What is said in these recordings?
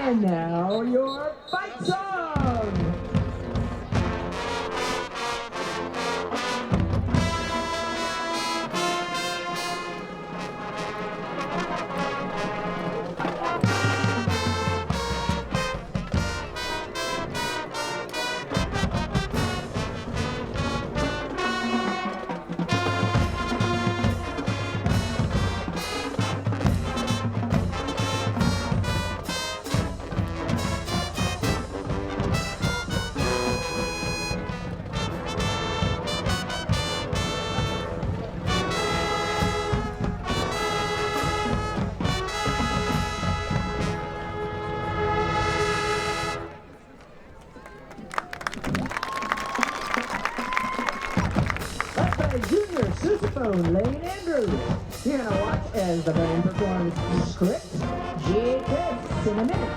And now your fight song! Junior sousaphone Lane Andrews. You're gonna watch as the band performs Script GGtv in a minute.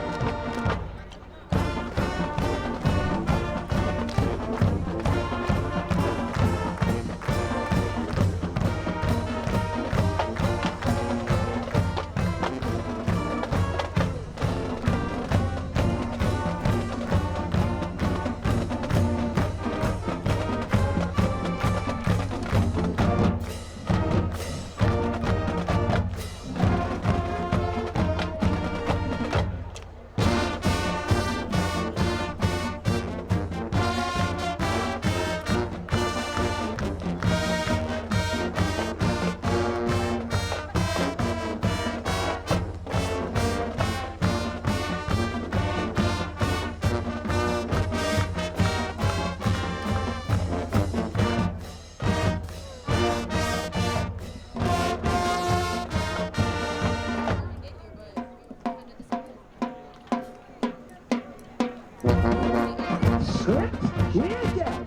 Script GGtv.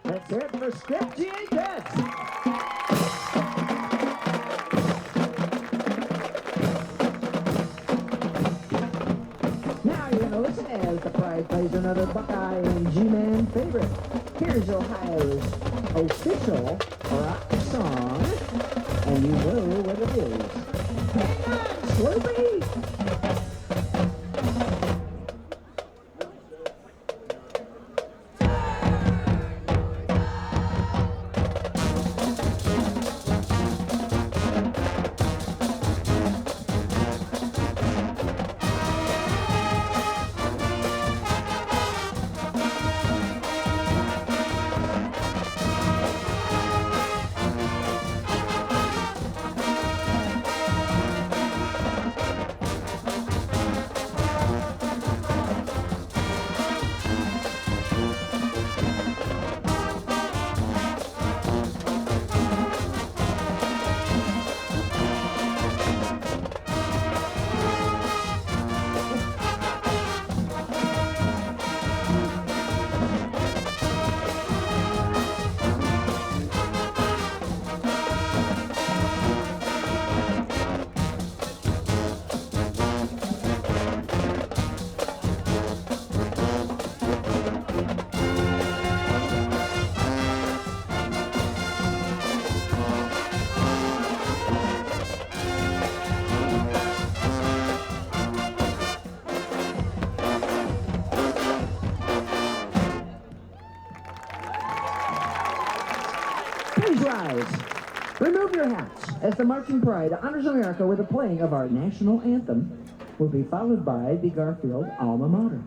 Let's hear it for Script GGtv. Now you're gonna listen as the Pride plays another Buckeye and G-Man favorite. Here's Ohio's official rock song, and you know what it is. Hang on, Sloopy! rise. Remove your hats as the Marching Pride honors America with the playing of our national anthem will be followed by the Garfield alma mater.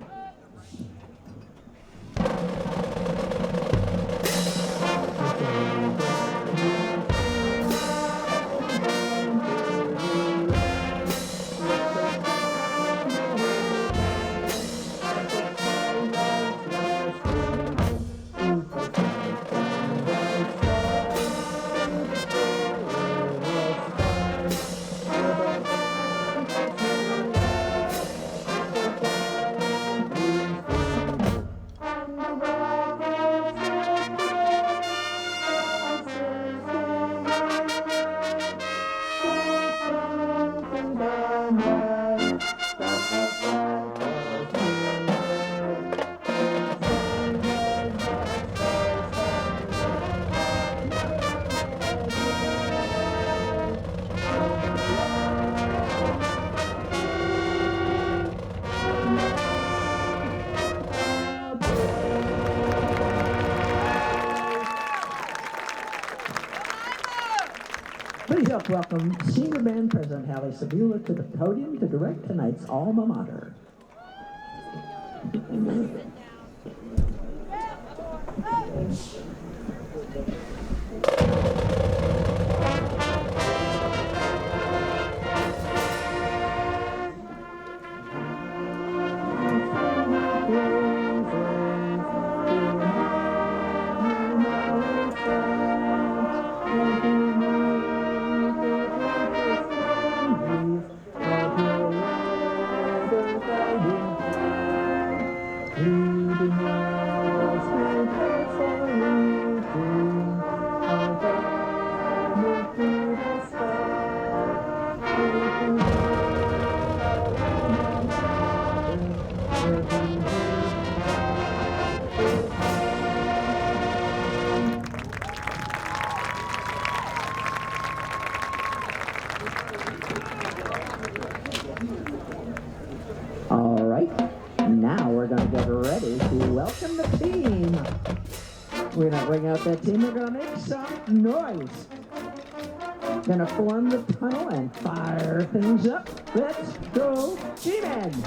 Please help welcome Senior Band President Hallie Sabula to the podium to direct tonight's alma mater. All right, now we're going to get ready to welcome the team. We're going to bring out that team. We're going to make some noise. Going to form the tunnel and fire things up. Let's go, G-Men!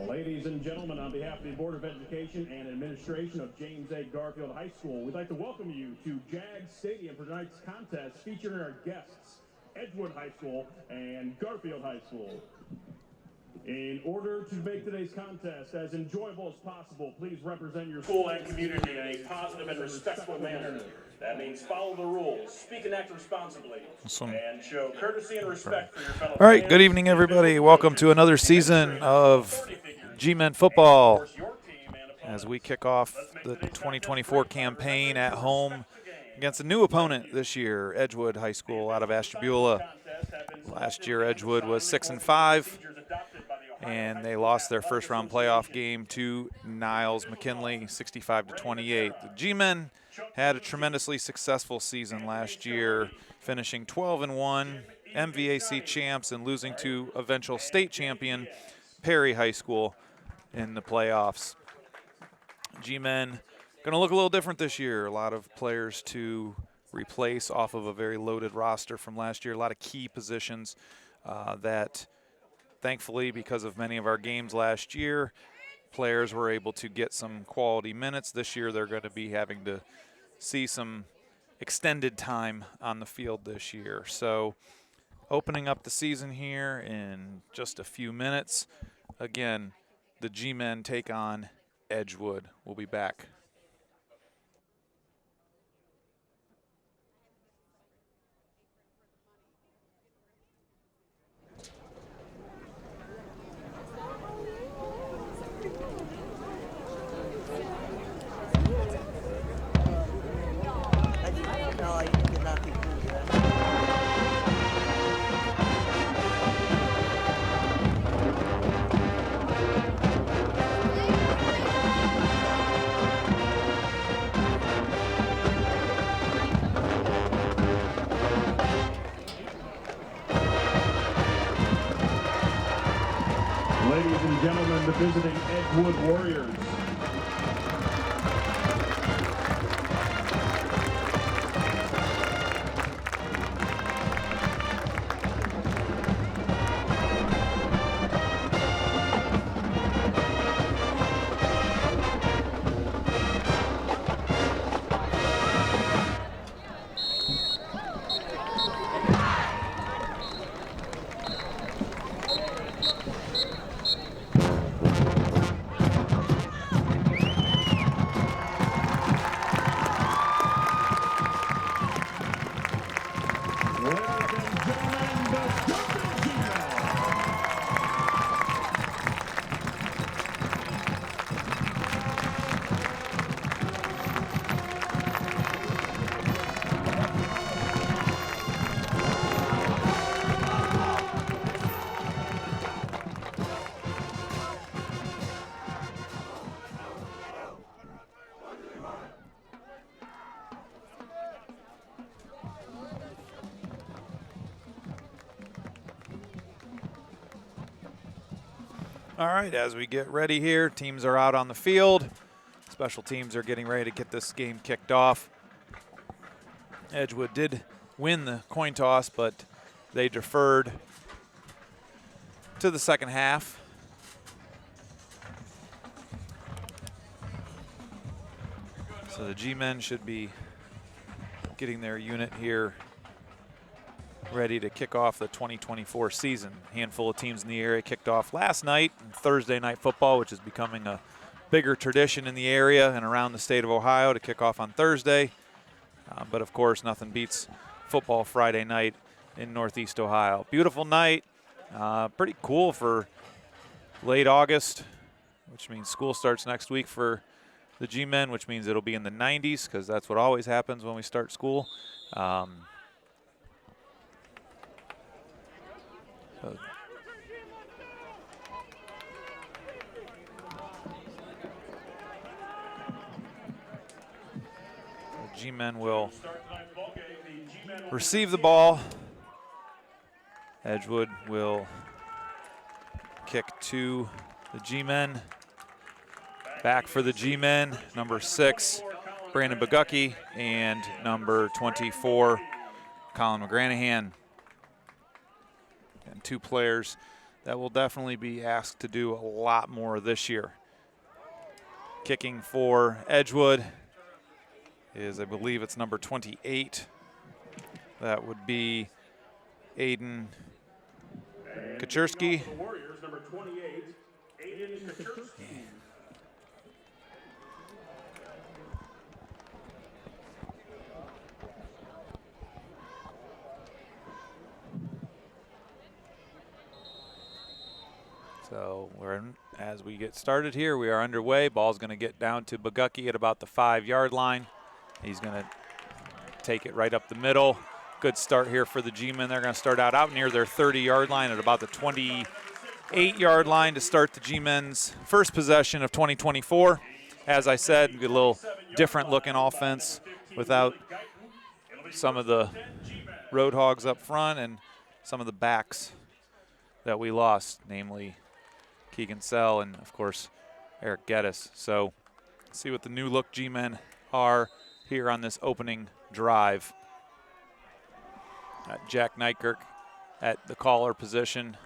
Ladies and gentlemen, on behalf of the Board of Education and Administration of James A. Garfield High School, we'd like to welcome you to JAG Stadium for tonight's contest featuring our guests, Edgewood High School and Garfield High School. In order to make today's contest as enjoyable as possible, please represent your school and community in a positive and respectful manner. That means follow the rules, speak and act responsibly, and show courtesy and respect for your fellow fans. All right, good evening, everybody. Welcome to another season of G-Men football as we kick off the 2024 campaign at home against a new opponent this year, Edgewood High School out of Ashtabula. Last year, Edgewood was 6-5, and they lost their first-round playoff game to Niles McKinley, 65-28. The G-Men had a tremendously successful season last year, finishing 12-1, MVAC champs, and losing to eventual state champion Perry High School in the playoffs. G-Men going to look a little different this year. A lot of players to replace off of a very loaded roster from last year. A lot of key positions that, thankfully, because of many of our games last year, players were able to get some quality minutes. This year they're going to be having to see some extended time on the field this year. So opening up the season here in just a few minutes. Again, the G-Men take on Edgewood. We'll be back. Ladies and gentlemen, the visiting Edgewood Warriors. All right, as we get ready here, teams are out on the field. Special teams are getting ready to get this game kicked off. Edgewood did win the coin toss, but they deferred to the second half. So the G-Men should be getting their unit here ready to kick off the 2024 season. Handful of teams in the area kicked off last night, Thursday night football, which is becoming a bigger tradition in the area and around the state of Ohio to kick off on Thursday. But of course, nothing beats football Friday night in Northeast Ohio. Beautiful night, pretty cool for late August, which means school starts next week for the G-Men, which means it'll be in the 90s because that's what always happens when we start school. G-Men will receive the ball. Edgewood will kick to the G-Men. Back for the G-Men, number 6, Brandon Bogucki, and number 24, Colin McGranahan. And 2 players that will definitely be asked to do a lot more this year. Kicking for Edgewood is, I believe it's number 28. That would be Aiden Kaczerski. So as we get started here, we are underway. Ball's going to get down to Bogucki at about the 5-yard line. He's going to take it right up the middle. Good start here for the G-Men. They're going to start out near their 30-yard line at about the 48-yard line to start the G-Men's first possession of 2024. As I said, a little different looking offense without some of the road hogs up front and some of the backs that we lost, namely Keegan Sell and, of course, Eric Geddes. So see what the new look G-Men are here on this opening drive. Jack Nykirk at the caller position.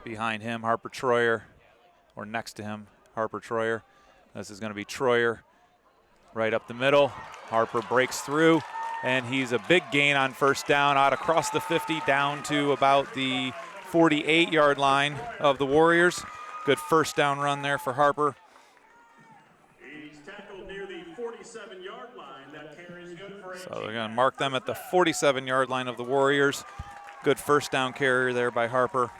Behind him, Harper Troyer, or next to him, Harper Troyer. This is going to be Troyer right up the middle. Harper breaks through, and he's a big gain on first down out across the 50 down to about the 48-yard line of the Warriors. Good first down run there for Harper. He's tackled near the 47-yard line. That carries good for So they're going to mark them at the 47-yard line of the Warriors. Good first down carrier there by Harper.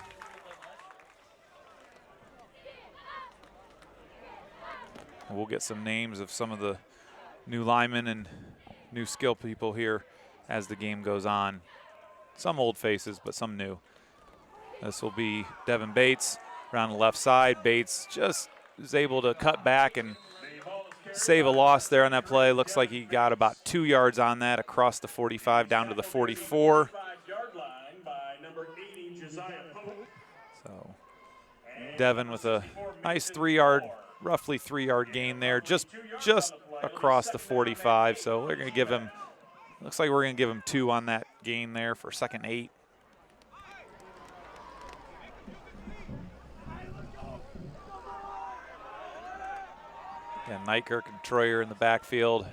We'll get some names of some of the new linemen and new skill people here as the game goes on. Some old faces, but some new. This will be Devin Bates around the left side. Bates just is able to cut back and save a loss there on that play. Looks like he got about 2 yards on that across the 45 down to the 44. So Devin with a nice roughly 3-yard gain there, just across the 45. So we're going to give him, looks like we're going to give him 2 on that gain there for 2nd and 8. Yeah, Nykirk and Troyer in the backfield.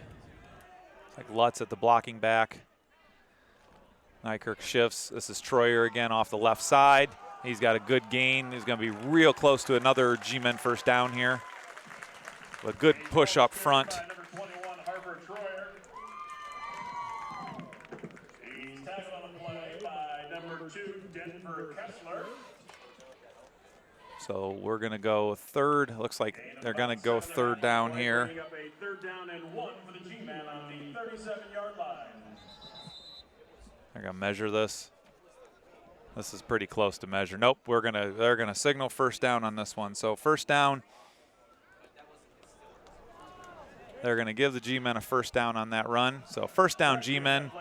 It's like Lutz at the blocking back. Nykirk shifts. This is Troyer again off the left side. He's got a good gain. He's going to be real close to another G-Men first down here. A good push up front. So we're going to go third. Looks like they're going to go third down here. They're going to measure this. This is pretty close to measure. Nope, they're going to signal first down on this one. So first down. They're going to give the G-Men a first down on that run. So first down, G-Men.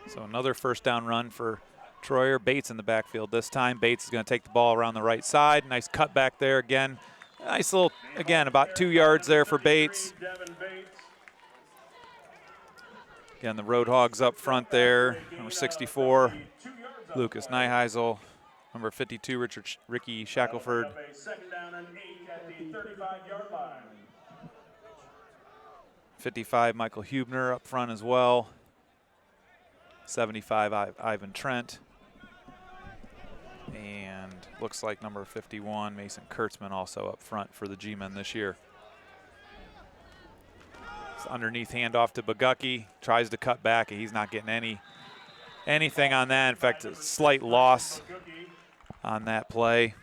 So another first down run for Troyer. Bates in the backfield this time. Bates is going to take the ball around the right side. Nice cut back there again. Nice little, again, about 2 yards there for Bates. Again, the Road Hogs up front there. Number 64, Lucas Nyheisel. Number 52, Ricky Shackelford. 55, Michael Hubner up front as well. 75, Ivan Trent. And looks like number 51, Mason Kurtzman, also up front for the G-Men this year. It's underneath handoff to Bogucki. Tries to cut back. He's not getting anything on that. In fact, a slight loss on that play.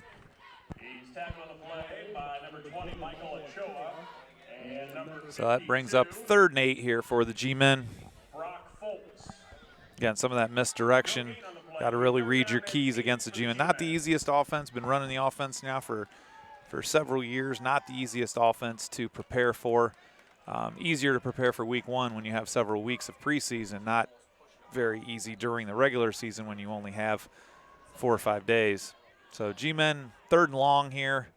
So that brings up 3rd and 8 here for the G-Men. Again, some of that misdirection. Got to really read your keys against the G-Men. Not the easiest offense. Been running the offense now for several years. Not the easiest offense to prepare for. Easier to prepare for week 1 when you have several weeks of preseason. Not very easy during the regular season when you only have 4 or 5 days. So G-Men 3rd and long here.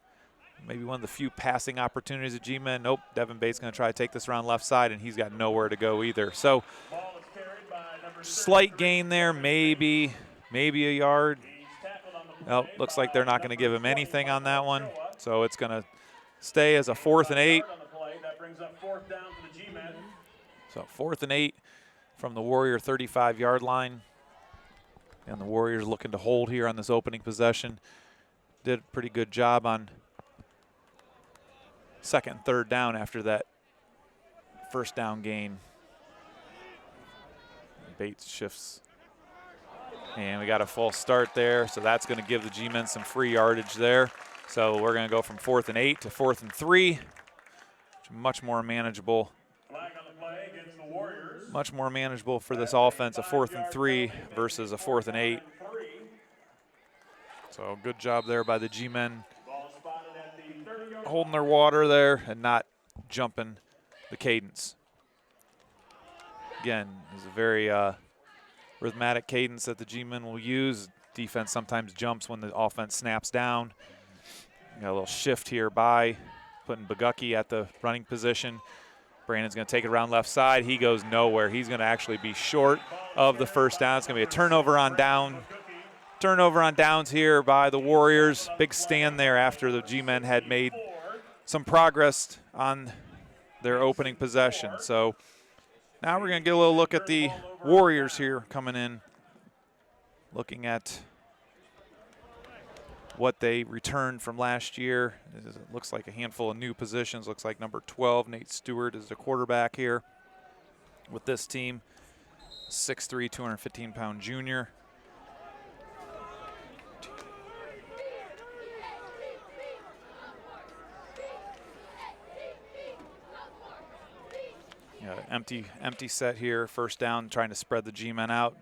Maybe one of the few passing opportunities of G-Men. Nope, Devin Bates going to try to take this around left side, and he's got nowhere to go either. So slight gain there, maybe a yard. Oh, looks like they're not going to give him anything on that one. So it's going to stay as a 4th and 8. So 4th and 8 from the Warrior 35-yard line. And the Warriors looking to hold here on this opening possession. Did a pretty good job on 2nd and 3rd down after that first down gain. Bates shifts. And we got a false start there, so that's going to give the G-Men some free yardage there. So we're going to go from 4th and 8 to 4th and 3. Much more manageable. Flag on the play against the Warriors. Much more manageable for this offense, a 4th and 3 versus a 4th and 8. So good job there by the G-Men holding their water there and not jumping the cadence. Again, this is a very rhythmic cadence that the G-Men will use. Defense sometimes jumps when the offense snaps down. Got a little shift here by putting Bagucki at the running position. Brandon's going to take it around left side. He goes nowhere. He's going to actually be short of the first down. It's going to be a turnover on down. Turnover on downs here by the Warriors. Big stand there after the G-Men had made some progress on their opening possession. So now we're going to get a little look at the Warriors here coming in, looking at what they returned from last year. It looks like a handful of new positions. Looks like number 12, Nate Stewart, is the quarterback here with this team. 6'3", 215-pound junior. Empty set here, first down, trying to spread the G-Men out.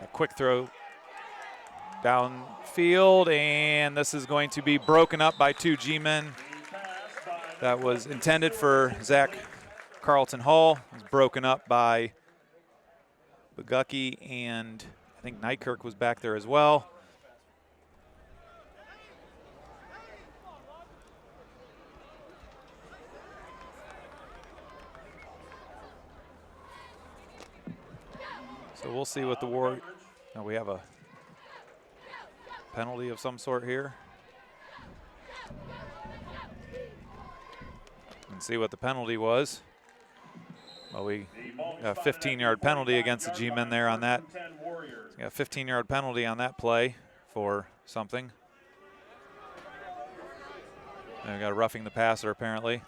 A quick throw downfield, and this is going to be broken up by 2 G-Men. That was intended for Zach Carlton Hall. It was broken up by Bagucki, and I think Nykerk was back there as well. So we'll see what the Warriors. Oh, we have a penalty of some sort here. And see what the penalty was. Well, we got a 15-yard penalty against the G-Men there on that. We got a 15-yard penalty on that play for something. And we got a roughing the passer apparently.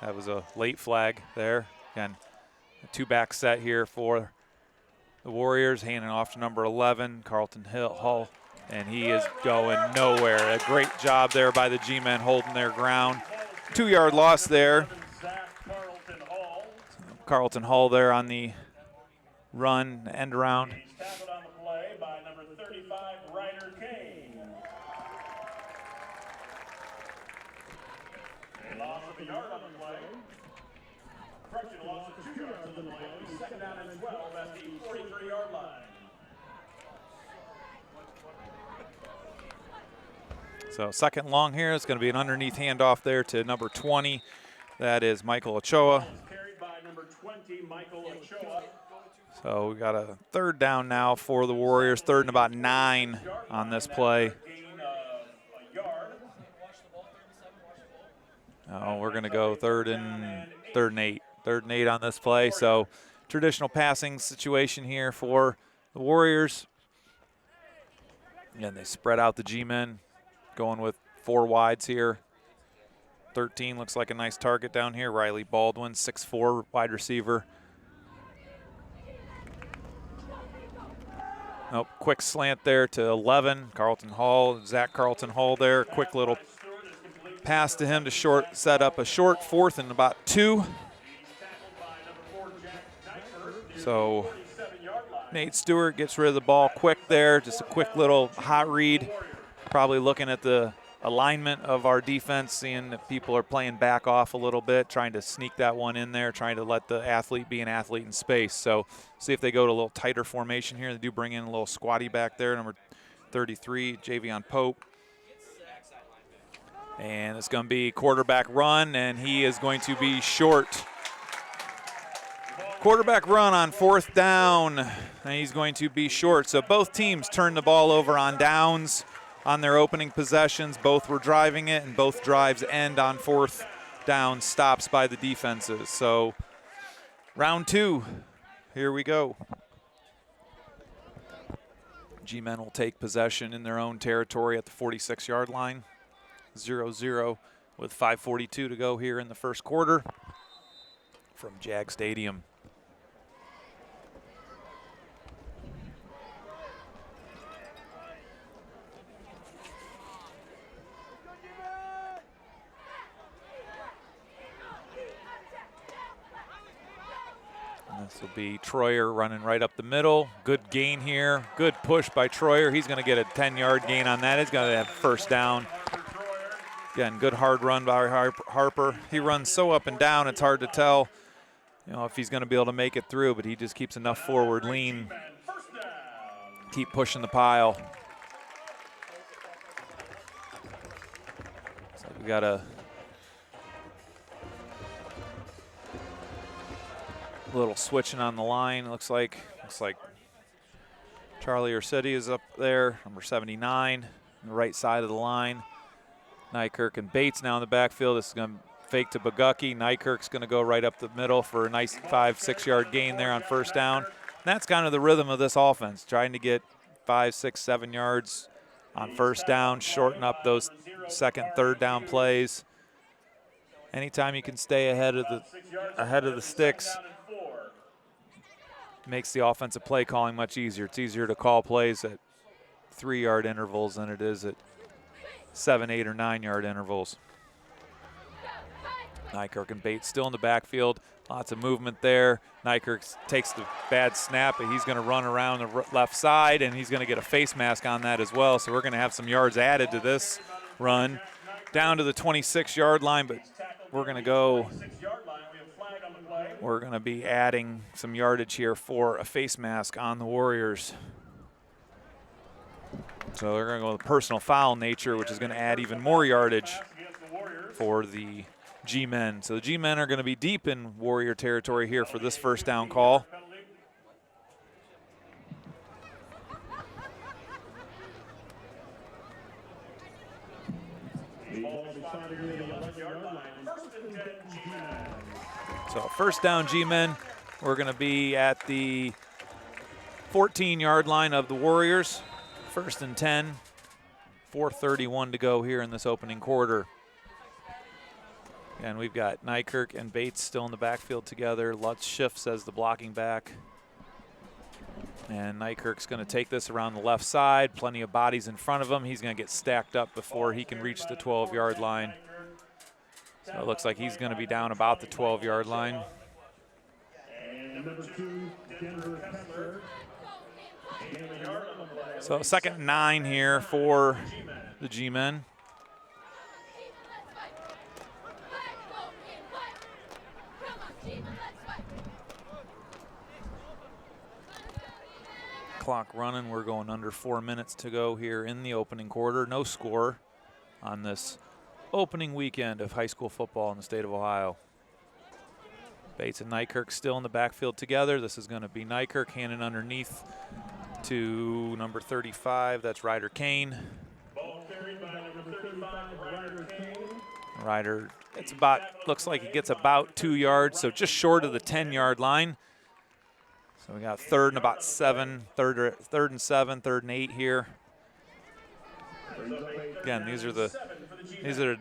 That was a late flag there. Again, a 2-back set here for the Warriors, handing off to number 11, Carlton Hall, and he is going nowhere. A great job there by the G-Men holding their ground. 2-yard loss there. Carlton Hall there on the run, end around. He's tackled on the play by number 35, Ryder Kane. A loss of a yard on the play. Correction, loss of 2 yards on the play. Second down and 12 at the 43-yard line. So second long here. It's going to be an underneath handoff there to number 20. That is Michael Ochoa. Carried by number 20, Michael Ochoa. So we got a third down now for the Warriors. 3rd and about 9 on this play. Oh, we're going to go third and 8. 3rd and 8 on this play. So traditional passing situation here for the Warriors. And they spread out the G-Men, going with 4 wides here. 13 looks like a nice target down here. Riley Baldwin, 6'4", wide receiver. Nope, quick slant there to 11. Carlton Hall, Zach Carlton Hall there. Quick little pass to him to set up a short 4th and about 2. So Nate Stewart gets rid of the ball quick there. Just a quick little hot read. Probably looking at the alignment of our defense, seeing that people are playing back off a little bit, trying to sneak that one in there, trying to let the athlete be an athlete in space. So see if they go to a little tighter formation here. They do bring in a little squatty back there, number 33, Javion Pope. And it's going to be quarterback run, and he is going to be short. Quarterback run on 4th down, and he's going to be short. So both teams turned the ball over on downs on their opening possessions. Both were driving it, and both drives end on 4th down stops by the defenses. So round 2, here we go. G-Men will take possession in their own territory at the 46-yard line. 0-0 with 5:42 to go here in the first quarter from JAG Stadium. This will be Troyer running right up the middle. Good gain here. Good push by Troyer. He's going to get a 10-yard gain on that. He's going to have first down. Again, good hard run by Harper. He runs so up and down, it's hard to tell, if he's going to be able to make it through, but he just keeps enough forward lean. Keep pushing the pile. So we got a little switching on the line. Looks like Charlie Ursetti is up there, number 79, on the right side of the line. Nykirk and Bates now in the backfield. This is going to fake to Bogucki. Nykirk's going to go right up the middle for a nice 5-6 yard gain there on first down. And that's kind of the rhythm of this offense, trying to get 5, 6, 7 yards on first down, shorten up those second, third down plays. Anytime you can stay ahead of the sticks, makes the offensive play calling much easier. It's easier to call plays at 3 yard intervals than it is at 7, 8, or 9 yard intervals. Nykirk and Bates still in the backfield. Lots of movement there. Nykirk takes the bad snap, but he's going to run around the left side, and he's going to get a face mask on that as well. So we're going to have some yards added to this run. Down to the 26-yard line, but we're going to be adding some yardage here for a face mask on the Warriors. So they're going to go with personal foul nature, which is going to add even more yardage for the G-Men. So the G-Men are going to be deep in Warrior territory here for this first down call. So first down G-Men, we're going to be at the 14-yard line of the Warriors. First and 10, 4:31 to go here in this opening quarter. And we've got Nykirk and Bates still in the backfield together. Lutz shifts as the blocking back. And Nykirk's going to take this around the left side. Plenty of bodies in front of him. He's going to get stacked up before he can reach the 12-yard line. So it looks like he's going to be down about the 12-yard line. So second and 9 here for the G-Men. Clock running. We're going under 4 minutes to go here in the opening quarter. No score on this opening weekend of high school football in the state of Ohio. Bates and Nykirk still in the backfield together. This is going to be Nykirk handing underneath to number 35. That's Ryder Kane. Ball carried by number 35, Ryder Kane. Ryder, looks like he gets about 2 yards, so just short of the 10-yard line. So we got third and about 7, third and 7, third and 8 here. Again, these are the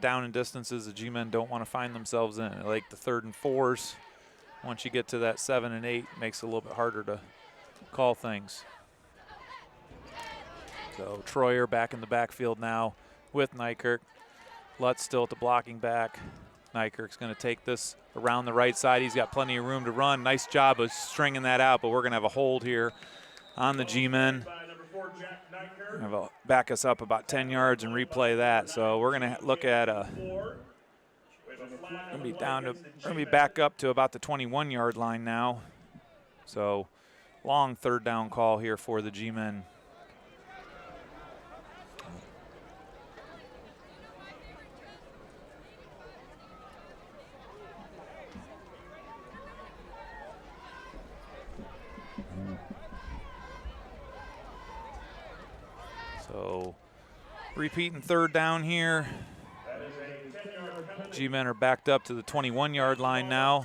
down and distances the G-Men don't want to find themselves in. Like the 3rd and 4s. Once you get to that 7 and 8, it makes it a little bit harder to call things. So Troyer back in the backfield now with Nykirk. Lutz still at the blocking back. Nykirk's going to take this around the right side. He's got plenty of room to run. Nice job of stringing that out, but we're going to have a hold here on the G-Men. Back us up about 10 yards and replay that. So we're going to look at we're going to be back up to about the 21-yard line now. So long third down call here for the G-Men. So repeating third down here. G-Men are backed up to the 21-yard line now.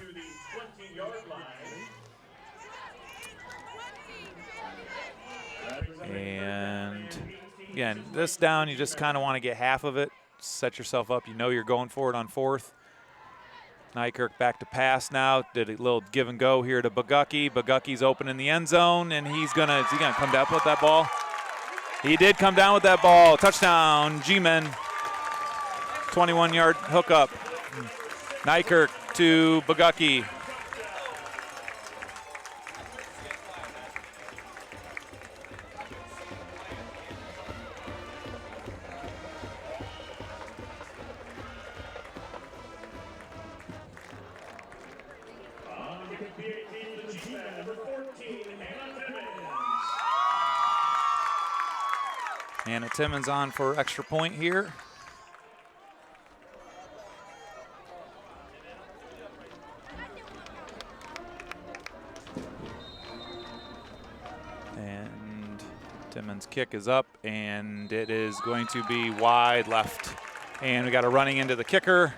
And again, this down, you just kind of want to get half of it. Set yourself up. You know you're going for it on 4th. Nykirk back to pass now. Did a little give and go here to Bogucki. Bogucki's open in the end zone, and is he gonna come down with that ball? He did come down with that ball. Touchdown, G-Men. 21-yard hookup. Nykirk to Bogucki. the G-Men, number 14, Hannah Timmons on for extra point here. And Timmons' kick is up, and it is going to be wide left. And we got a running into the kicker.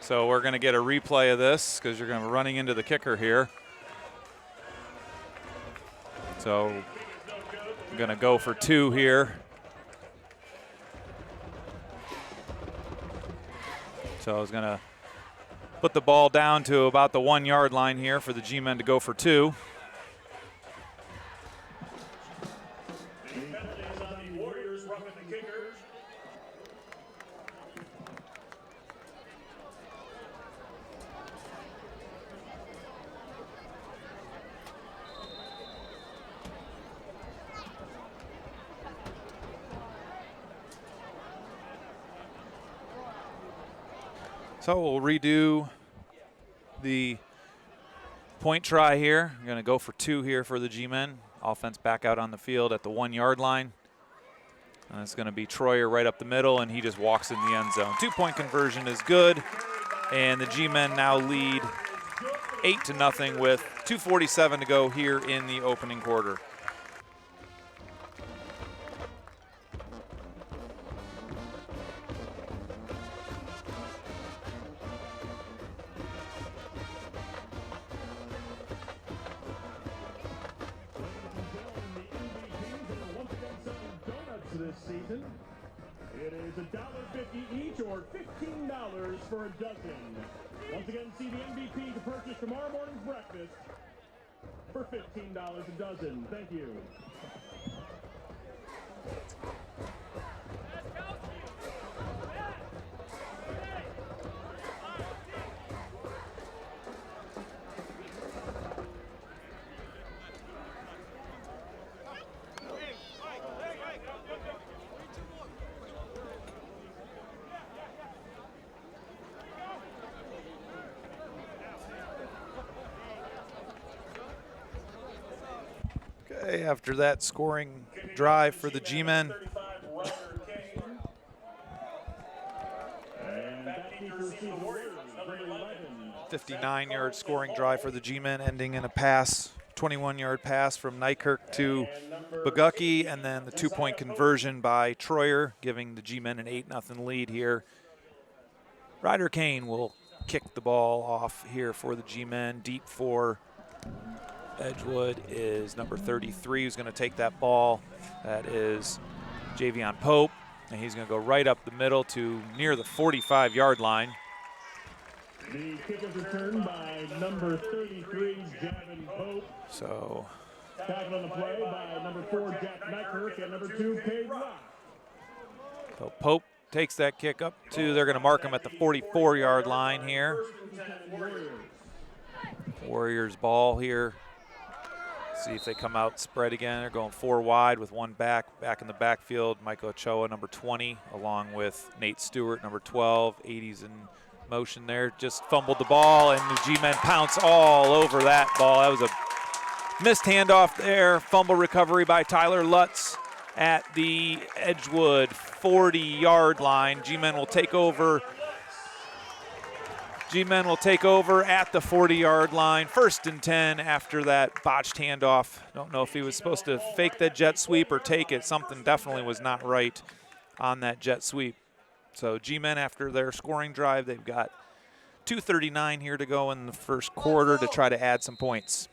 So we're going to get a replay of this because you're going to be running into the kicker here. So I'm going to go for 2 here. So I was going to put the ball down to about the 1 yard line here for the G-Men to go for 2. So we'll redo the point try here. We're going to go for 2 here for the G-Men. Offense back out on the field at the 1 yard line. And it's going to be Troyer right up the middle, and he just walks in the end zone. 2-point conversion is good, and the G-Men now lead 8-0 with 2:47 to go here in the opening quarter. this season. It is $1.50 each or $15 for a dozen. Once again, see the MVP to purchase tomorrow morning's breakfast for $15 a dozen. Thank you. Okay, after that scoring drive for the G-Men. 59-yard scoring drive for the G-Men, ending in a pass, 21-yard pass from Nykirk to Bogucki, and then the 2-point conversion by Troyer, giving the G-Men an 8-0 lead here. Ryder Kane will kick the ball off here for the G-Men. Deep for Edgewood is number 33, who's going to take that ball. That is Javion Pope, and he's going to go right up the middle to near the 45-yard line. The kick is returned by number 33, Javion Pope. So tackled on the play by number 4, Jack Nykirk, and number 2, Cade Rock. So Pope takes that kick up to, they're going to mark him at the 44-yard line here. Warriors ball here. See if they come out spread again. They're going 4 wide with 1 back in the backfield. Michael Ochoa, number 20, along with Nate Stewart, number 12. 80s in motion there. Just fumbled the ball, and the G-Men pounce all over that ball. That was a missed handoff there. Fumble recovery by Tyler Lutz at the Edgewood 40-yard line. G-Men will take over. G-Men will take over at the 40-yard line. 1st and 10 after that botched handoff. Don't know if he was supposed to fake that jet sweep or take it. Something definitely was not right on that jet sweep. So G-Men, after their scoring drive, they've got 2:39 here to go in the first quarter to try to add some points.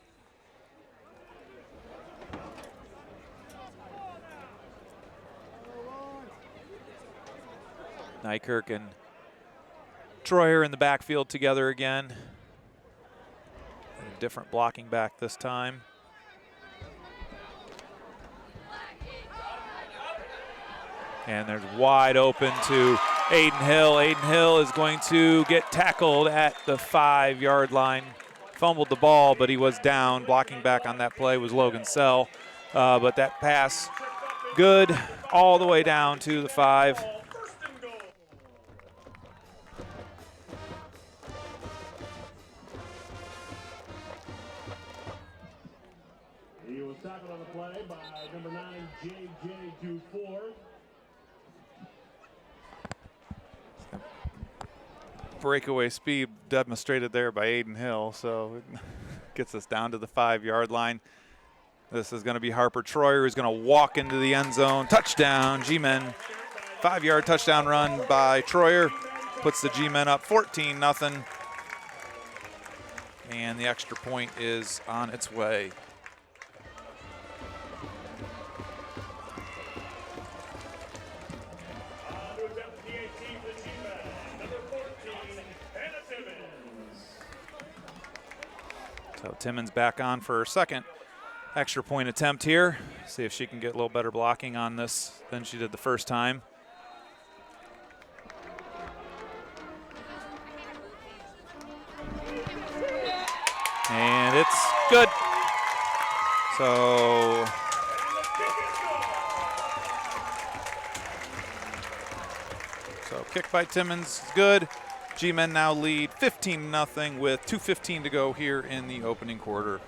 Nykirk and Troyer in the backfield together again. A different blocking back this time. And there's wide open to Aiden Hill. Aiden Hill is going to get tackled at the 5-yard line. Fumbled the ball, but he was down. Blocking back on that play was Logan Sell. But that pass, good all the way down to the 5. tackled on the play by number 9, JJ Dufour. Breakaway speed demonstrated there by Aiden Hill, so it gets us down to the 5-yard line. This is going to be Harper Troyer, who's going to walk into the end zone. Touchdown, G-Men. 5-yard touchdown run by Troyer. Puts the G-Men up 14-0. And the extra point is on its way. So Timmons back on for her second extra point attempt here. See if she can get a little better blocking on this than she did the first time. And it's good. So kick by Timmons is good. G-Men now lead 15-0 with 2:15 to go here in the opening quarter.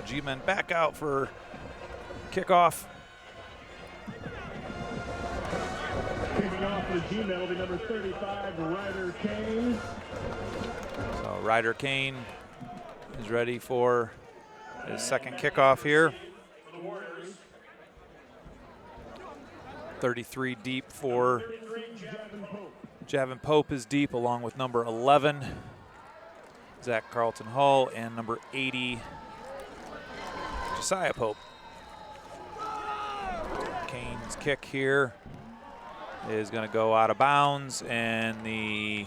G-Men back out for kickoff. Kicking off for G-Men will be number 35, Ryder Kane. So Ryder Kane is ready for his second kickoff here. 33 deep for Javin Pope is deep, along with number 11, Zach Carlton Hull, and number 80, Josiah Pope. Kane's kick here is going to go out of bounds, and the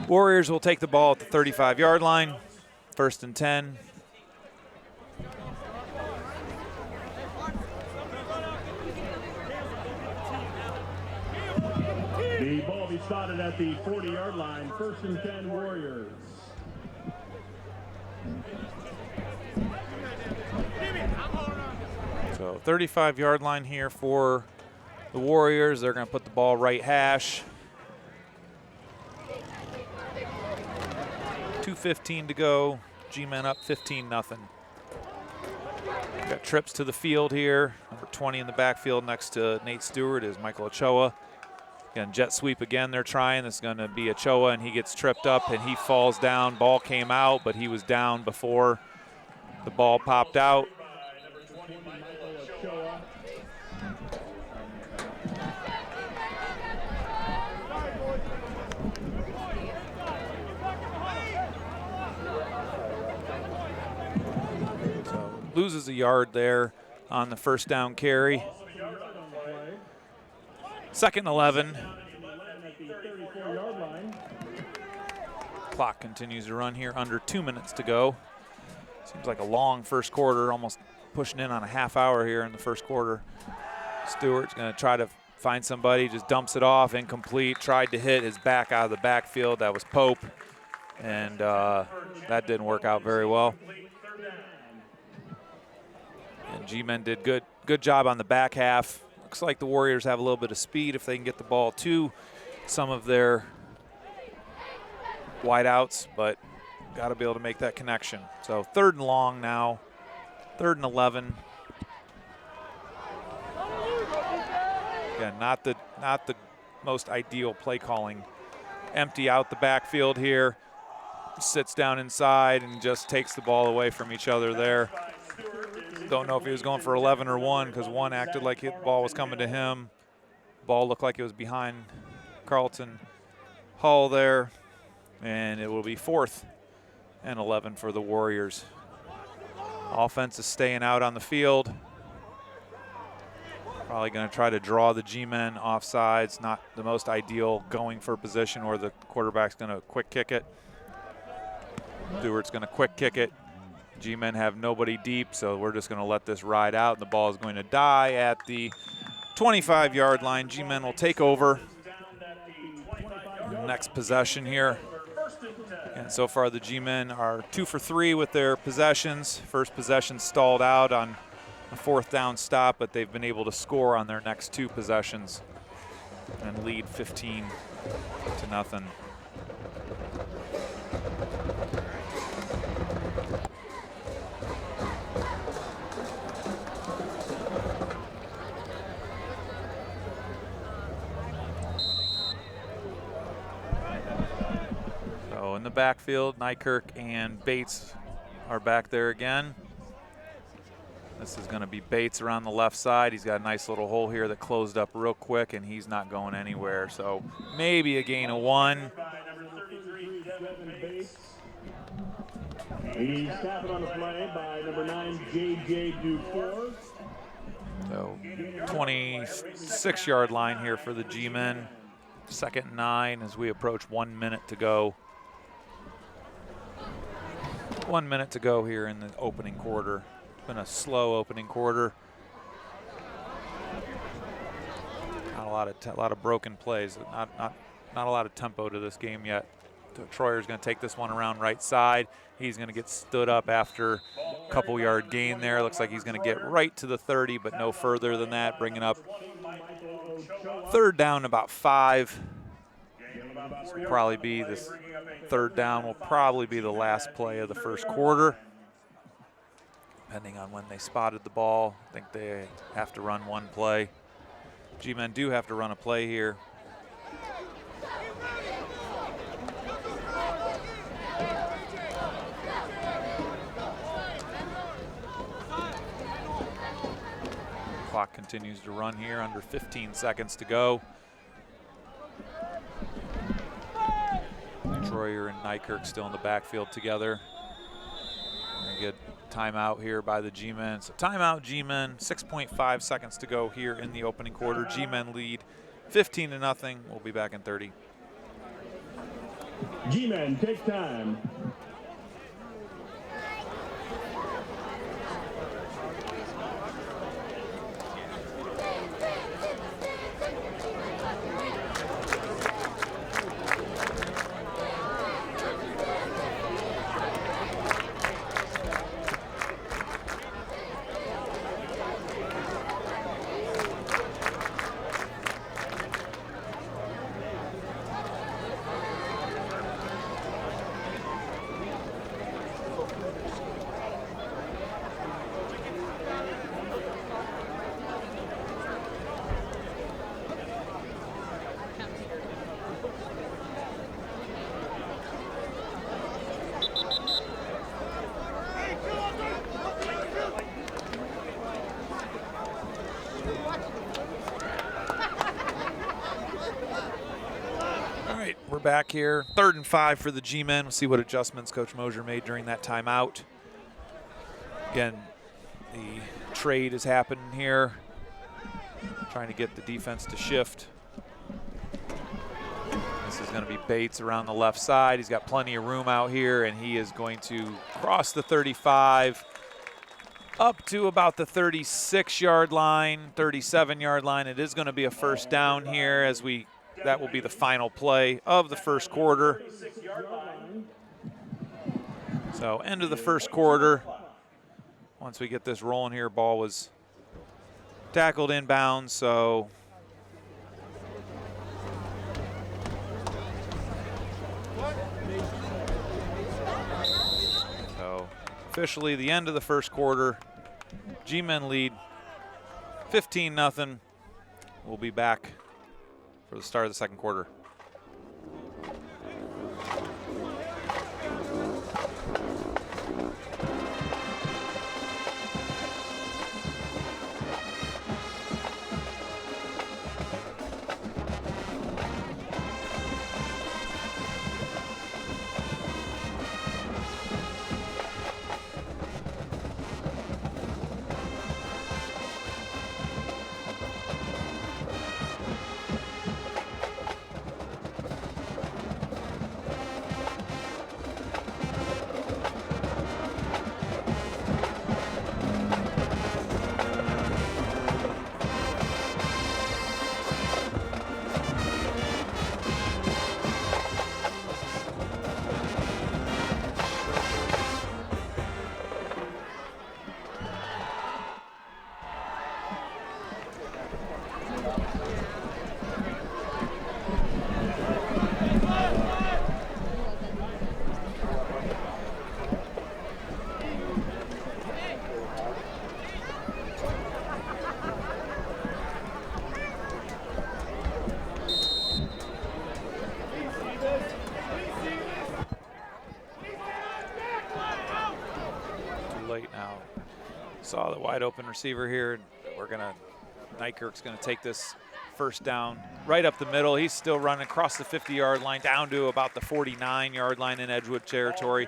Warriors will take the ball at the 35-yard line. 1st and 10. The ball will be spotted at the 40-yard line. 1st and 10 Warriors. So 35-yard line here for the Warriors. They're going to put the ball right hash. 2:15 to go. G-Men up 15-0. Got trips to the field here. Number 20 in the backfield next to Nate Stewart is Michael Ochoa. Again, jet sweep again they're trying. This is going to be Ochoa, and he gets tripped up and he falls down. Ball came out, but he was down before the ball popped out. So loses a yard there on the 1st down carry. 2nd and 11. Clock continues to run here, under 2 minutes to go. Seems like a long first quarter, almost pushing in on a half hour here in the first quarter. Stewart's going to try to find somebody, just dumps it off, incomplete. Tried to hit his back out of the backfield. That was Pope, and that didn't work out very well. And G-Men did good job on the back half. Looks like the Warriors have a little bit of speed if they can get the ball to some of their wideouts, but got to be able to make that connection. So 3rd and long now, 3rd and 11. Again, not the most ideal play calling. Empty out the backfield here, sits down inside and just takes the ball away from each other there. Don't know if he was going for 11 or 1, because 1 acted like the ball was coming to him. Ball looked like it was behind Carlton Hull there. And it will be 4th and 11 for the Warriors Offense is staying out on the field. Probably going to try to draw the G-Men off sides. Not the most ideal going for position, or the quarterback's going to quick kick it. Stewart's going to quick kick it. G-Men have nobody deep, so we're just going to let this ride out. And the ball is going to die at the 25-yard line. G-Men will take over. Next possession here. And so far the G-Men are 2 for 3 with their possessions. First possession stalled out on a 4th down stop, but they've been able to score on their next 2 possessions and lead 15-0. So in the backfield, Nykirk and Bates are back there again. This is going to be Bates around the left side. He's got a nice little hole here that closed up real quick, and he's not going anywhere. So maybe a gain of 1. He's tapped on the play by number 9, JJ Dufour. So 26-yard line here for the G-Men. 2nd and 9 as we approach 1 minute to go. 1 minute to go here in the opening quarter. Been a slow opening quarter. Not a lot of broken plays. Not a lot of tempo to this game yet. Troyer's going to take this one around right side. He's going to get stood up after a couple-yard gain there. Looks like he's going to get right to the 30, but no further than that. Bringing up 3rd down, about 5. This will probably be this 3rd down. Will probably be the last play of the first quarter. Depending on when they spotted the ball, I think they have to run 1 play. G-Men do have to run a play here. Clock continues to run here, under 15 seconds to go. Troyer and Nykirk still in the backfield together. Good timeout here by the G-Men. So timeout G-Men, 6.5 seconds to go here in the opening quarter. G-Men lead 15-0. We'll be back in 30. G-Men take time. Back here, 3rd and 5 for the G-Men. We'll see what adjustments Coach Mosier made during that timeout. Again, the trade is happening here, trying to get the defense to shift. This is going to be Bates around the left side. He's got plenty of room out here, and he is going to cross the 35 up to about the 36-yard line, 37-yard line. It is going to be a 1st down here as that will be the final play of the first quarter. So end of the first quarter. Once we get this rolling here, ball was tackled inbounds, so officially the end of the first quarter. G-Men lead 15-0. We'll be back for the start of the second quarter. plate now. Saw the wide open receiver here. Nykirk's gonna take this first down right up the middle. He's still running across the 50-yard line down to about the 49-yard line in Edgewood territory.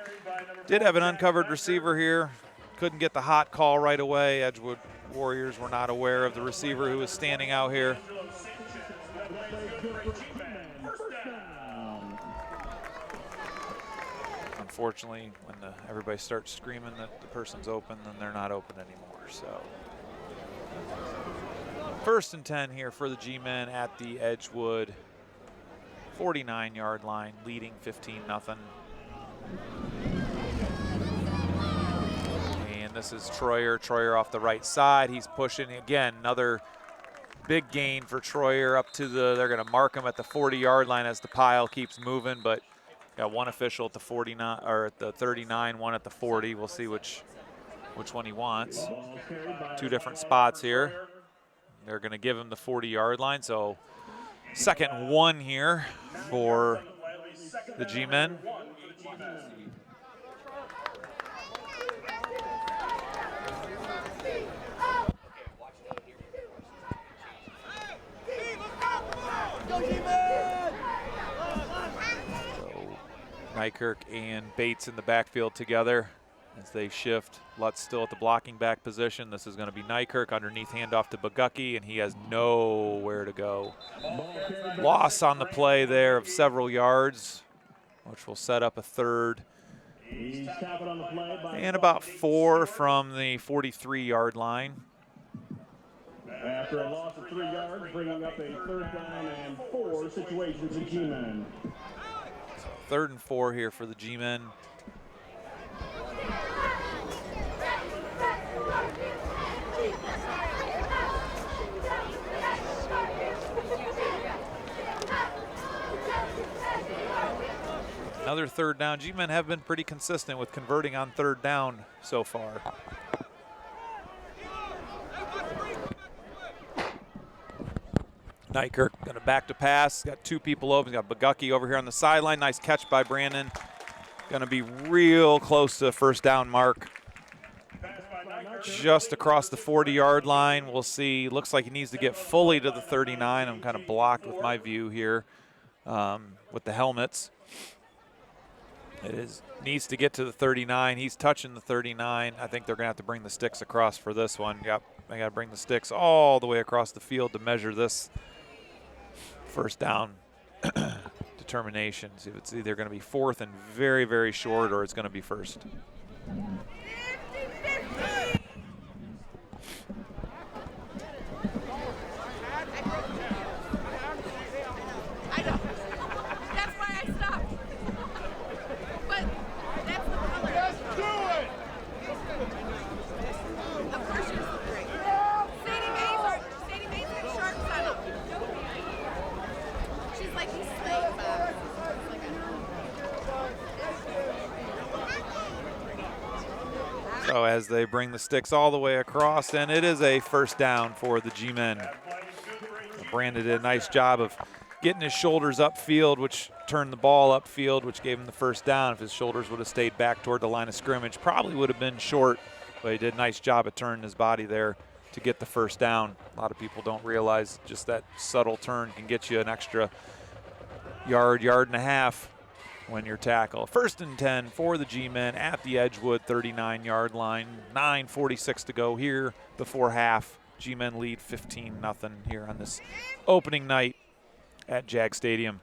Did have an uncovered receiver here. Couldn't get the hot call right away. Edgewood Warriors were not aware of the receiver who was standing out here. Unfortunately, when everybody starts screaming that the person's open, then they're not open anymore. So 1st and 10 here for the G-Men at the Edgewood 49-yard line, leading 15-0. And this is Troyer. Troyer off the right side. He's pushing again. Another big gain for Troyer up to they're going to mark him at the 40-yard line as the pile keeps moving, but got one official at the 49 or at the 39, one at the 40. We'll see which one he wants. 2 different spots here. They're going to give him the 40-yard line, so 2nd and 1 here for the G-Men. Nykirk and Bates in the backfield together as they shift. Lutz still at the blocking back position. This is going to be Nykirk underneath, handoff to Bogucki, and he has nowhere to go. Loss on the play there of several yards, which will set up a 3rd and about 4 from the 43-yard line. After a loss of 3 yards, bringing up a 3rd down and 4 situation for the G-Men. 3rd and 4 here for the G-Men. Another 3rd down. G-Men have been pretty consistent with converting on 3rd down so far. Nykirk gonna back to pass. Got 2 people open. He's got Bogucki over here on the sideline. Nice catch by Brandon. Gonna be real close to the 1st down mark. Just across the 40-yard line. We'll see. Looks like he needs to get fully to the 39. I'm kind of blocked with my view here with the helmets. Needs to get to the 39. He's touching the 39. I think they're gonna have to bring the sticks across for this one. Yep, they gotta bring the sticks all the way across the field to measure this 1st down determination. See if it's either going to be 4th and very, very short, or it's going to be 1st. I know. That's why I stopped. But that's the color. Just do it! Of course yours look great. Sadie Mae's got sharks on them. She's like these slave bugs. So as they bring the sticks all the way across, and it is a 1st down for the G-Men. Brandon did a nice job of getting his shoulders upfield, which turned the ball upfield, which gave him the 1st down. If his shoulders would have stayed back toward the line of scrimmage, probably would have been short, but he did a nice job of turning his body there to get the 1st down. A lot of people don't realize just that subtle turn can get you an extra yard and a half when you're tackled. 1st and 10 for the G-Men at the Edgewood 39-yard line. 9:46 to go here before half. G-Men lead 15-0 here on this opening night at JAG Stadium.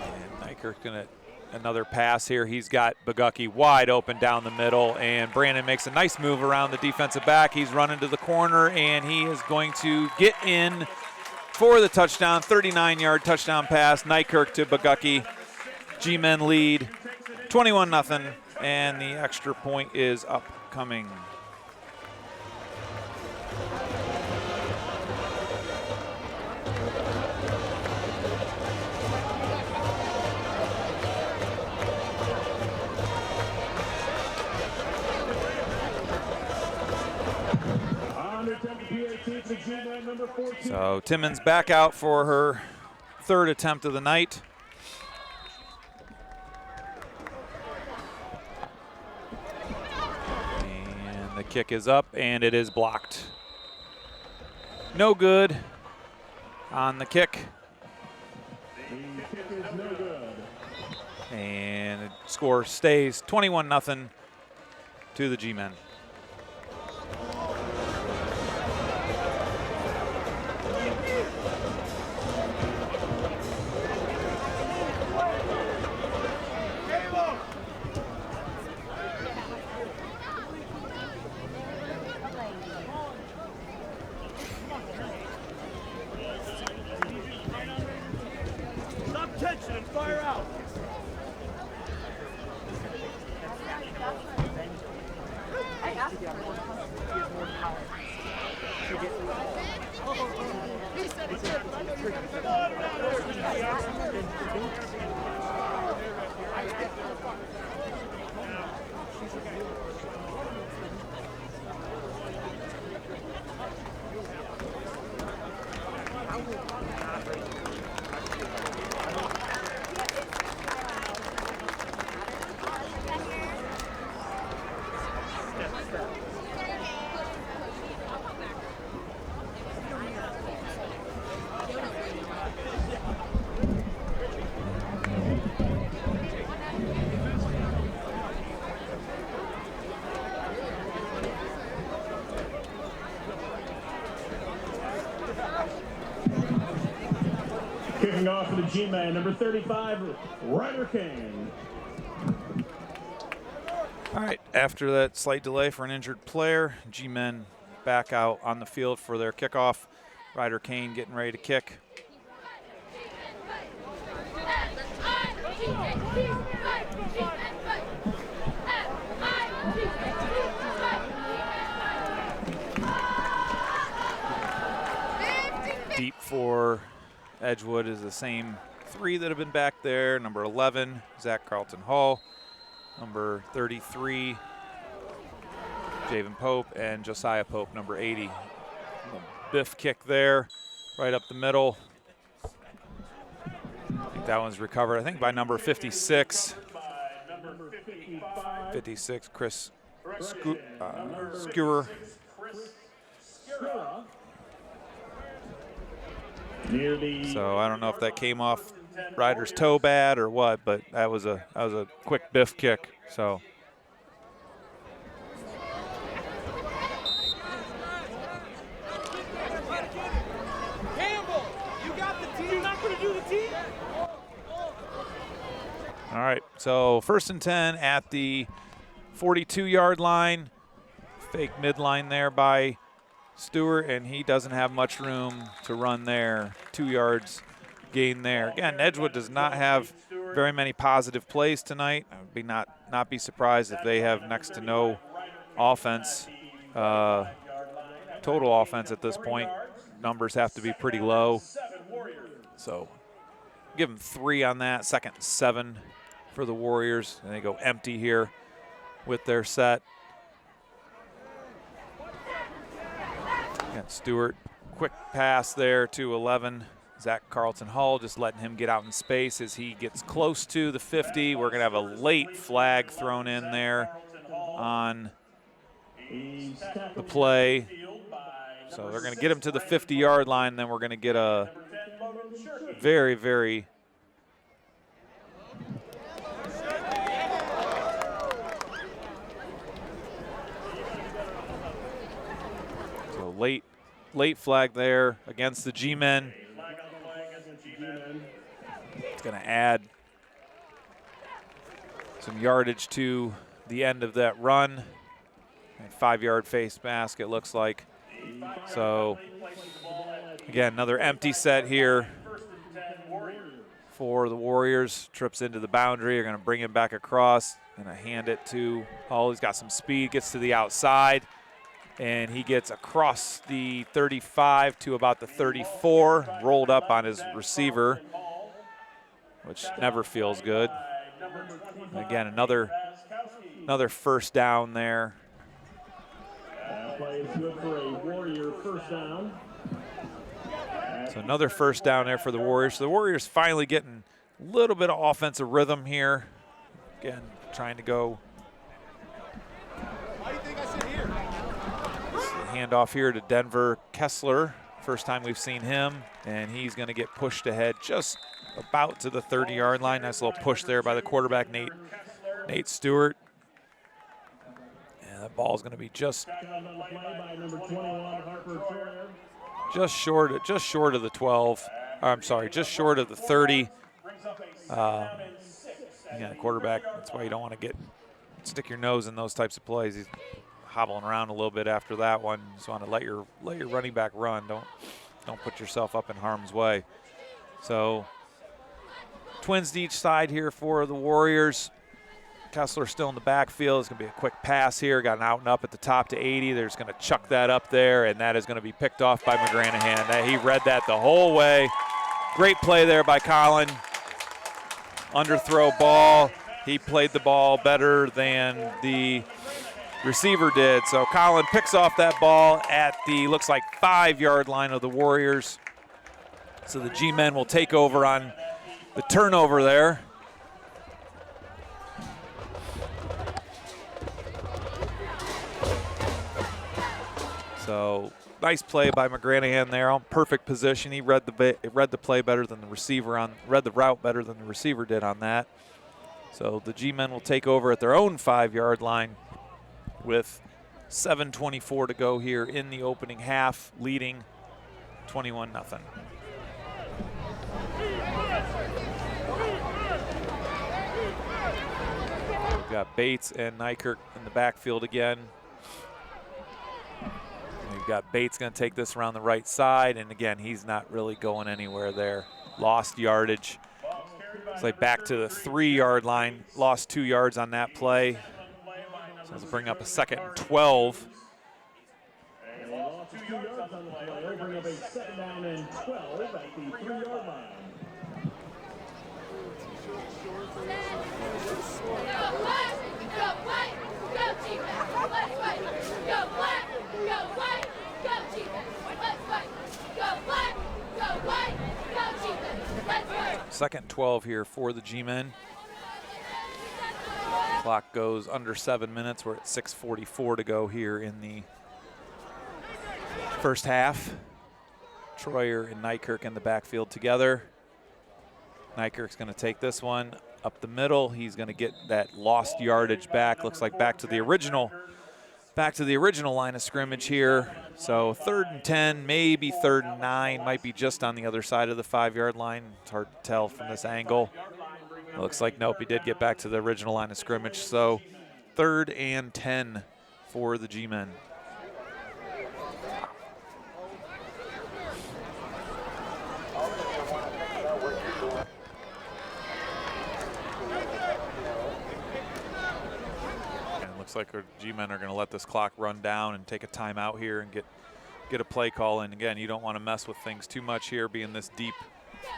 And Nykirk gonna another pass here. He's got Bogucki wide open down the middle, and Brandon makes a nice move around the defensive back. He's running to the corner, and he is going to get in for the touchdown. 39-yard touchdown pass. Nykirk to Bogucki. G-Men lead 21-0, and the extra point is upcoming. So Timmons back out for her 3rd attempt of the night. kick is up, and it is blocked. No good on the kick. The kick is no good. And the score stays 21-0 to the G-Men. Attention and fire out. Kicking off for the G-Men, number 35, Ryder Kane. All right, after that slight delay for an injured player, G-Men back out on the field for their kickoff. Ryder Kane getting ready to kick. Deep for Edgewood is the same three that have been back there. Number 11, Zach Carlton Hall. Number 33, Javen Pope, and Josiah Pope, number 80. Biff kick there, right up the middle. I think that one's recovered, I think, by number 56. 56, Chris Skewer. So I don't know if that came off Ryder's toe bad or what, but that was a quick Biff kick. So Campbell, you got the team. You're not going to do the team. all right, so 1st and 10 at the 42-yard line. Fake midline there by Stewart, and he doesn't have much room to run there. 2 yards gain there. Again, Edgewood does not have very many positive plays tonight. I would not be surprised if they have next to no offense, total offense at this point. Numbers have to be pretty low. So give them 3 on that. 2nd and 7 for the Warriors, and they go empty here with their set. And Stewart, quick pass there to 11. Zach Carlton Hall, just letting him get out in space as he gets close to the 50. We're going to have a late flag thrown in there on the play. So they're going to get him to the 50-yard line. Then we're going to get a very, very late flag there against the G-Men. It's going to add some yardage to the end of that run. A 5-yard face mask, it looks like. So, again, another empty set here for the Warriors. Trips into the boundary. They're going to bring him back across. Going to hand it to Hall. He's got some speed, gets to the outside. And he gets across the 35 to about the 34, rolled up on his receiver, which never feels good. Again, another first down there. That play is good for a Warrior first down. So another first down there for the Warriors. So the Warriors finally getting a little bit of offensive rhythm here. Again, trying to go. Why do you think I sit here? handoff here to Denver Kessler. First time we've seen him, and he's going to get pushed ahead just about to the 30-yard line. Nice little push there by the quarterback, Nate Stewart. And that ball is going to be just short of the 12. I'm sorry, just short of the 30. Again, the quarterback, that's why you don't want to stick your nose in those types of plays. He's hobbling around a little bit after that one. You just want to let your running back run. Don't put yourself up in harm's way. So twins to each side here for the Warriors. Kessler still in the backfield. It's going to be a quick pass here. Got an out and up at the top to 80. They're just going to chuck that up there, and that is going to be picked off by McGranahan. He read that the whole way. Great play there by Colin. Underthrow ball. He played the ball better than the receiver did. So Colin picks off that ball at the, looks like, 5-yard line of the Warriors. So the G-Men will take over on the turnover there. So nice play by McGranahan there on perfect position. He read the play better than the receiver read the route better than the receiver did on that. So the G-Men will take over at their own 5-yard line with 7:24 to go here in the opening half, leading 21-0. We've got Bates and Nykirk in the backfield again. We've got Bates going to take this around the right side, and again, he's not really going anywhere there. Lost yardage. It's like back to the 3-yard line. Lost 2 yards on that play. So let's bring up a 2nd and 12. And they lost 2 yards on the play. They'll bring up a 2nd down and 12 at the 3-yard line. Go black, go white, go G-Men. Let's fight. Go black, go white, go G-Men. Let's fight. Go black, go white, go G-Men. Let's fight. 2nd and 12 here for the G-Men. Clock goes under 7 minutes. We're at 6:44 to go here in the first half. Troyer and Nykirk in the backfield together. Nykirk's going to take this one up the middle. He's going to get that lost yardage back. Looks like back to the original line of scrimmage here. So 3rd and 10, maybe 3rd and 9, might be just on the other side of the 5-yard line. It's hard to tell from this angle. It looks like, nope, he did get back to the original line of scrimmage. So 3rd and 10 for the G-Men. Looks like our G-Men are going to let this clock run down and take a timeout here and get a play call in. Again, you don't want to mess with things too much here, being this deep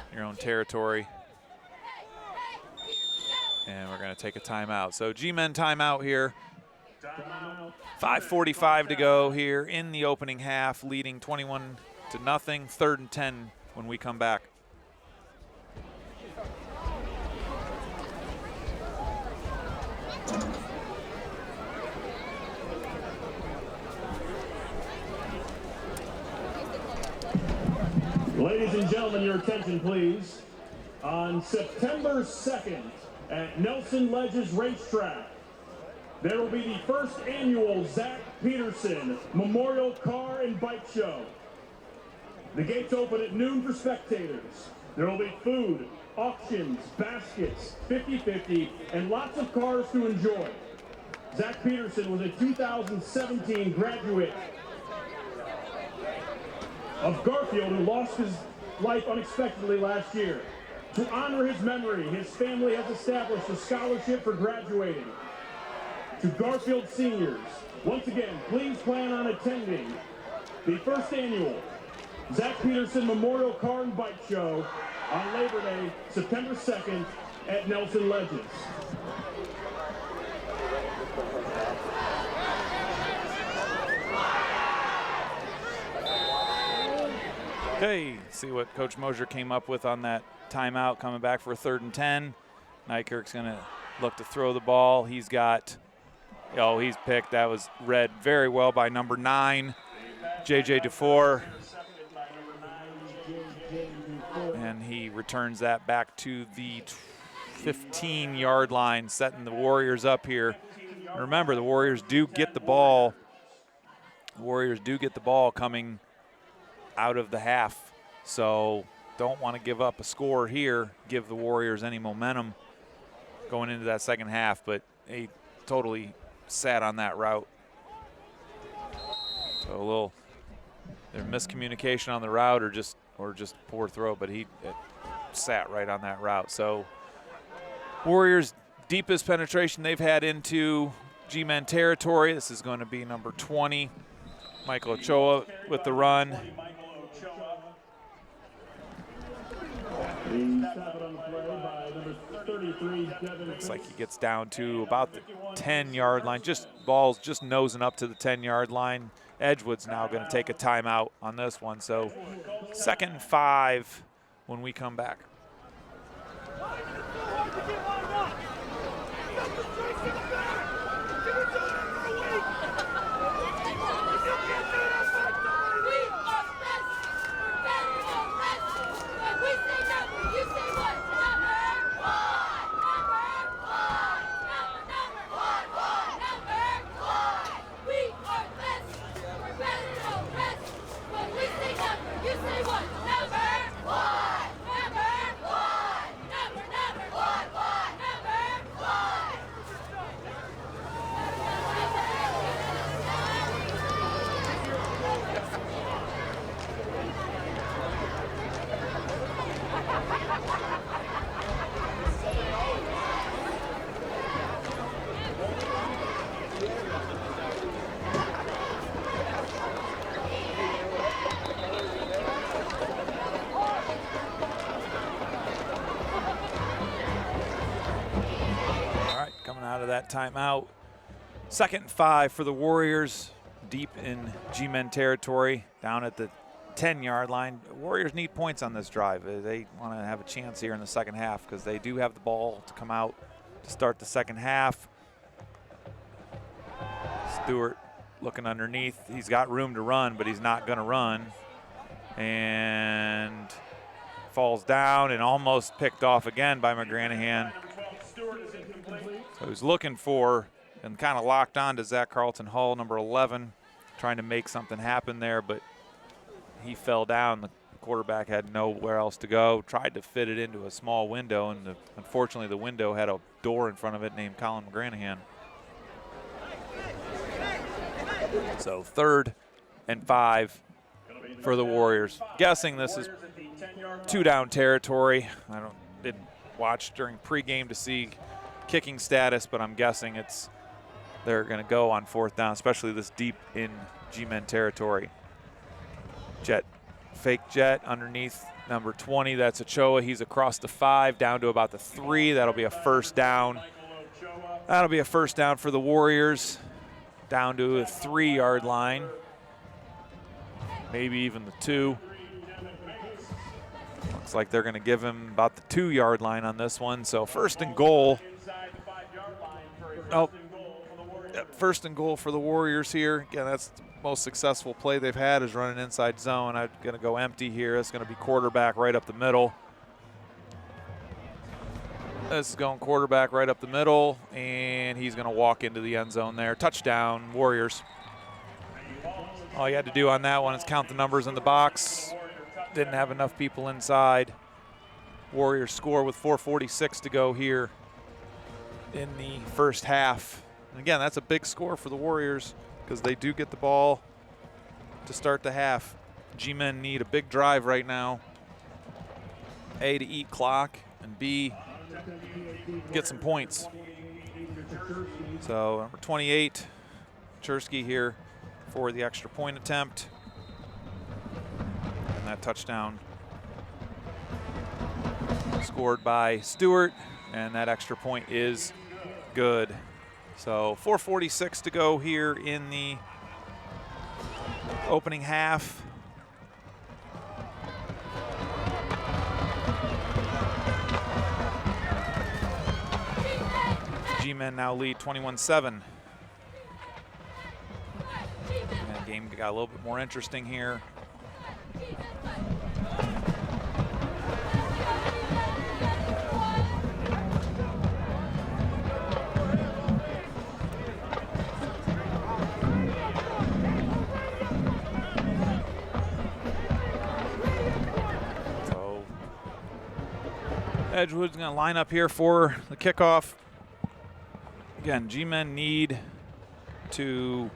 in your own territory. And we're going to take a timeout. So G-Men timeout here. 5:45 to go here in the opening half, leading 21-0. 3rd and 10 when we come back. Ladies and gentlemen, your attention, please. On September 2nd at Nelson Ledges Racetrack, there will be the first annual Zach Peterson Memorial Car and Bike Show. The gates open at noon for spectators. There will be food, auctions, baskets, 50-50, and lots of cars to enjoy. Zach Peterson was a 2017 graduate of Garfield, who lost his life unexpectedly last year. To honor his memory, his family has established a scholarship for graduating. To Garfield seniors, once again, please plan on attending the first annual Zach Peterson Memorial Car and Bike Show on Labor Day, September 2nd at Nelson Ledges. Okay, see what Coach Mosier came up with on that timeout, coming back for a 3rd and 10. Nykirk's going to look to throw the ball. He's got, he's picked. That was read very well by number 9. J.J. Dufour. And he returns that back to the 15-yard line, setting the Warriors up here. Remember, the Warriors do get the ball. The Warriors do get the ball coming out of the half. So don't want to give up a score here, give the Warriors any momentum going into that second half, but he totally sat on that route. So a little miscommunication on the route or just poor throw, but he sat right on that route. So Warriors' deepest penetration they've had into G-Men territory. This is going to be number 20, Michael Ochoa with the run. Looks like he gets down to about the 10-yard line. Ball's just nosing up to the 10-yard line. Edgewood's now going to take a timeout on this one. So 2nd and 5 when we come back. Out of that timeout. 2nd and 5 for the Warriors, deep in G-Men territory, down at the 10-yard line. The Warriors need points on this drive. They want to have a chance here in the second half because they do have the ball to come out to start the second half. Stewart looking underneath. He's got room to run, but he's not going to run. And falls down and almost picked off again by McGranahan. So he's looking for and kind of locked on to Zach Carlton Hull, number 11, trying to make something happen there, but he fell down. The quarterback had nowhere else to go, tried to fit it into a small window, and unfortunately the window had a door in front of it named Colin McGranahan. So 3rd and 5 for the Warriors. Guessing this is 2-down territory. Didn't watch during pregame to see kicking status, but I'm guessing they're going to go on 4th down, especially this deep in G-Men territory. Fake jet underneath number 20. That's Ochoa. He's across the 5 down to about the 3. That'll be a 1st down. That'll be a 1st down for the Warriors, down to a 3-yard line, maybe even the 2. Looks like they're going to give him about the 2-yard line on this one. So 1st and goal. Oh, 1st and goal for the Warriors here. Again, that's the most successful play they've had is running inside zone. I'm going to go empty here. It's going to be quarterback right up the middle. This is going quarterback right up the middle, and he's going to walk into the end zone there. Touchdown, Warriors. All you had to do on that one is count the numbers in the box. Didn't have enough people inside. Warriors score with 4:46 to go here in the first half. And again, that's a big score for the Warriors because they do get the ball to start the half. G-Men need a big drive right now. A, to eat clock, and B, get some points. So number 28, Chersky here for the extra point attempt. And that touchdown scored by Stewart, and that extra point is good. So 4:46 to go here in the opening half. G-Men now lead 21-7. And Game got a little bit more interesting here. So Edgewood's going to line up here for the kickoff. Again, G-Men need to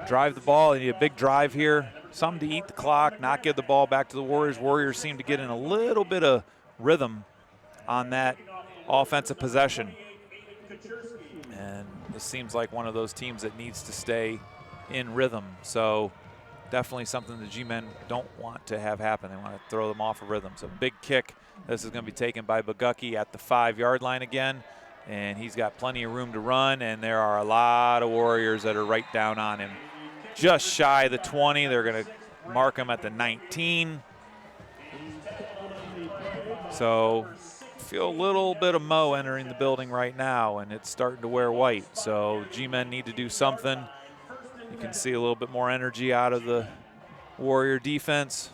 drive the ball. They need a big drive here. Something to eat the clock, not give the ball back to the Warriors. Warriors seem to get in a little bit of rhythm on that offensive possession. And this seems like one of those teams that needs to stay in rhythm. So definitely something the G-Men don't want to have happen. They want to throw them off of rhythm. So big kick. This is going to be taken by Bogucki at the 5-yard line again. And he's got plenty of room to run, and there are a lot of Warriors that are right down on him. Just shy of the 20. They're going to mark him at the 19. So feel a little bit of Mo entering the building right now, and it's starting to wear white. So G-Men need to do something. You can see a little bit more energy out of the Warrior defense.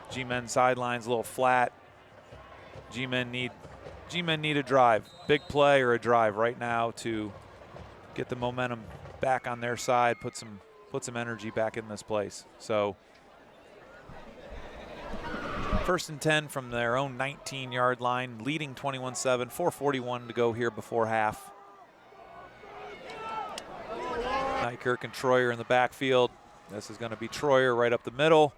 G-Men sidelines a little flat. G-Men need a drive, big play or a drive right now to get the momentum back on their side, put some energy back in this place. So 1st and 10 from their own 19-yard line, leading 21-7, 4:41 to go here before half. Nykirk and Troyer in the backfield. This is going to be Troyer right up the middle.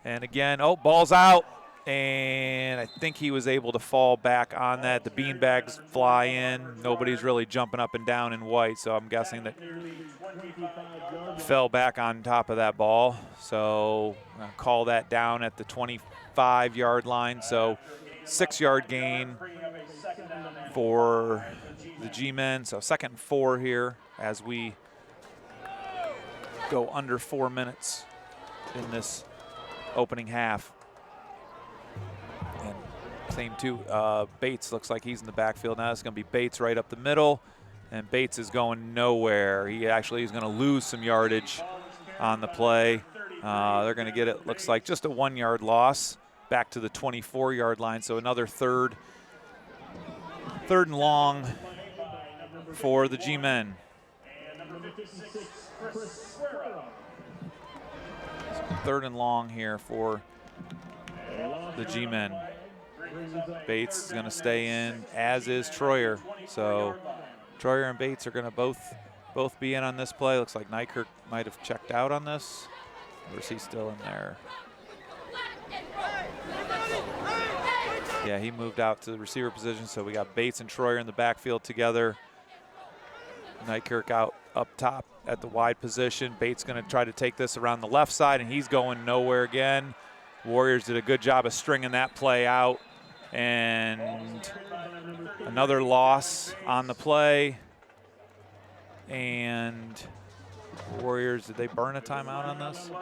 And again, ball's out. And I think he was able to fall back on that. The beanbags fly in. Nobody's really jumping up and down in white, so I'm guessing that fell back on top of that ball. So I'm going to call that down at the 25-yard line. So 6-yard gain for the G-Men. So 2nd and 4 here as we go under 4 minutes in this opening half. Same too, Bates looks like he's in the backfield now. It's going to be Bates right up the middle, and Bates is going nowhere. He actually is going to lose some yardage on the play. They're going to get it, looks like just a 1-yard loss back to the 24-yard line. So another third and long for the G-Men. So 3rd and long here for the G-Men. Bates is going to stay in, as is Troyer. So Troyer and Bates are going to both be in on this play. Looks like Nykirk might have checked out on this. Or is he still in there? Yeah, he moved out to the receiver position. So we got Bates and Troyer in the backfield together. Nykirk out up top at the wide position. Bates going to try to take this around the left side, and he's going nowhere again. Warriors did a good job of stringing that play out. And another loss on the play. And Warriors, did they burn a timeout on this?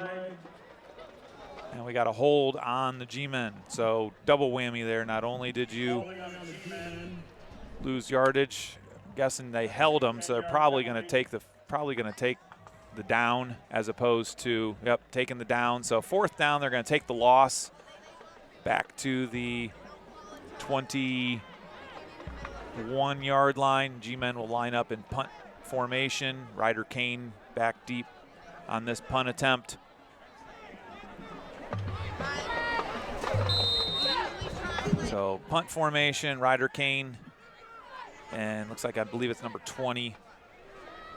And we got a hold on the G-Men. So double whammy there. Not only did you lose yardage, I'm guessing they held them, so they're probably going to take the down as opposed to taking the down. So 4th down, they're going to take the loss back to the 21-yard line. G-Men will line up in punt formation. Ryder Kane back deep on this punt attempt. So punt formation, Ryder Kane, and looks like I believe it's number 20.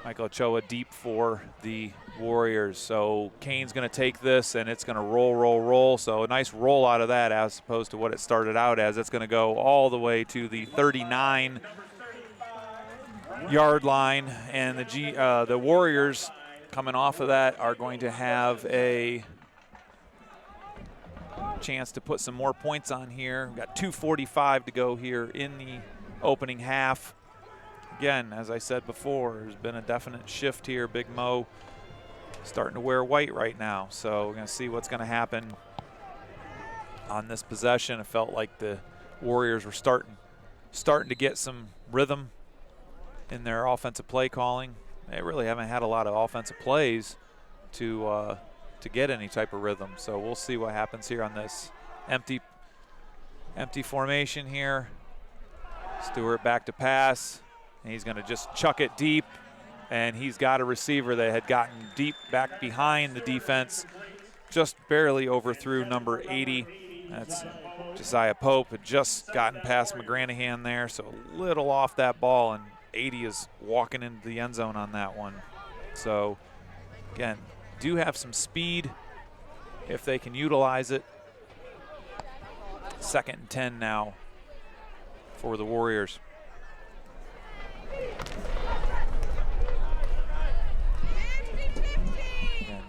Michael Ochoa deep for the Warriors. So Kane's going to take this, and it's going to roll. So a nice roll out of that as opposed to what it started out as. It's going to go all the way to the 39-yard line. And the Warriors coming off of that are going to have a chance to put some more points on here. We've got 2:45 to go here in the opening half. Again, as I said before, there's been a definite shift here. Big Mo starting to wear white right now. So we're going to see what's going to happen on this possession. It felt like the Warriors were starting to get some rhythm in their offensive play calling. They really haven't had a lot of offensive plays to get any type of rhythm. So we'll see what happens here on this empty formation here. Stewart back to pass, and he's going to just chuck it deep, and he's got a receiver that had gotten deep back behind the defense, just barely overthrew number 80. That's Josiah Pope, had just gotten past McGranahan there, so a little off that ball, and 80 is walking into the end zone on that one. So again, do have some speed if they can utilize it. 2nd and 10 now for the Warriors. And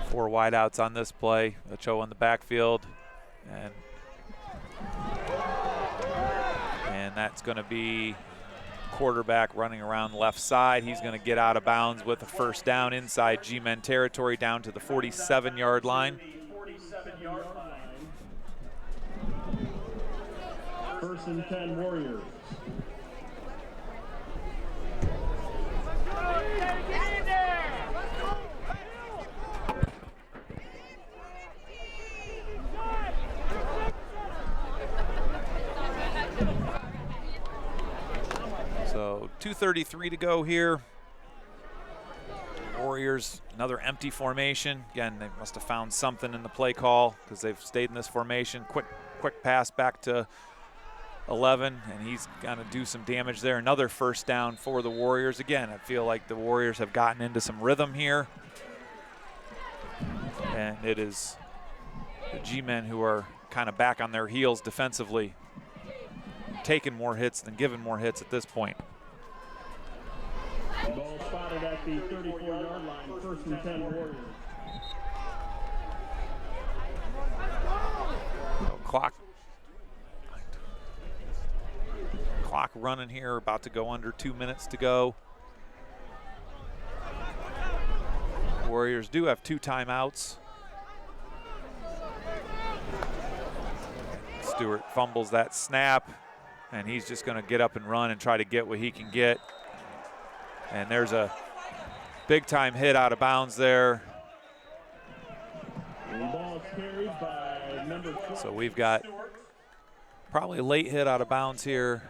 4 wideouts on this play. Ochoa in the backfield, and that's going to be quarterback running around left side. He's going to get out of bounds with a first down inside G-Men territory down to the 47-yard line. 1st and 10 Warriors. So 2:33 to go here. Warriors, another empty formation. Again, they must have found something in the play call because they've stayed in this formation. Quick pass back to 11, and he's going to do some damage there. Another first down for the Warriors. Again, I feel like the Warriors have gotten into some rhythm here. And it is the G-Men who are kind of back on their heels defensively, taking more hits than giving more hits at this point. Ball spotted at the 34-yard line, 1st and 10 Warriors. So clock running here, about to go under 2 minutes to go. Warriors do have 2 timeouts. Stewart fumbles that snap, and he's just going to get up and run and try to get what he can get. And there's a big-time hit out of bounds there. So we've got probably a late hit out of bounds here.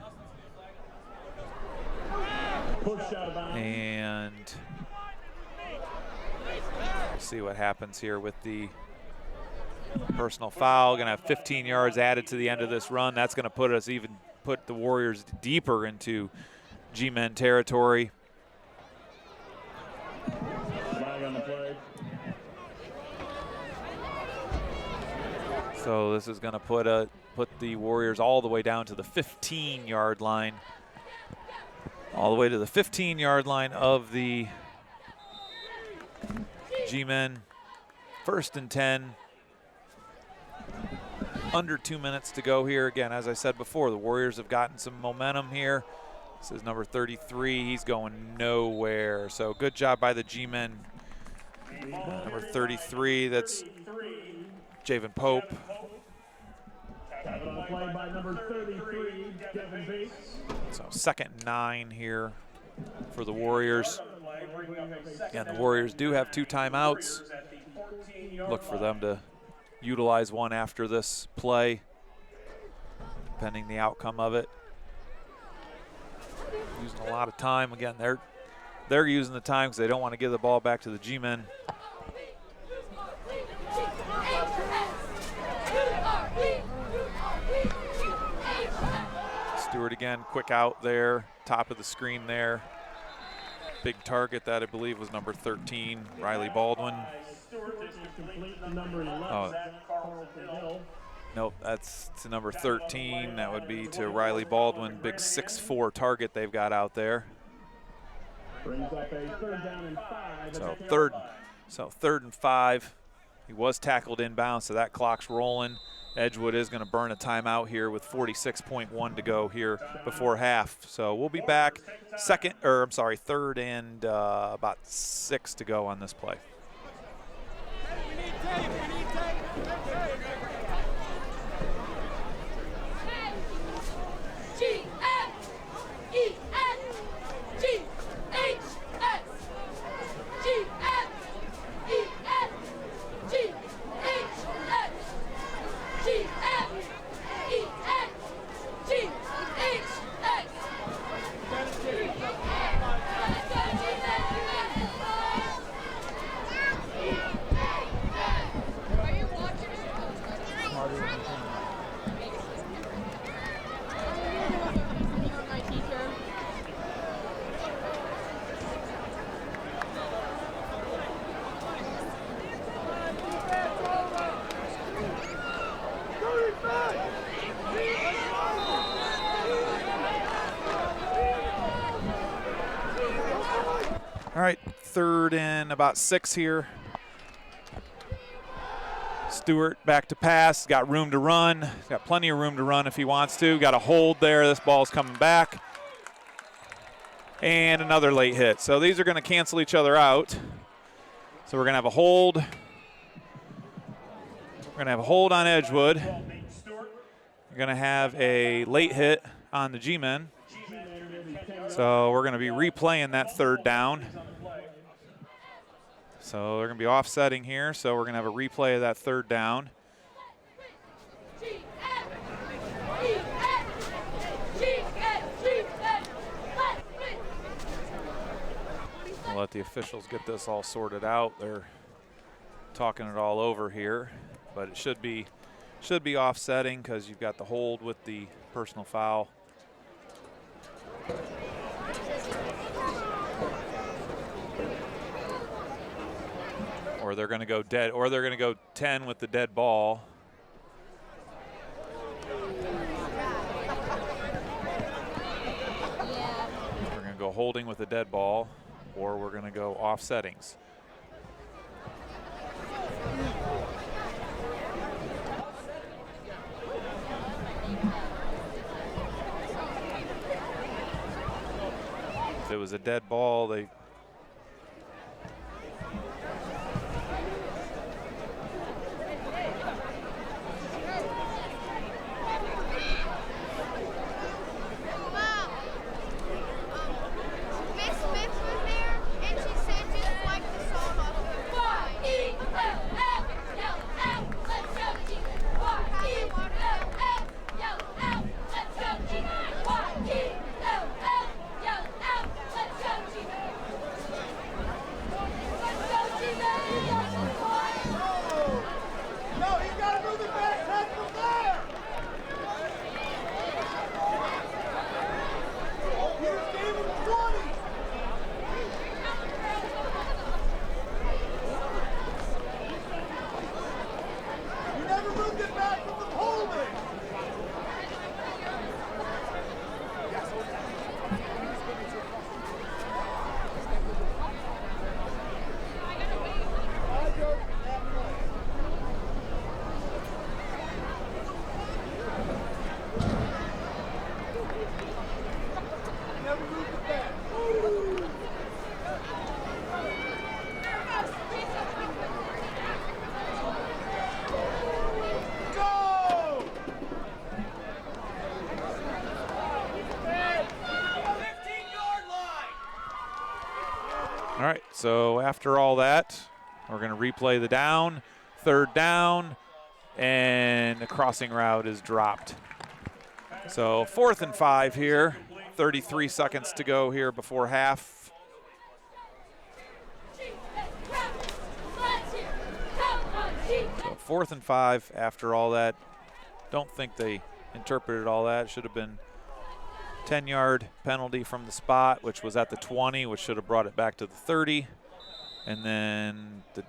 And we'll see what happens here with the personal foul. Going to have 15 yards added to the end of this run. That's going to put the Warriors deeper into G-Men territory. So this is going to put the Warriors all the way down to the 15-yard line. All the way to the 15-yard line of the G-Men. 1st and 10. Under 2 minutes to go here. Again, as I said before, the Warriors have gotten some momentum here. This is number 33. He's going nowhere. So good job by the G-Men. Number 33, that's Javen Pope. Play by number 33, Devin Bates. So 2nd and 9 here for the Warriors. Again, the Warriors do have 2 timeouts. Look for them to utilize one after this play, depending the outcome of it. Using a lot of time. Again, they're using the time because they don't want to give the ball back to the G-Men. Stewart again, quick out there, top of the screen there. Big target that I believe was number 13, Riley Baldwin. Oh, nope, that's to number 13. That would be to Riley Baldwin. Big 6'4" target they've got out there. So third and 5. He was tackled inbound, so that clock's rolling. Edgewood is going to burn a timeout here with 46.1 to go here before half. So we'll be back 3rd and about 6 to go on this play. All right, 3rd and about 6 here. Stewart back to pass, got room to run, got plenty of room to run if he wants to. Got a hold there, this ball's coming back. And another late hit. So these are gonna cancel each other out. So we're gonna have a hold. We're gonna have a hold on Edgewood. We're gonna have a late hit on the G-Men. So we're gonna be replaying that 3rd down. So they're going to be offsetting here, so we're going to have a replay of that 3rd down. We'll let the officials get this all sorted out. They're talking it all over here, but it should be offsetting because you've got the hold with the personal foul. Or they're going to go dead, or they're going to go 10 with the dead ball. We're going to go holding with the dead ball, or we're going to go offsettings. If it was a dead ball, they All right, so after all that, we're going to replay the down, 3rd down, and the crossing route is dropped. So 4th and 5 here, 33 seconds to go here before half. So 4th and 5 after all that. Don't think they interpreted all that. It should have been 10-yard penalty from the spot, which was at the 20, which should have brought it back to the 30. And then the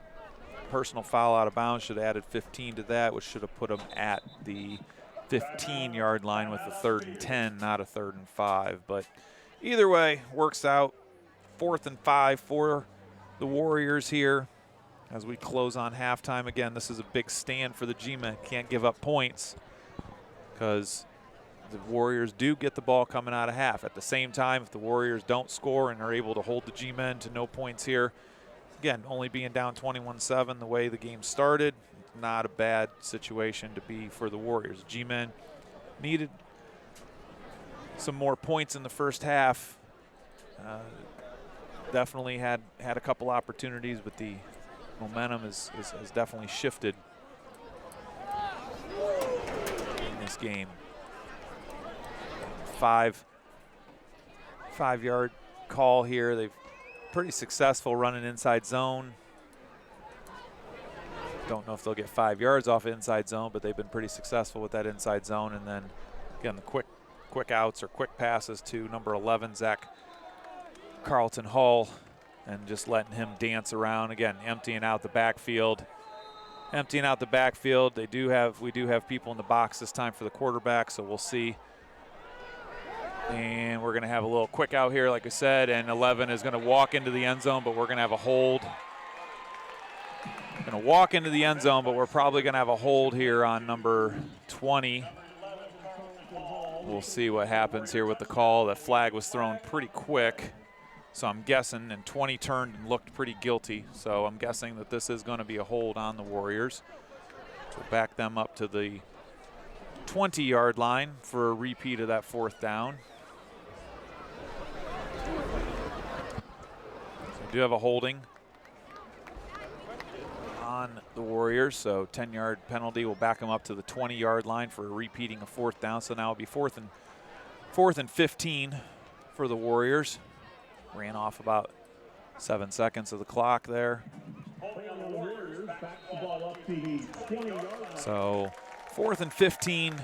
personal foul out of bounds should have added 15 to that, which should have put them at the 15-yard line with the 3rd and 10, not a 3rd and 5. But either way, works out. 4th and 5 for the Warriors here as we close on halftime. Again, this is a big stand for the G-Men. Can't give up points because the Warriors do get the ball coming out of half. At the same time, if the Warriors don't score and are able to hold the G-Men to no points here, again, only being down 21-7 the way the game started, not a bad situation to be for the Warriors. G-Men needed some more points in the first half. Definitely had a couple opportunities, but the momentum has definitely shifted in this game. 5-yard call here. They've pretty successful running inside zone. Don't know if they'll get 5 yards off inside zone, but they've been pretty successful with that inside zone. And then again, the quick outs or quick passes to number 11, Zach Carlton Hull, and just letting him dance around. Again, emptying out the backfield. We do have people in the box this time for the quarterback, so we'll see And we're going to have a little quick out here, like I said, and 11 is going to walk into the end zone, but we're going to have a hold. Going to walk into the end zone, but we're probably going to have a hold here on number 20. We'll see what happens here with the call. That flag was thrown pretty quick, so I'm guessing, and 20 turned and looked pretty guilty, so I'm guessing that this is going to be a hold on the Warriors. So we'll back them up to the 20-yard line for a repeat of that 4th down. So we do have a holding on the Warriors, so 10-yard penalty will back them up to the 20-yard line for repeating a 4th down. So now it'll be 4th and 15 for the Warriors. Ran off about 7 seconds of the clock there. So 4th and 15.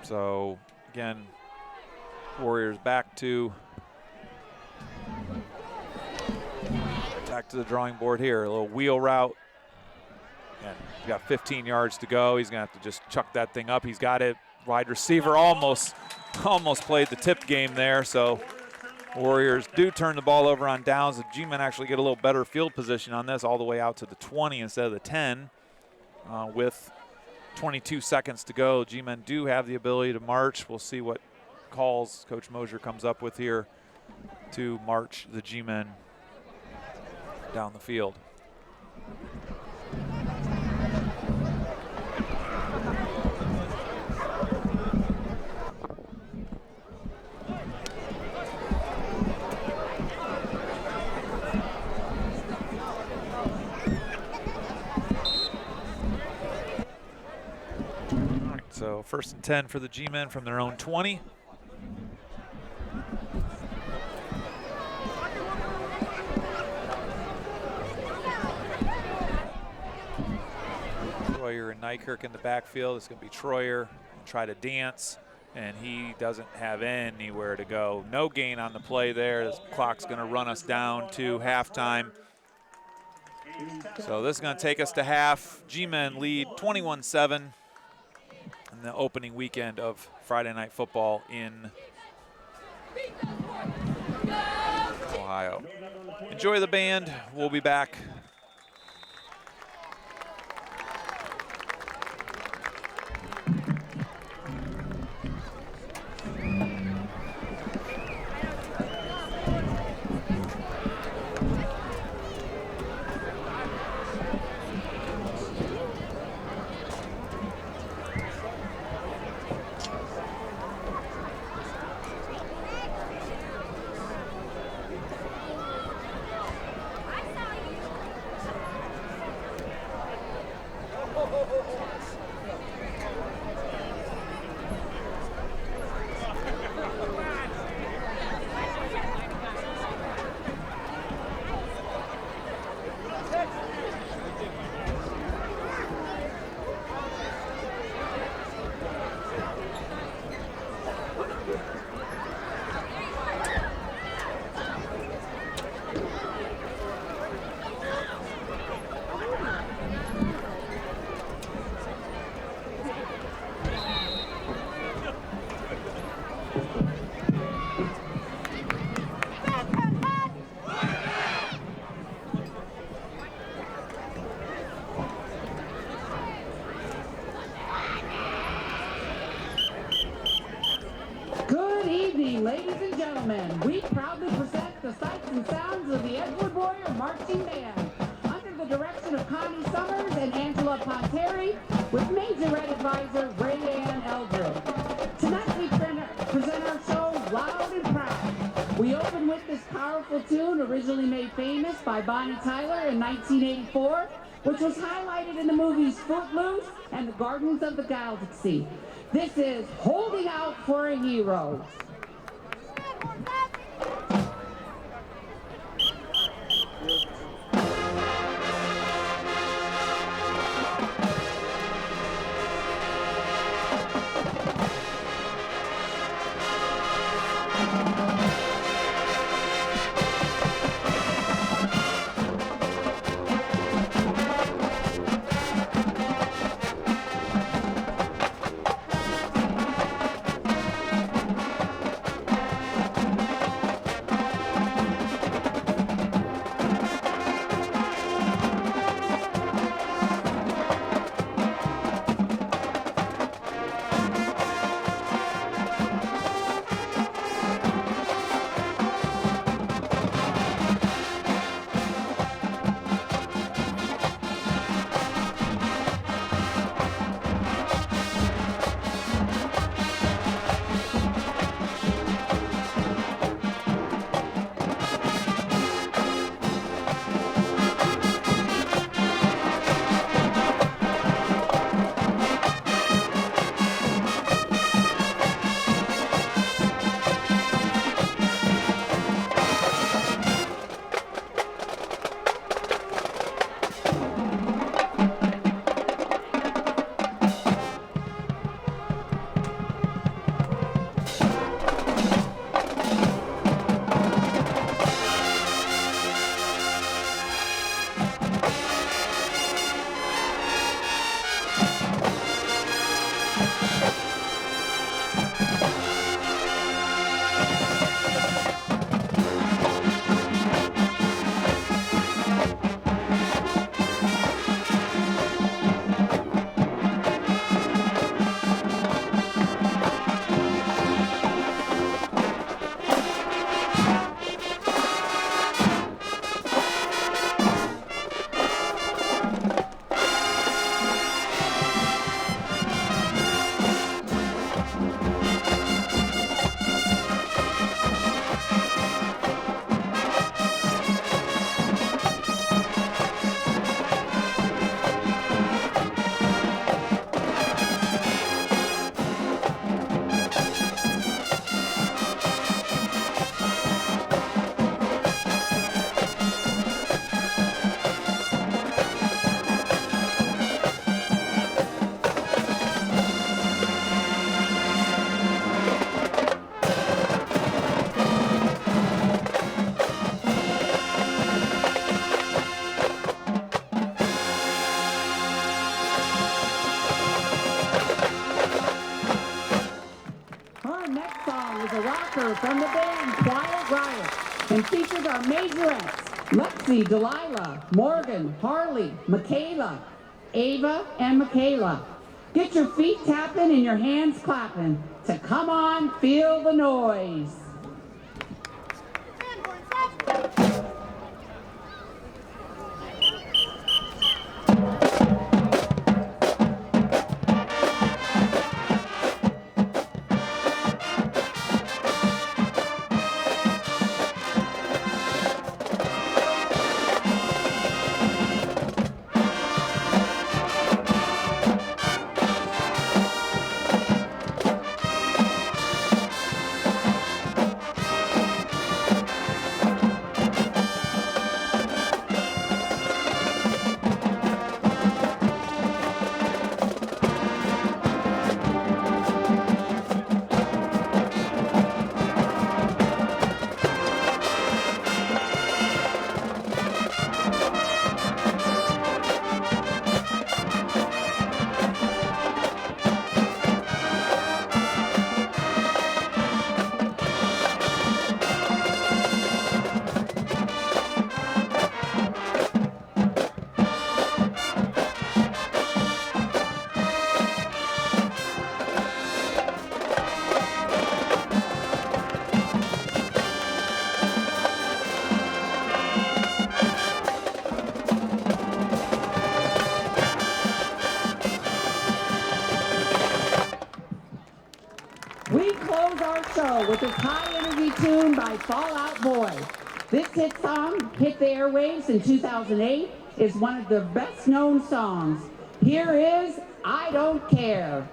So again, Warriors back to the drawing board here. A little wheel route. And he's got 15 yards to go. He's going to have to just chuck that thing up. He's got it. Wide receiver almost played the tip game there. So Warriors do turn the ball over on downs. The G-Men actually get a little better field position on this, all the way out to the 20 instead of the 10. With 22 seconds to go, G-Men do have the ability to march. We'll see what calls Coach Mosier comes up with here to march the G-Men down the field. All right, so 1st and 10 for the G-Men from their own 20. Troyer and Nykirk in the backfield. It's going to be Troyer and try to dance, and he doesn't have anywhere to go. No gain on the play there. This clock's going to run us down to halftime. So this is going to take us to half. G-Men lead 21-7 in the opening weekend of Friday Night Football in Ohio. Enjoy the band. We'll be back. Ladies and gentlemen, we proudly present the sights and sounds of the Edgewood Warrior Marching Band under the direction of Connie Summers and Angela Ponteri with Major Ed Advisor Ray Ann Eldred. Tonight we present our show loud and proud. We open with this powerful tune originally made famous by Bonnie Tyler in 1984, which was highlighted in the movies Footloose and The Gardens of the Galaxy. This is Holding Out for a Hero. from the band Quiet Riot and features our majorettes, Lexi, Delilah, Morgan, Harley, Michaela, Ava, and Michaela. Get your feet tapping and your hands clapping to Come On, Feel the Noise. We close our show with this high-energy tune by Fall Out Boy. This hit song hit the airwaves in 2008, is one of the best-known songs. Here is I Don't Care.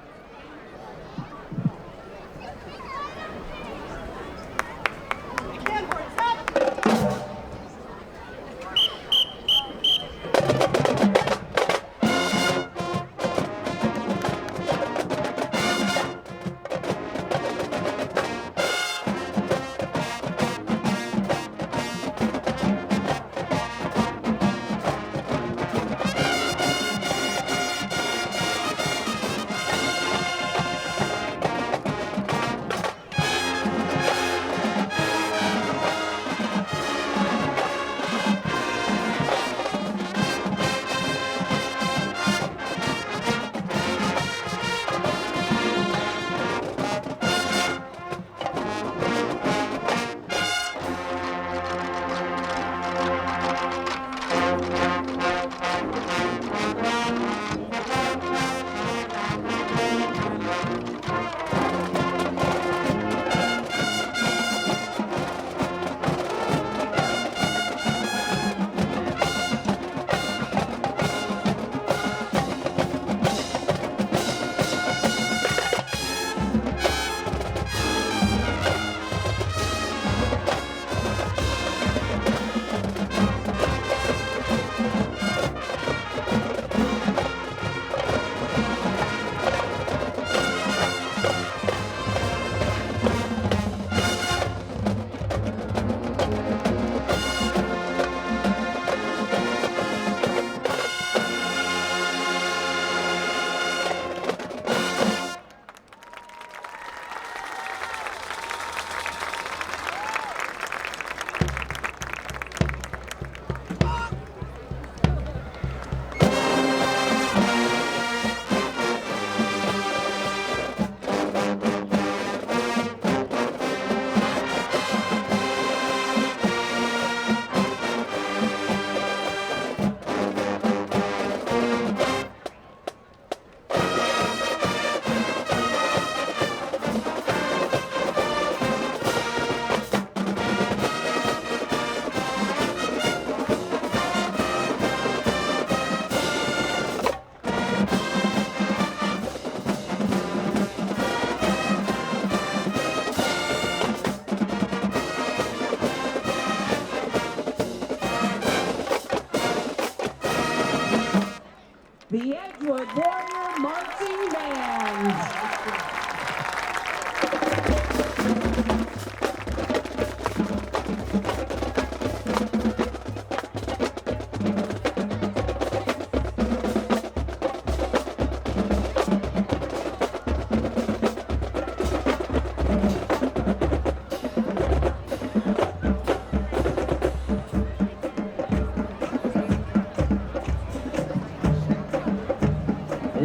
The Edgewood Warrior Marching Band.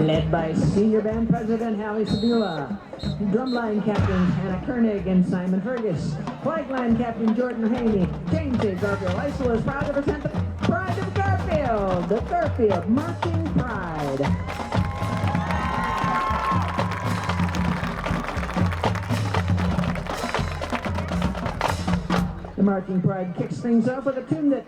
led by Senior Band President Hallie Sabula. Drumline Captains Hannah Koenig and Simon Fergus. Flagline Captain Jordan Haney. James A. Garfield High School is proud to present the Pride of Garfield, the Garfield Marching Pride. The Marching Pride kicks things off with a tune that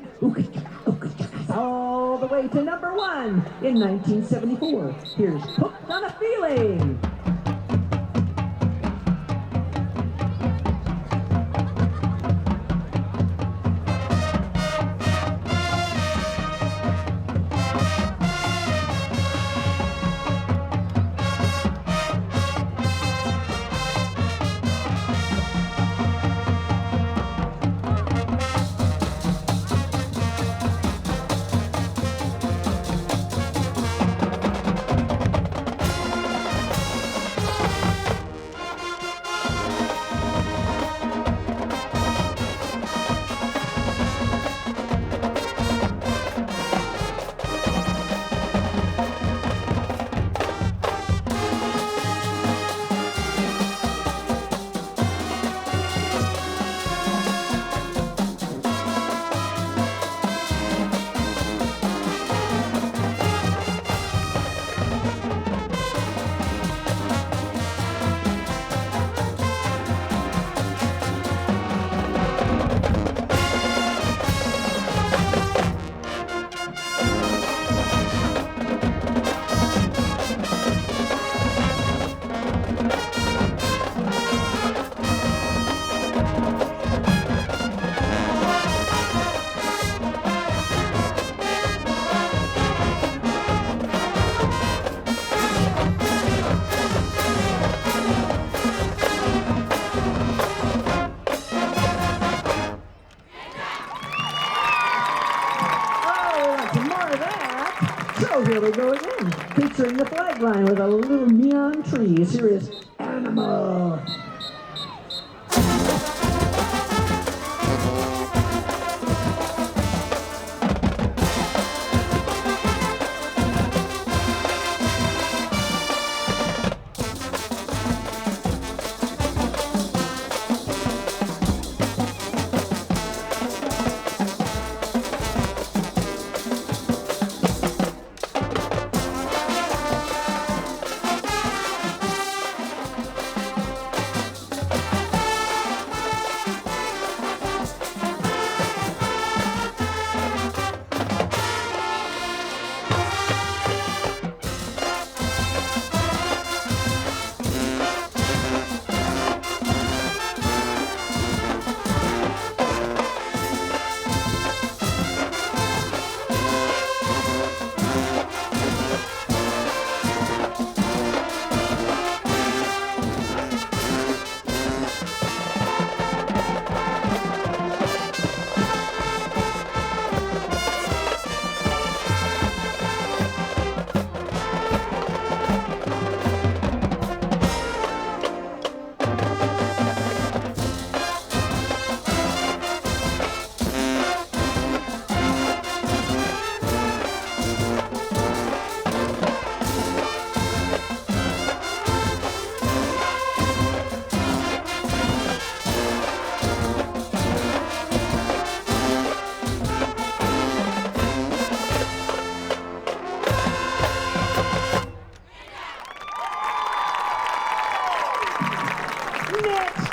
all the way to number 1 in 1974. Here's Hooked on a Feeling. Here we go again, featuring the flag line with a little neon trees. Here is Animal.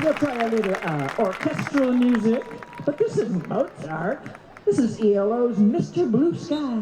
We'll try a little orchestral music, but this isn't Mozart. This is ELO's Mr. Blue Sky.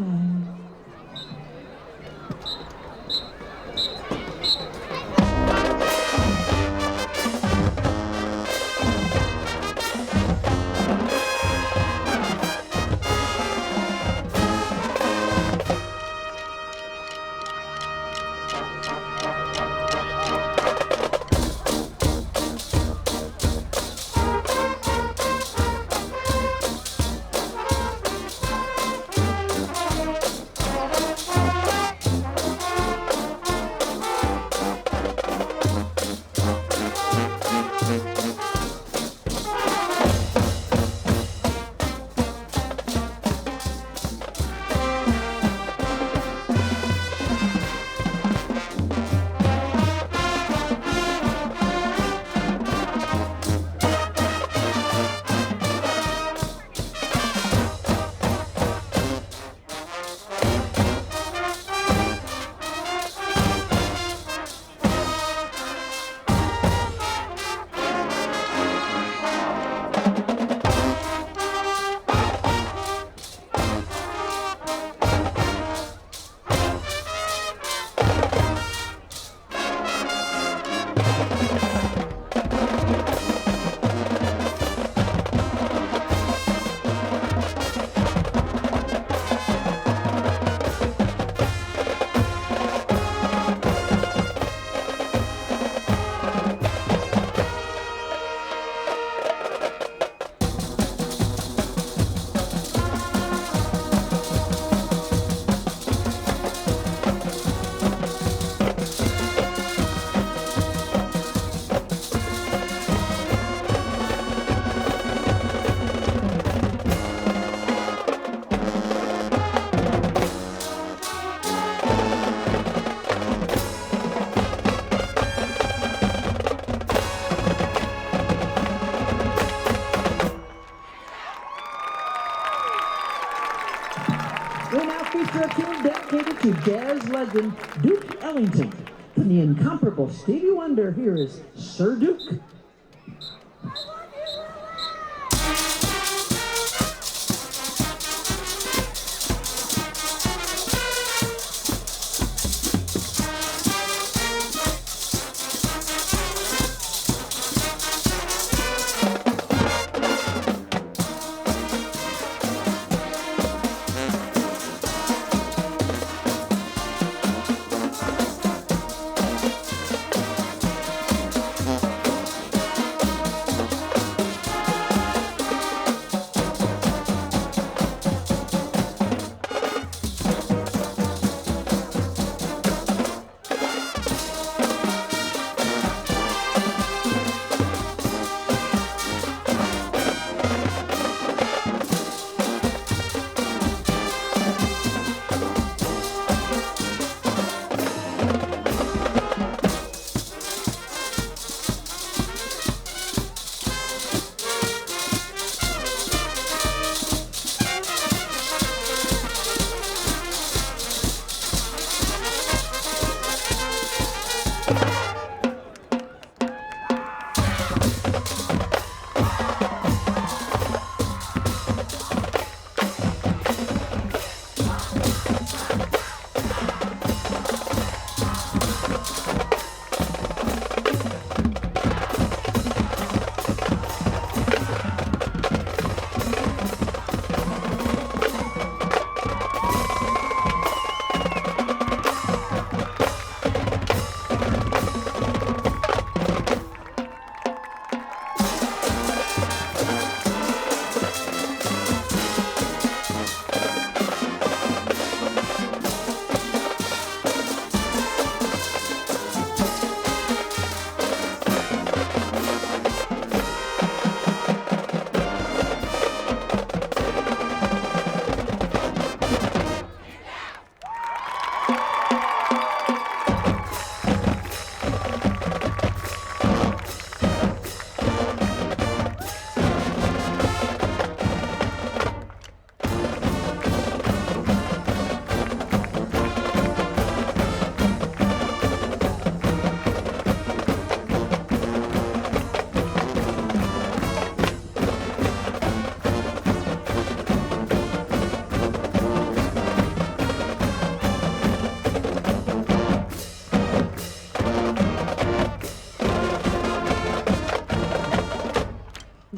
to jazz legend Duke Ellington. From the incomparable Stevie Wonder, here is Sir Duke.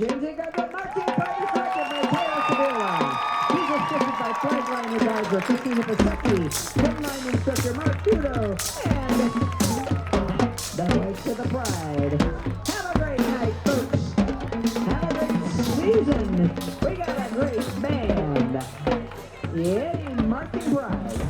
James A. Garfield marching party started by Taylor Sevilla. He's assisted by flagline advisor Christina Pasecki, headline instructor Mark Dudo, and the voice of the pride. Have a great night, folks. Have a great season. We got a great band. Yeah, marching pride.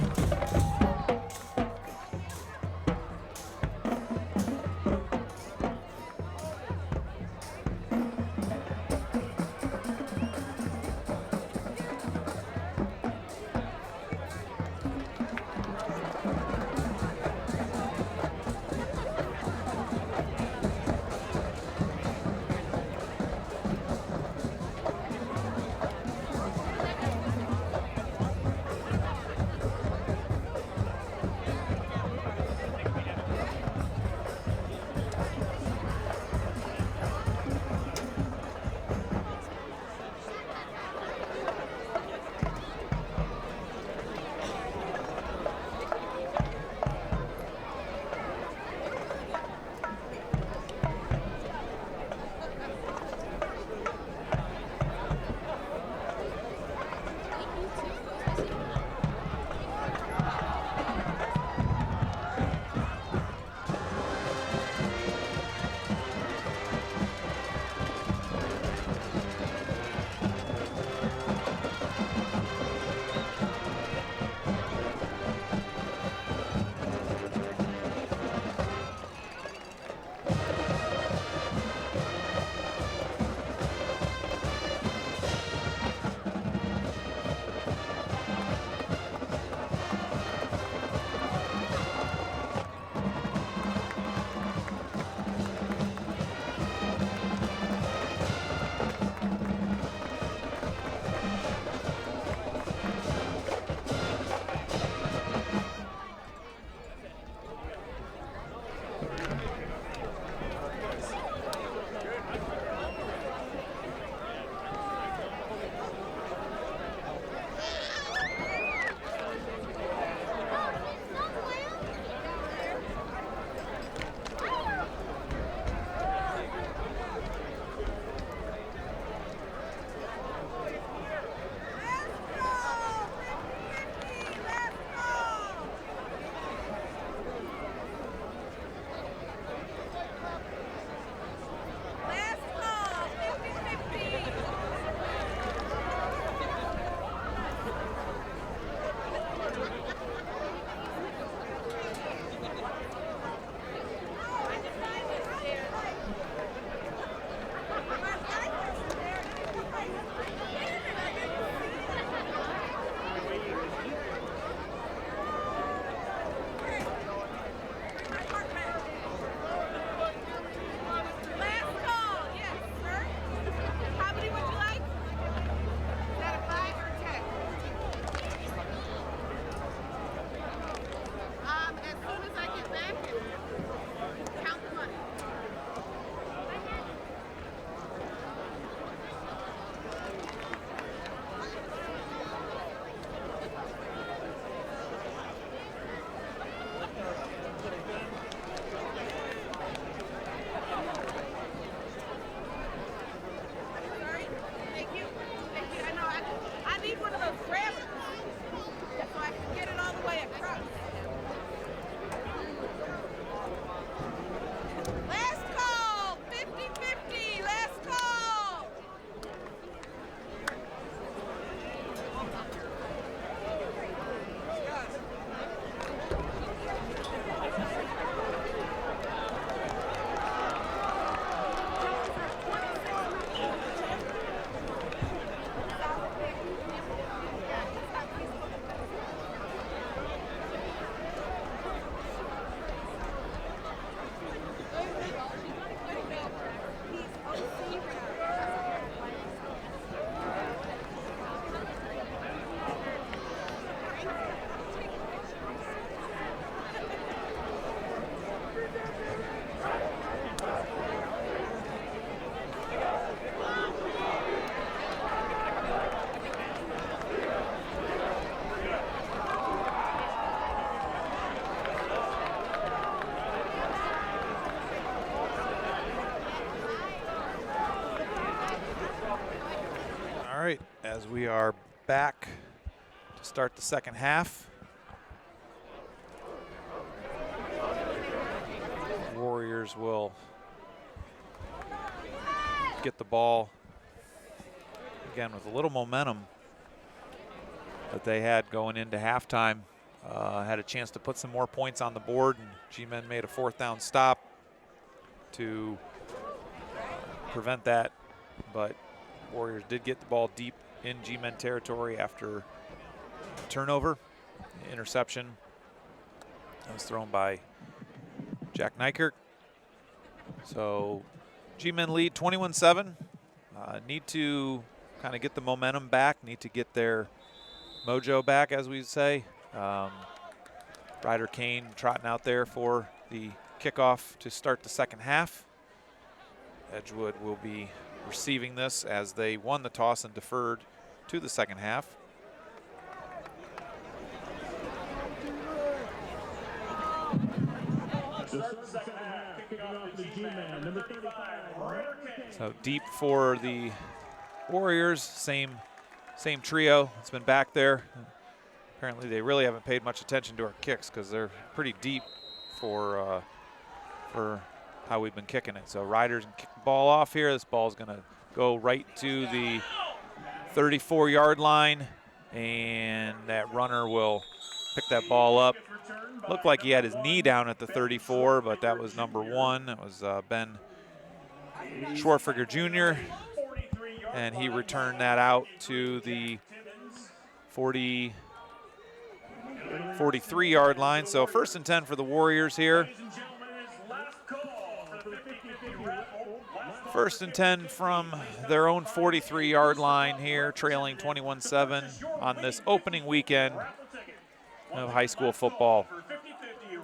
as we are back to start the second half. Warriors will get the ball again with a little momentum that they had going into halftime. Had a chance to put some more points on the board, and G-Men made a 4th down stop to prevent that, but Warriors did get the ball deep in G-Men territory after turnover. The interception that was thrown by Jack Nykirk. So G-Men lead 21-7. Need to kind of get the momentum back, need to get their mojo back, as we say. Ryder Kane trotting out there for the kickoff to start the second half. Edgewood will be receiving this as they won the toss and deferred to the second half. So deep for the Warriors, same trio. It's been back there. Apparently they really haven't paid much attention to our kicks because they're pretty deep for how we've been kicking it. So Ryder's can kick the ball off here. This ball's going to go right to the 34-yard line, and that runner will pick that ball up. Looked like he had his knee down at the 34, but that was number 1. That was Ben Schwarfriger Jr., and he returned that out to the 43-yard line. So 1st and 10 for the Warriors here. 1st and 10 from their own 43-yard line here, trailing 21-7 on this opening weekend of high school football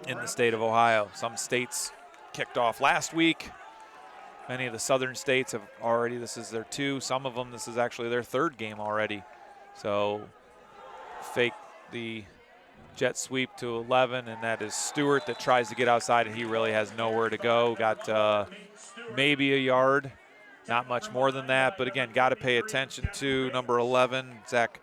in the state of Ohio. Some states kicked off last week. Many of the southern states have already, this is their 2. Some of them, this is actually their 3rd game already. So fake the jet sweep to 11, and that is Stewart that tries to get outside, and he really has nowhere to go. Got maybe a yard, not much more than that. But again, got to pay attention to number 11, Zach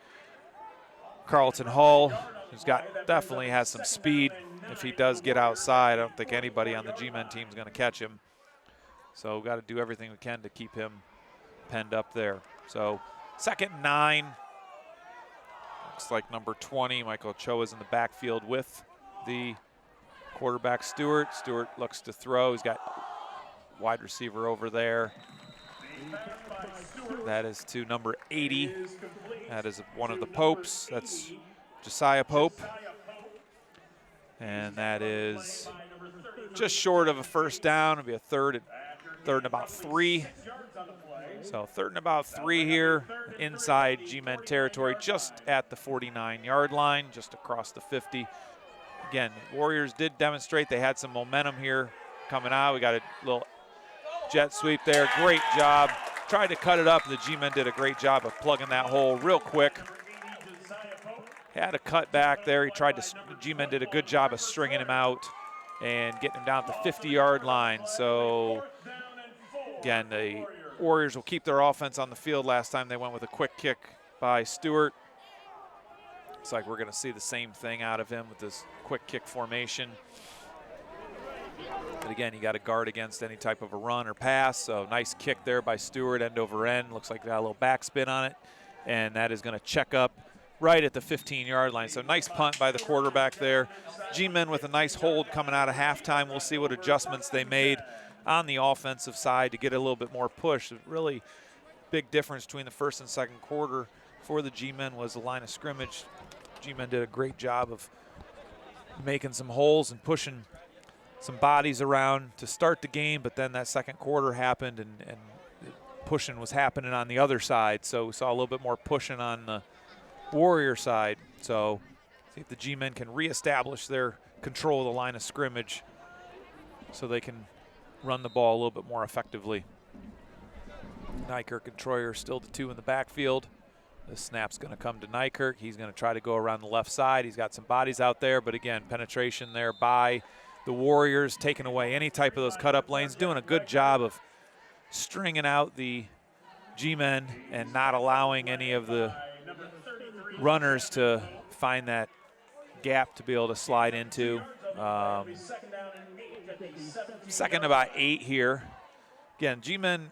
Carlton Hall, who's definitely has some speed. If he does get outside, I don't think anybody on the G-Men team is going to catch him. So got to do everything we can to keep him penned up there. So 2nd and 9. Looks like number 20, Michael Ochoa, is in the backfield with the quarterback, Stewart. Stewart looks to throw. He's got wide receiver over there. That is to number 80. That is one of the Popes. That's Josiah Pope. And that is just short of a 1st down. It'll be a third and about 3. So 3rd and about 3 here inside G-Men territory, just at the 49-yard line, just across the 50. Again, Warriors did demonstrate they had some momentum here coming out. We got a little jet sweep there. Great job. Tried to cut it up. The G-Men did a great job of plugging that hole real quick. Had a cut back there. G-Men did a good job of stringing him out and getting him down at the 50-yard line. So again, the Warriors will keep their offense on the field. Last time they went with a quick kick by Stewart. Looks like we're going to see the same thing out of him with this quick kick formation. But again, you got to guard against any type of a run or pass. So nice kick there by Stewart, end over end. Looks like they got a little backspin on it. And that is going to check up right at the 15-yard line. So nice punt by the quarterback there. G-Men with a nice hold coming out of halftime. We'll see what adjustments they made on the offensive side to get a little bit more push. A really big difference between the 1st and 2nd quarter for the G-Men was the line of scrimmage. G-Men did a great job of making some holes and pushing some bodies around to start the game, but then that 2nd quarter happened and pushing was happening on the other side. So we saw a little bit more pushing on the Warrior side. So see if the G-Men can reestablish their control of the line of scrimmage so they can run the ball a little bit more effectively. Nykirk and Troyer still the 2 in the backfield. The snap's going to come to Nykirk. He's going to try to go around the left side. He's got some bodies out there, but again, penetration there by the Warriors, taking away any type of those cut-up lanes, doing a good job of stringing out the G-Men and not allowing any of the runners to find that gap to be able to slide into. Second about 8 here. Again, G-Men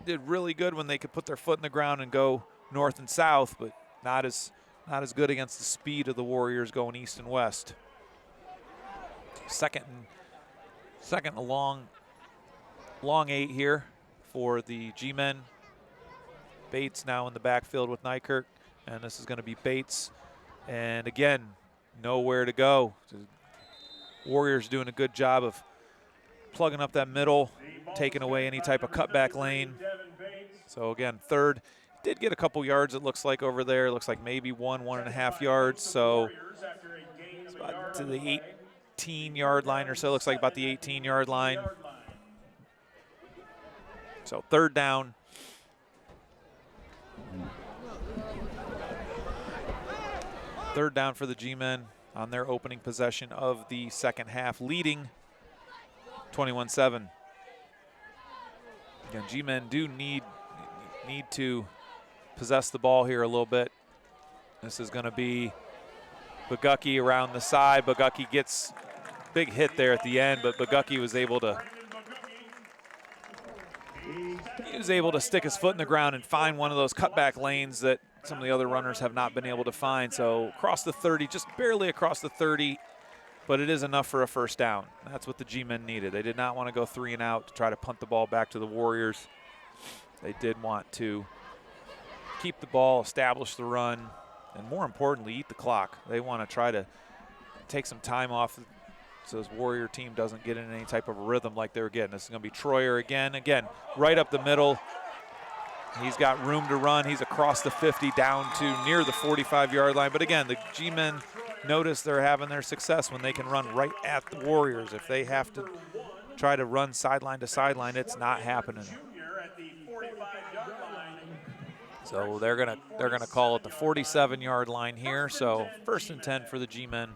did really good when they could put their foot in the ground and go north and south, but not as good against the speed of the Warriors going east and west. Second and a long 8 here for the G-Men. Bates now in the backfield with Nykirk, and this is going to be Bates. And again, nowhere to go. Warriors doing a good job of plugging up that middle, taking away any type of cutback lane. So again, third. Did get a couple yards, it looks like, over there. It looks like maybe 1.5 yards. So it's about to the 18-yard line or so. Looks like about the 18-yard line. So third down. Third down for the G-Men on their opening possession of the second half, leading 21-7. Again, G-Men do need to possess the ball here a little bit. This is going to be Bogucki around the side. Bogucki gets big hit there at the end, but Bogucki was able to stick his foot in the ground and find one of those cutback lanes that some of the other runners have not been able to find. So across the 30, just barely across the 30, but it is enough for a first down. That's what the G-Men needed. They did not want to go 3 and out to try to punt the ball back to the Warriors. They did want to keep the ball, establish the run, and more importantly, eat the clock. They want to try to take some time off so this Warrior team doesn't get in any type of a rhythm like they were getting. This is going to be Troyer again. Again, right up the middle. He's got room to run. He's across the 50 down to near the 45-yard line. But again, the G-Men notice they're having their success when they can run right at the Warriors. If they have to try to run sideline to sideline, it's not happening. So they're gonna call it the 47-yard line here. So 1st and 10 for the G-Men.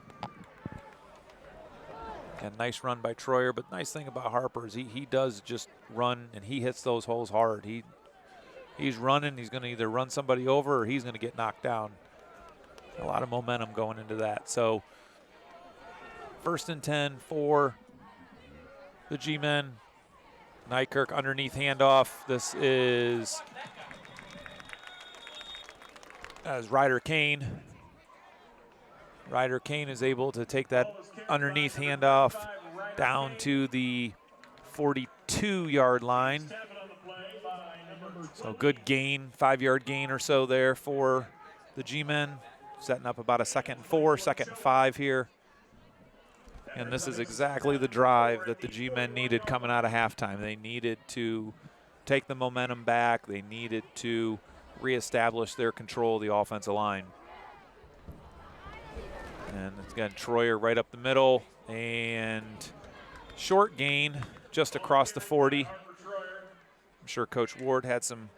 And nice run by Troyer, but nice thing about Harper is he does just run and he hits those holes hard. He's running, he's gonna either run somebody over or he's gonna get knocked down. A lot of momentum going into that. So 1st and 10 for the G-Men. Nykirk underneath handoff. This is as Ryder Kane. Ryder Kane is able to take that underneath handoff down to the 42-yard line. So good gain, 5-yard gain or so there for the G-Men. Setting up about a 2nd and 4, 2nd and 5 here. And this is exactly the drive that the G-Men needed coming out of halftime. They needed to take the momentum back. They needed to reestablish their control of the offensive line. And it's again Troyer right up the middle and short gain just across the 40. I'm sure Coach Ward had some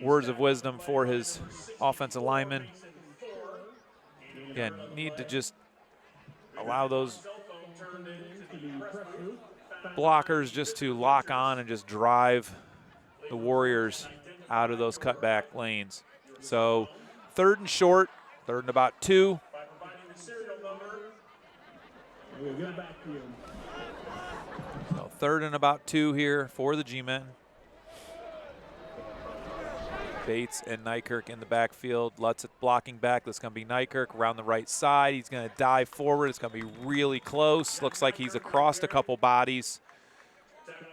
words of wisdom for his offensive linemen. Again, need to just allow those blockers just to lock on and just drive the Warriors out of those cutback lanes. So 3rd and short, 3rd and about 2. So 3rd and about 2 here for the G-Men. Bates and Nykirk in the backfield. Lutz blocking back. That's going to be Nykirk around the right side. He's going to dive forward. It's going to be really close. Looks like he's across a couple bodies.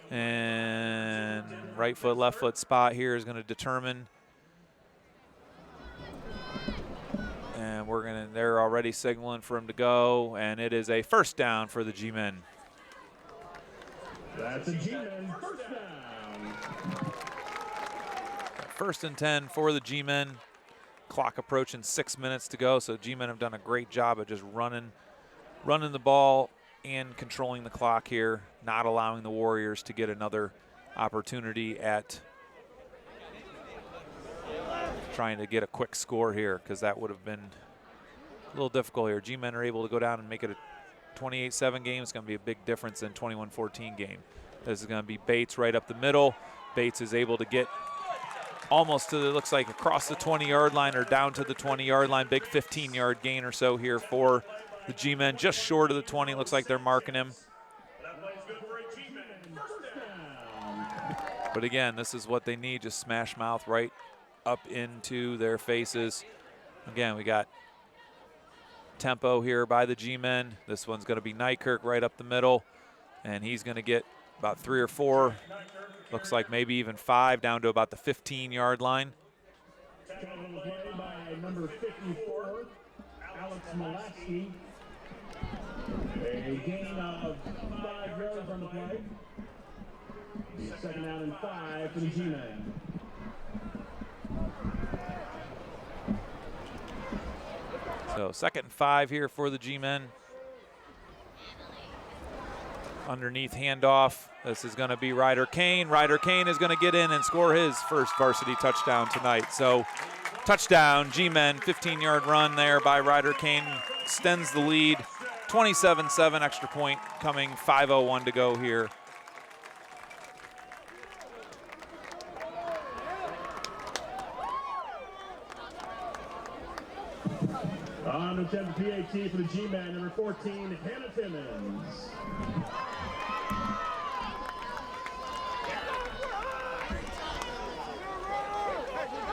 And right foot, left foot spot here is going to determine. And they're already signaling for him to go. And it is a 1st down for the G-Men. That's a G-Men 1st down. 1st and 10 for the G-Men. Clock approaching 6 minutes to go, so G-Men have done a great job of just running the ball and controlling the clock here, not allowing the Warriors to get another opportunity at trying to get a quick score here, because that would have been a little difficult here. G-Men are able to go down and make it a 28-7 game. It's going to be a big difference in 21-14 game. This is going to be Bates right up the middle. Bates is able to get almost to, it looks like, across the 20-yard line or down to the 20-yard line. Big 15-yard gain or so here for the G-Men, just short of the 20. Looks like they're marking him. But again, this is what they need, just smash mouth right up into their faces. Again, we got tempo here by the G-Men. This one's going to be Nykirk right up the middle, and he's going to get about 3 or 4, looks like maybe even 5, down to about the 15-yard line. By number 54, Alex Molaski. A gain of 5 yards on the play. Second down and 5 for the G-Men. So 2nd and 5 here for the G-Men. Underneath handoff. This is going to be Ryder Kane. Ryder Kane is going to get in and score his first varsity touchdown tonight. So touchdown, G-Men, 15-yard run there by Ryder Kane. Extends the lead. 27-7 extra point coming, 5:01 to go here. On to attempt the PAT for the G-Men, number 14, Hannah Timmons.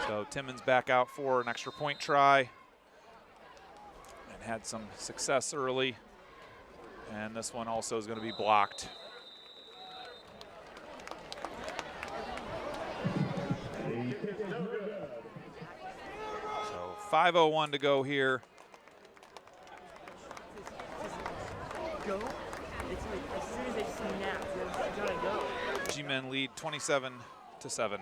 So Timmons back out for an extra point try and had some success early. And this one also is going to be blocked. So 5:01 to go here. Go. It's like as soon as they snap, you gotta go. G-Men lead 27-7.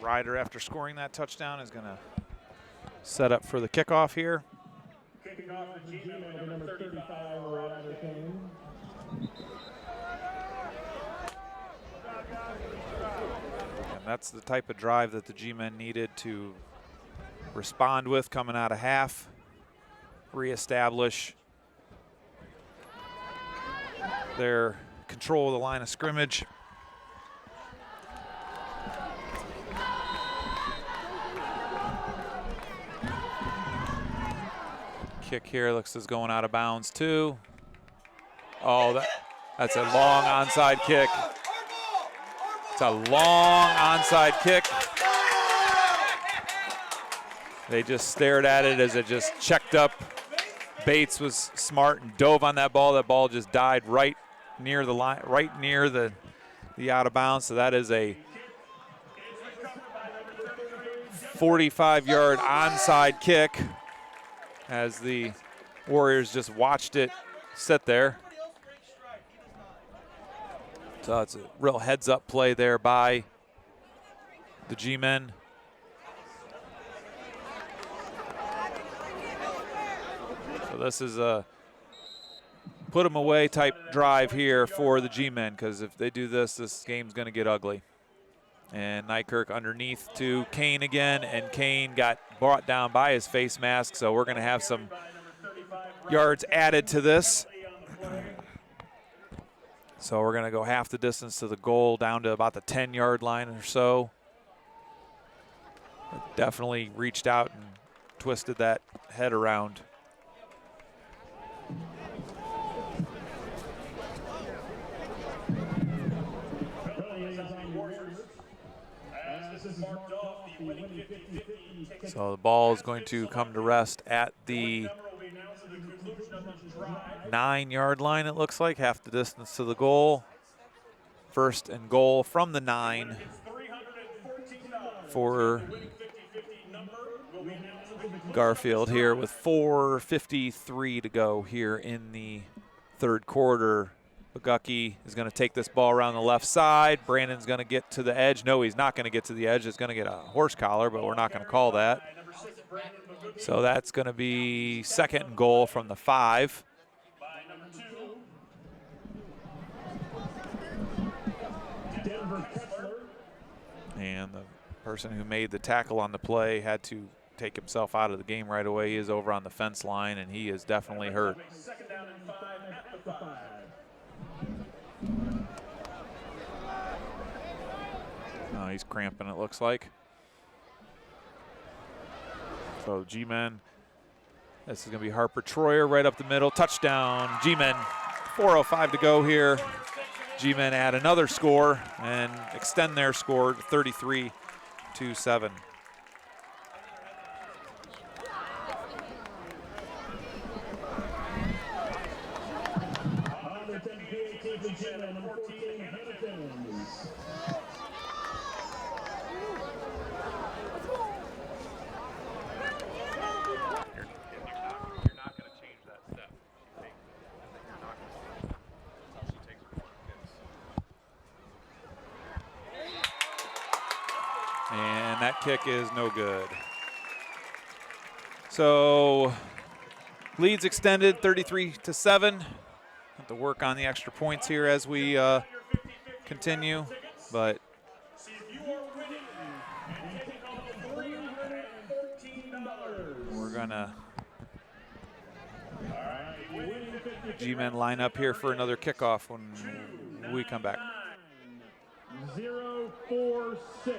Ryder, after scoring that touchdown, is going to set up for the kickoff here. Kicking off the G-Men, number 35, Ryder Kane. And that's the type of drive that the G-Men needed to respond with coming out of half, reestablish their control of the line of scrimmage. Kick here looks as going out of bounds too. Oh, that's a long onside kick. It's a long onside kick. They just stared at it as it just checked up. Bates was smart and dove on that ball. That ball just died right near the line, right near the out of bounds. So that is a 45-yard onside kick, as the Warriors just watched it sit there. So it's a real heads-up play there by the G-Men. So this is a put them away type drive here for the G-Men, because if they do this, this game's going to get ugly. And Nykirk underneath to Kane again, and Kane got brought down by his face mask, so we're going to have some yards added to this. So we're going to go half the distance to the goal, down to about the 10-yard line or so. Definitely reached out and twisted that head around. So the ball is going to come to rest at the 9-yard line, it looks like, half the distance to the goal. First and goal from the 9 for Garfield here with 4:53 to go here in the third quarter. Bagucki is going to take this ball around the left side. Brandon's going to get to the edge. No, he's not going to get to the edge. It's going to get a horse collar, but we're not going to call that. So that's going to be second and goal from the 5. And the person who made the tackle on the play had to take himself out of the game right away. He is over on the fence line, and he is definitely hurt. Oh, he's cramping, it looks like. So G-Men, this is going to be Harper Troyer right up the middle. Touchdown, G-Men. 4:05 to go here. G-Men add another score and extend their score to 33-7. And that kick is no good. So leads extended 33-7. Have to work on the extra points here as we continue, but we're gonna G-Men line up here for another kickoff when we come back. 046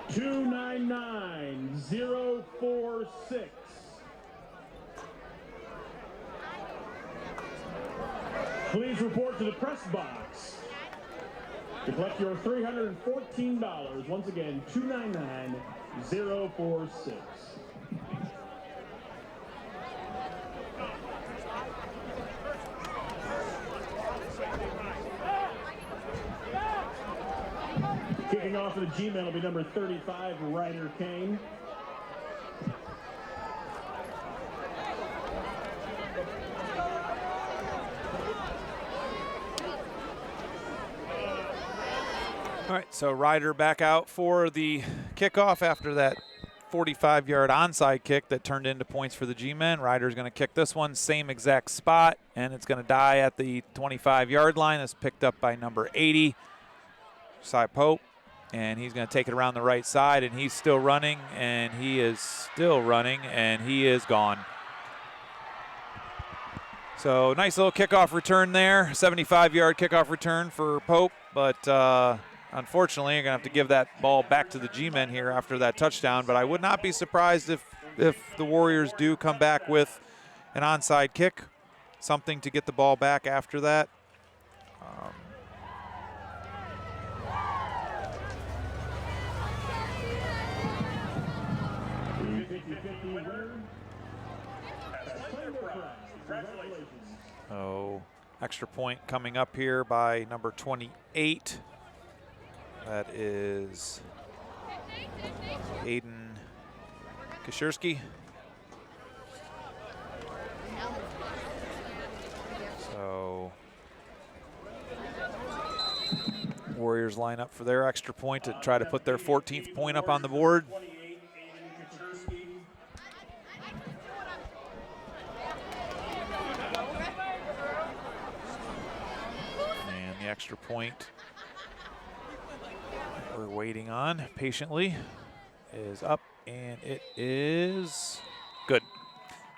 299-046. Please report to the press box to collect your $314. Once again, 299-046. Kicking off for the G-Men will be number 35, Ryder Kane. All right, so Ryder back out for the kickoff after that 45-yard onside kick that turned into points for the G-Men. Ryder's going to kick this one, same exact spot, and it's going to die at the 25-yard line. It's picked up by number 80, Cy Pope. And he's going to take it around the right side, and he's still running, and he is still running, and he is gone. So nice little kickoff return there, 75-yard kickoff return for Pope, but unfortunately you're going to have to give that ball back to the G-Men here after that touchdown, but I would not be surprised if the Warriors do come back with an onside kick, something to get the ball back after that. So extra point coming up here by number 28. That is Aiden Kashirski. So Warriors line up for their extra point to try to put their 14th point up on the board. Extra point we're waiting on patiently is up, and it is good.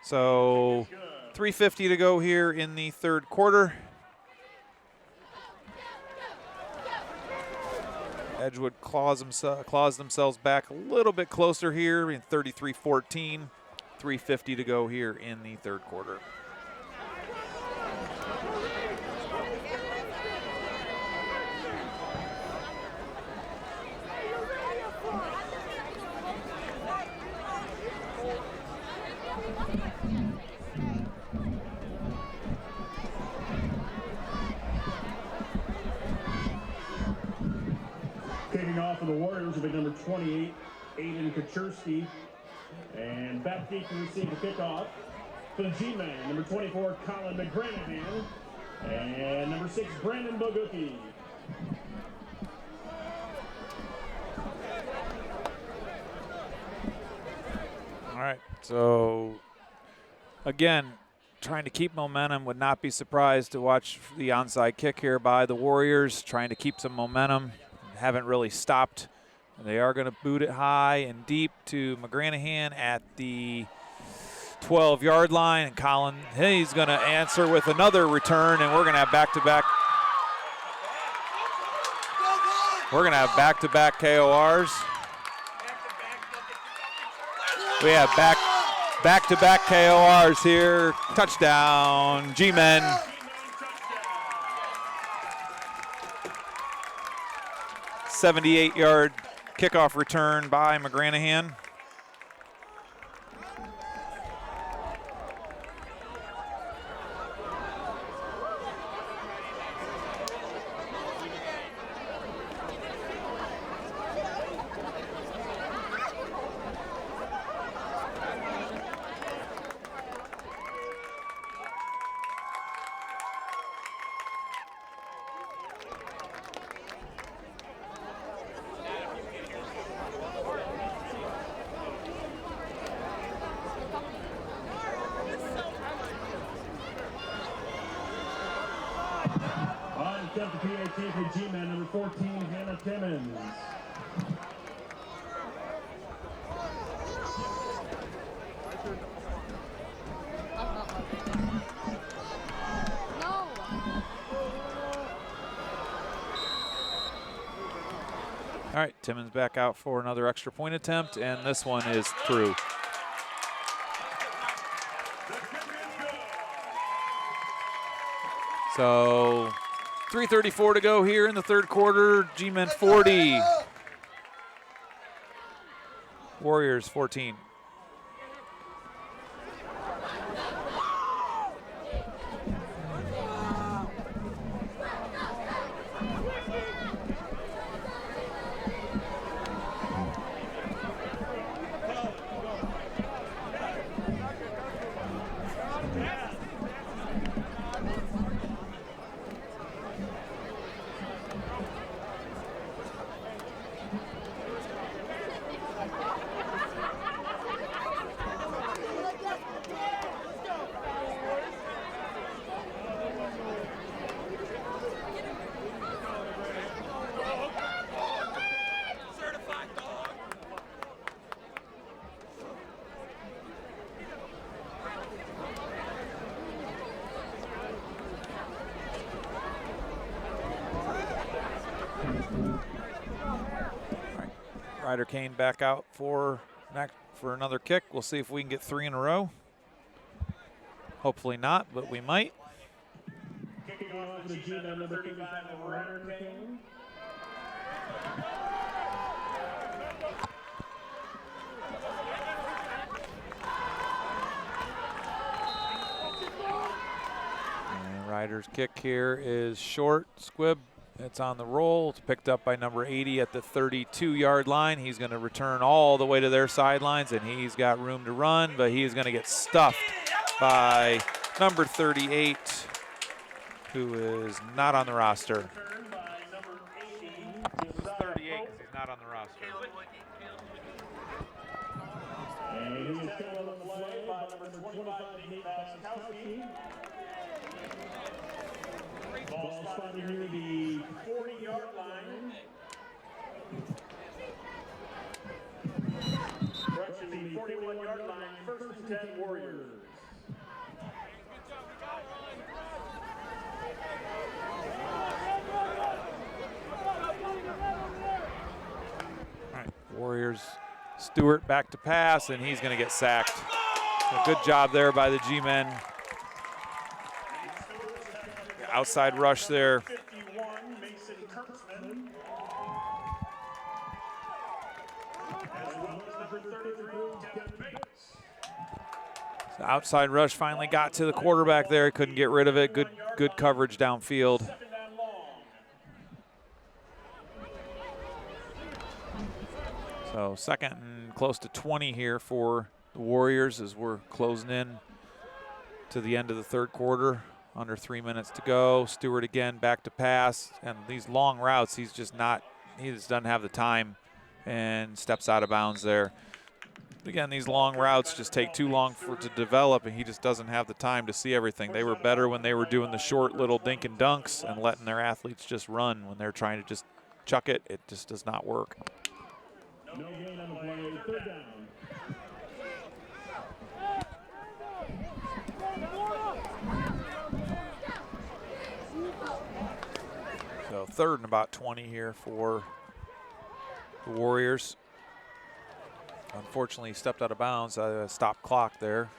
So 3:50 to go here in the third quarter. Edgewood claws themselves back a little bit closer here in 33-14. 3:50 to go here in the third quarter. number 28, Aiden Kaczurski. And back deep to receive the kickoff for the G-Men, number 24, Colin McGranahan. And number 6, Brandon Bogucki. All right, so again, trying to keep momentum. Would not be surprised to watch the onside kick here by the Warriors, trying to keep some momentum. Haven't really stopped. They are going to boot it high and deep to McGranahan at the 12-yard line, and Colin, he's going to answer with another return, and we're going to have back-to-back. We're going to have back-to-back KORs. We have back-to-back KORs here. Touchdown, G-Men. 78-yard kickoff return by McGranahan. Attempt the PAT for G-Men, number 14, Hannah Timmons. All right, Timmons back out for another extra point attempt, and this one is through. So 3:34 to go here in the third quarter. G-Men 40. Warriors 14. Ryder Kane back out for another kick. We'll see if we can get 3 in a row. Hopefully not, but we might. Kicking off the G-Men, number 35, Ryder Kane. And Ryder's kick here is short. Squibb. It's on the roll. It's picked up by number 80 at the 32-yard line. He's going to return all the way to their sidelines, and he's got room to run, but he's going to get stuffed by number 38, who is not on the roster. 38 because he's not on the roster. And he is killed on the play by number 25, Nate Vaskowski. Ball spotted near the 40-yard line. Correction, the 41-yard line, first and 10 Warriors. All right, Warriors. Stewart back to pass, and he's going to get sacked. A good job there by the G-Men. Outside rush there. 51, Mason Kurtzman. As well as number 33, Devin Bates. So outside rush finally got to the quarterback there. He couldn't get rid of it. Good coverage downfield. Second down long. So second and close to 20 here for the Warriors as we're closing in to the end of the third quarter. Under 3 minutes to go. Stewart again back to pass. And these long routes, he just doesn't have the time and steps out of bounds there. Again, these long routes just take too long to develop, and he just doesn't have the time to see everything. They were better when they were doing the short little dink and dunks and letting their athletes just run. When they're trying to just chuck it, it just does not work. No gain on the play, third down. So third and about 20 here for the Warriors. Unfortunately, he stepped out of bounds. Stop clock there.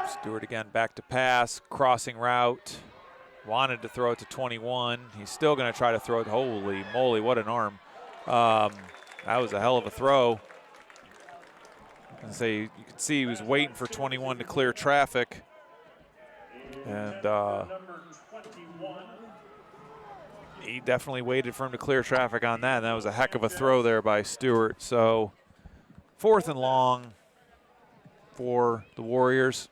Stewart again back to pass, crossing route. Wanted to throw it to 21. He's still going to try to throw it. Holy moly, what an arm. That was a hell of a throw. And so you could see he was waiting for 21 to clear traffic. And he definitely waited for him to clear traffic on that. And that was a heck of a throw there by Stewart. So 4th and long for the Warriors.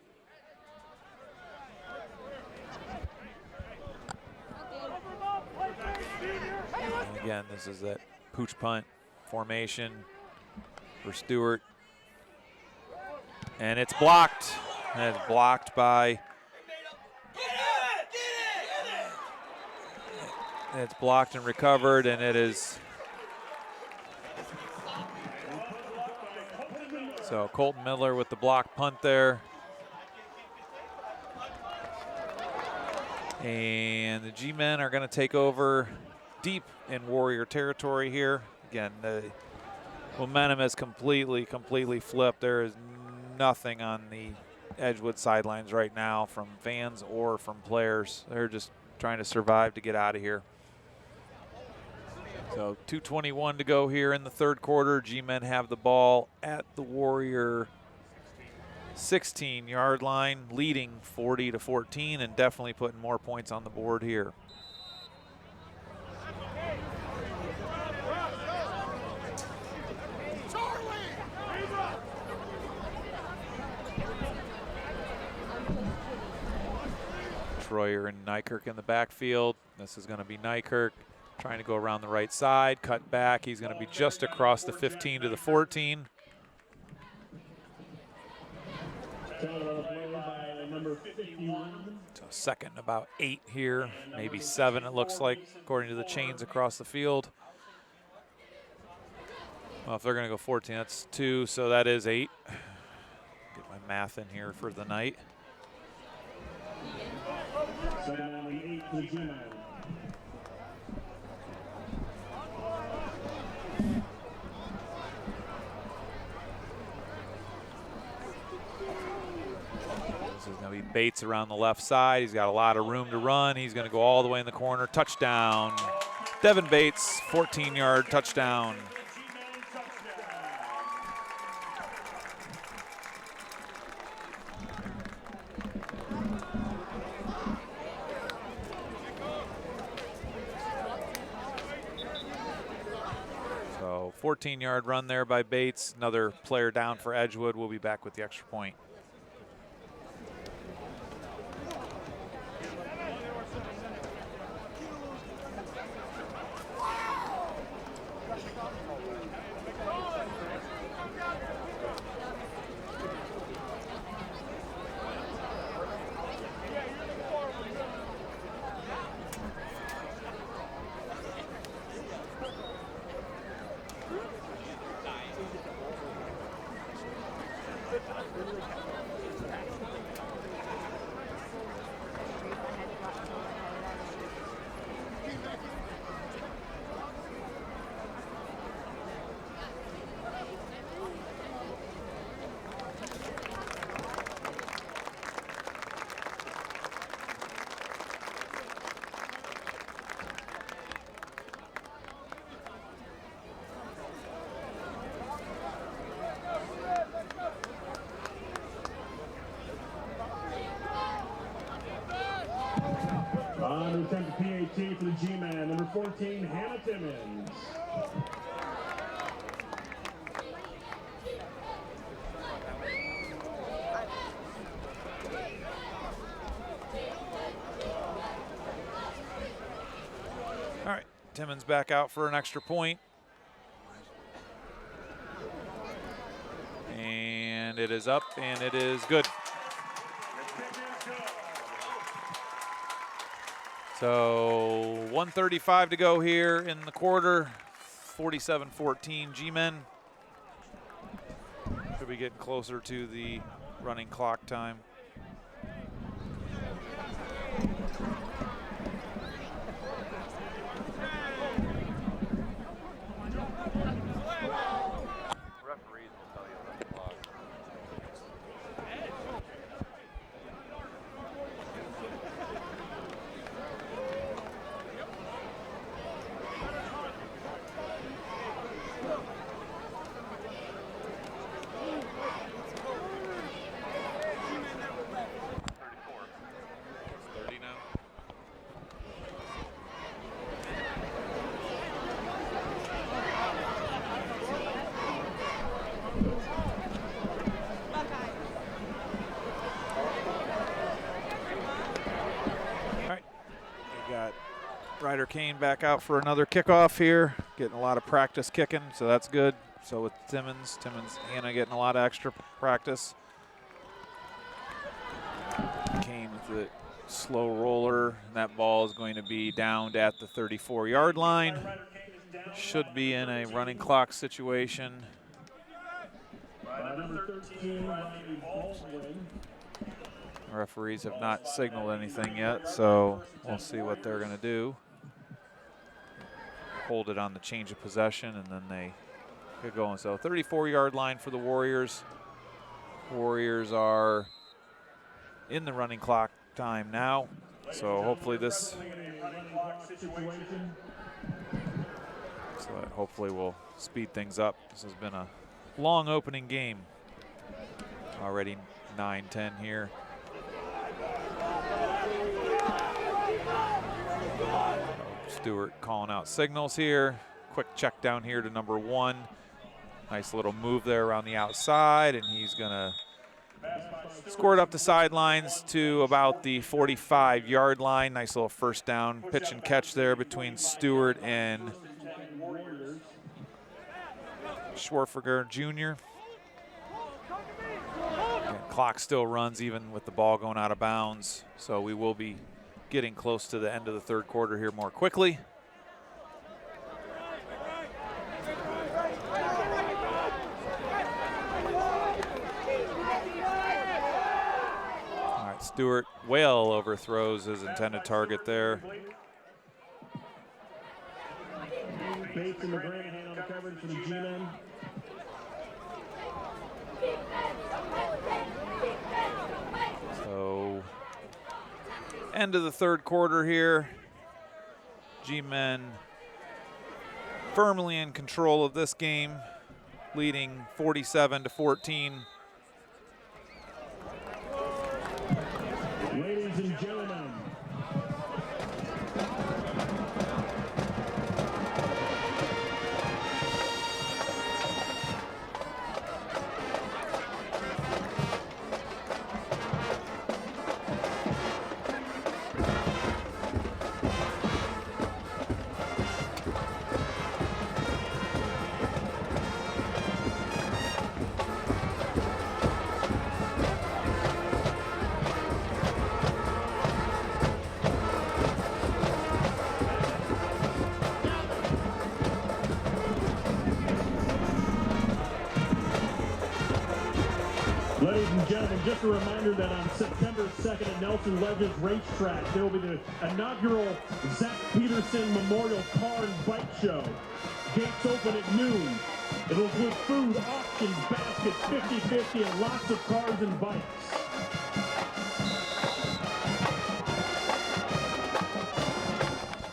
And again, this is that pooch punt formation for Stewart. And it's blocked. And it's blocked by. It's blocked and recovered, and it is. So Colton Miller with the block punt there. And the G-Men are going to take over deep in Warrior territory here. Again, the momentum has completely flipped. There is nothing on the Edgewood sidelines right now from fans or from players. They're just trying to survive to get out of here. So 2:21 to go here in the third quarter. G-Men have the ball at the Warrior 16-yard line, leading 40-14, and definitely putting more points on the board here. Troyer and Nykirk in the backfield. This is going to be Nykirk trying to go around the right side, cut back. He's going to be just across the 15 to the 14. So second, about 8 here, maybe 7 it looks like, according to the chains across the field. Well, if they're going to go 14, that's 2, so that is 8. Get my math in here for the night. This is going to be Bates around the left side. He's got a lot of room to run. He's going to go all the way in the corner. Touchdown. Devin Bates, 14-yard touchdown. So 14-yard run there by Bates. Another player down for Edgewood. We'll be back with the extra point. 14, Hannah Timmons. All right, Timmons back out for an extra point. And it is up, and it is good. So 1:35 to go here in the quarter. 47-14 G-Men. Should be getting closer to the running clock time. Referees will tell you about the clock. Ryder Kane back out for another kickoff here. Getting a lot of practice kicking, so that's good. So with Timmons, Hannah getting a lot of extra practice. Kane with the slow roller, and that ball is going to be downed at the 34-yard line. Should be in a running clock situation. Number 13, Riley Baldwin. Referees have not signaled anything yet, so we'll see what they're going to do. Hold it on the change of possession, and then they get going. So 34-yard line for the Warriors. Warriors are in the running clock time now, so hopefully this hopefully will speed things up. This has been a long opening game. Already 9-10 here. Stewart calling out signals here. Quick check down here to number 1. Nice little move there around the outside, and he's gonna score it up the sidelines to about the 45-yard line. Nice little first down pitch and catch there between Stewart and Schwarferger Jr. Again, clock still runs even with the ball going out of bounds, so we will be getting close to the end of the third quarter here more quickly. All right, Stewart well overthrows his intended target there. Bates and McGranahan on the coverage for the G-Men. So end of the third quarter here. G-Men firmly in control of this game, leading 47-14. Ladies and gentlemen, just a reminder that on September 2nd at Nelson Ledges Racetrack, there will be the inaugural Zach Peterson Memorial Car and Bike Show. Gates open at noon. It'll include food, auctions, baskets, 50-50, and lots of cars and bikes.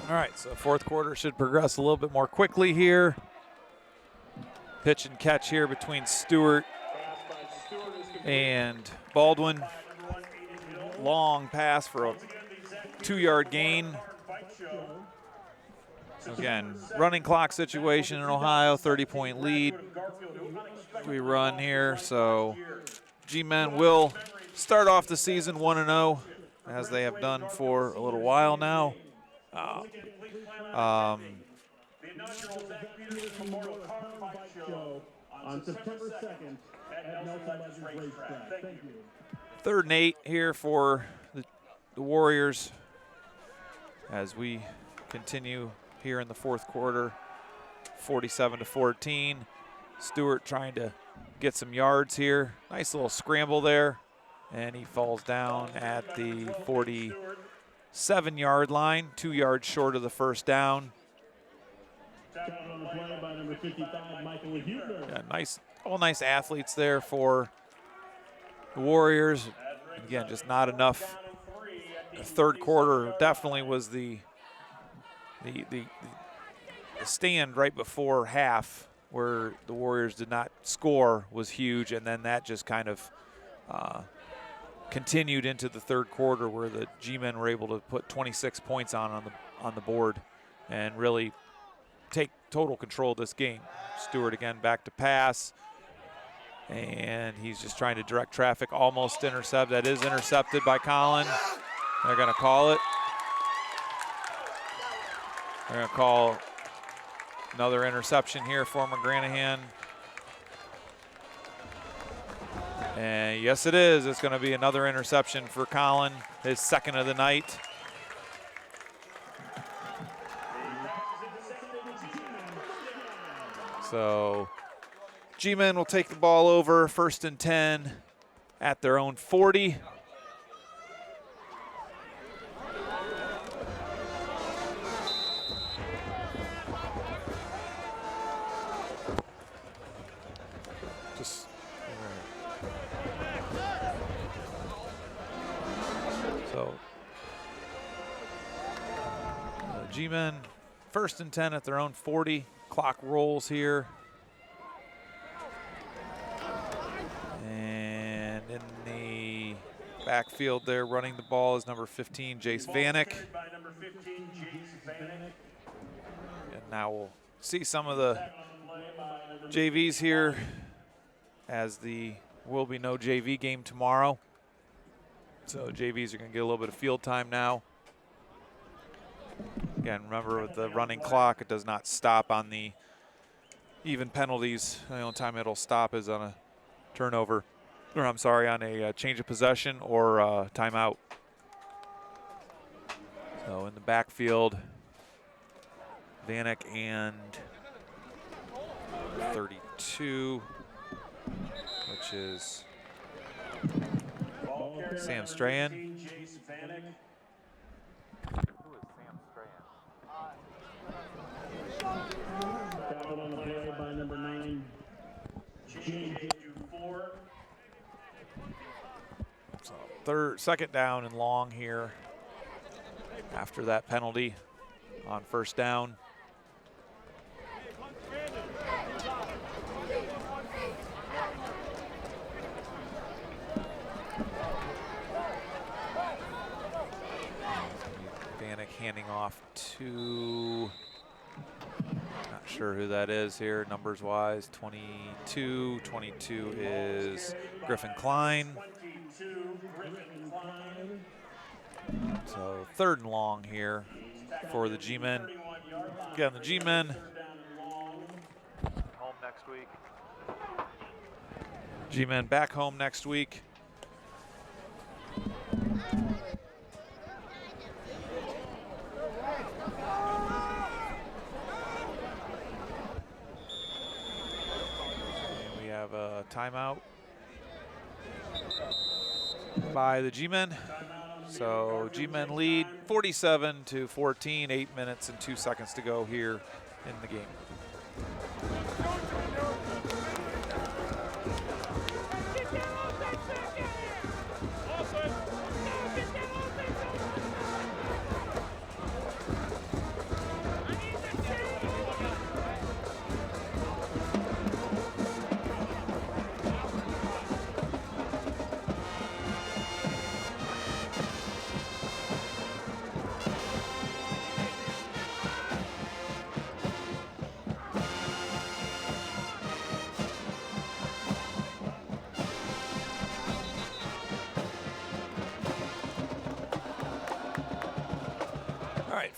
All right, so fourth quarter should progress a little bit more quickly here. Pitch and catch here between Stewart and Baldwin. Long pass for a 2-yard gain. Again, running clock situation in Ohio, 30-point lead. We run here, so G-Men will start off the season 1-0, as they have done for a little while now. On September 2nd at Nelson Ledges Racetrack. Thank you. 3rd and 8 here for the Warriors as we continue here in the 4th quarter, 47-14. Stewart trying to get some yards here. Nice little scramble there, and he falls down at the 47-yard line, 2 yards short of the first down. On the play by number 55, Michael Huebner. Yeah, all nice athletes there for the Warriors. Again, just not enough. The 3rd quarter definitely was the stand right before half, where the Warriors did not score, was huge, and then that just kind of continued into the 3rd quarter, where the G-Men were able to put 26 points on the board and really take total control of this game. Stewart again back to pass, and he's just trying to direct traffic, almost intercept. That is intercepted by Colin. They're going to call it. They're going to call another interception here for McGranahan. And yes, it is. It's going to be another interception for Colin, his 2nd of the night. So G-Men will take the ball over, 1st and 10 at their own 40. So G-Men 1st and 10 at their own 40. Clock rolls here. And in the backfield there, running the ball is number 15, Jace Vanek. And now we'll see some of the JVs here, as will be no JV game tomorrow. So JVs are going to get a little bit of field time now. Again, remember with the running clock, it does not stop on the even penalties. The only time it'll stop is on a turnover, or I'm sorry, on a change of possession or timeout. So in the backfield, Vanek and 32, which is Sam Strahan. Foul on the play by number 9, GG4. So 2nd down and long here after that penalty on 1st down. Vanek handing off to, not sure who that is here, numbers wise. 22 is Griffin Klein. So 3rd and long here for the G-Men. Again, the G-Men Home next week. G-Men back home next week. And we have a timeout by the G-Men. So G-Men lead 47-14, 8 minutes and 2 seconds to go here in the game.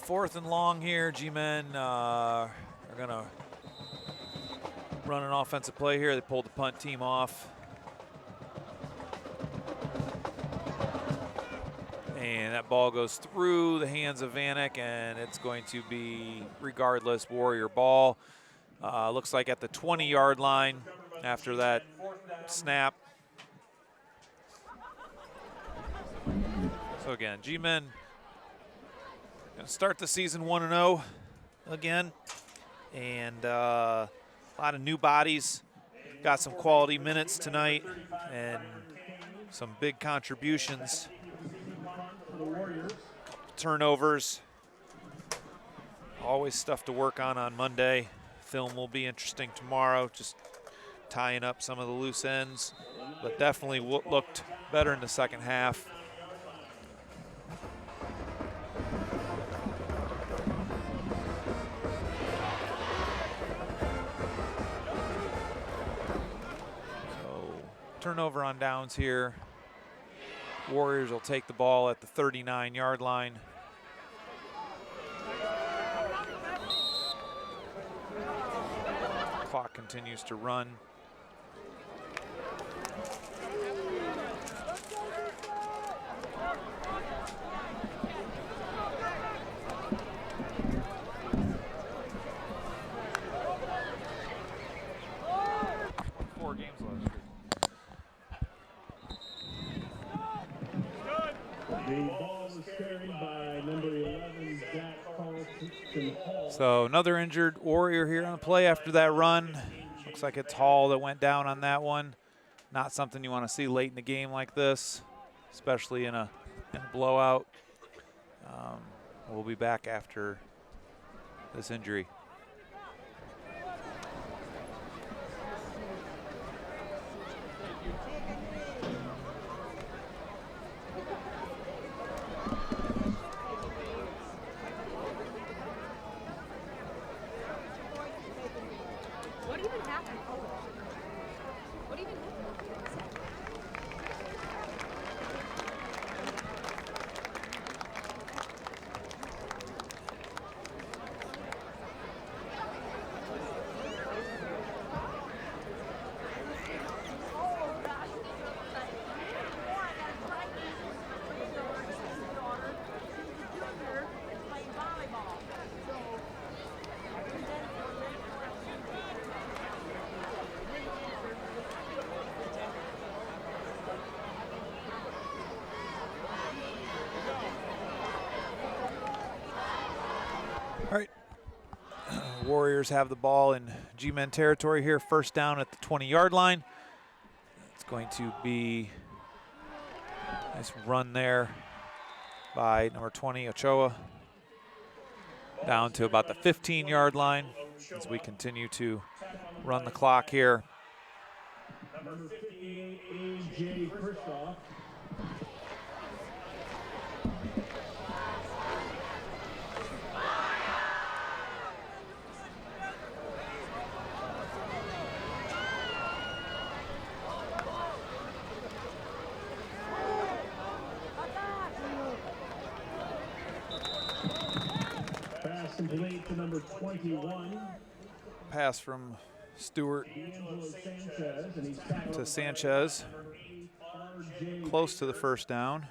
4th and long here. G-Men are going to run an offensive play here. They pulled the punt team off. And that ball goes through the hands of Vanek, and it's going to be, regardless, Warrior ball. Looks like at the 20-yard line after that snap. So again, G-Men going to start the season 1-0 again. And a lot of new bodies. Got some quality minutes tonight and some big contributions. Turnovers. Always stuff to work on Monday. Film will be interesting tomorrow, just tying up some of the loose ends, but definitely looked better in the second half. So turnover on downs here. Warriors will take the ball at the 39-yard line. Clock continues to run. Four games last year. The ball was carried by number 11, Jack Carlton Hall. So another injured Warrior here on the play after that run. Looks like it's Hall that went down on that one. Not something you want to see late in the game like this, especially in a blowout. We'll be back after this injury. What even happened? What even happened? All right. Warriors have the ball in G-Men territory here. First down at the 20-yard line. It's going to be a nice run there by number 20, Ochoa. Down to about the 15-yard line as we continue to run the clock here. Number 58, A.J. Kristoff. Pass complete to number 21. Pass from Stewart D'Angelo Sanchez, and he's tackled to Sanchez. by number 8, R.J. Close to the first down.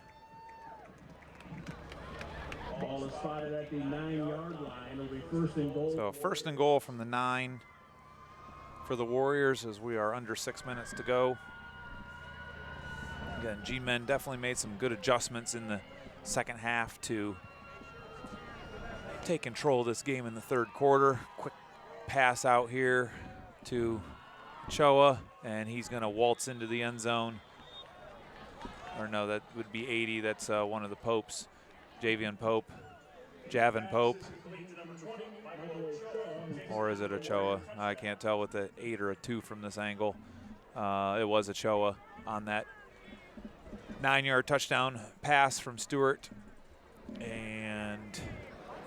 Ball is spotted at the 9-yard line. It'll be first and goal. So first and goal from the 9 for the Warriors as we are under 6 minutes to go. Again, G-Men definitely made some good adjustments in the second half to take control of this game in the third quarter. Quick pass out here to Ochoa, and he's going to waltz into the end zone. Or no, that would be 80. That's one of the Popes, Javin Pope. Or is it Ochoa? I can't tell with the 8 or a 2 from this angle. It was Ochoa on that 9-yard touchdown pass from Stewart. And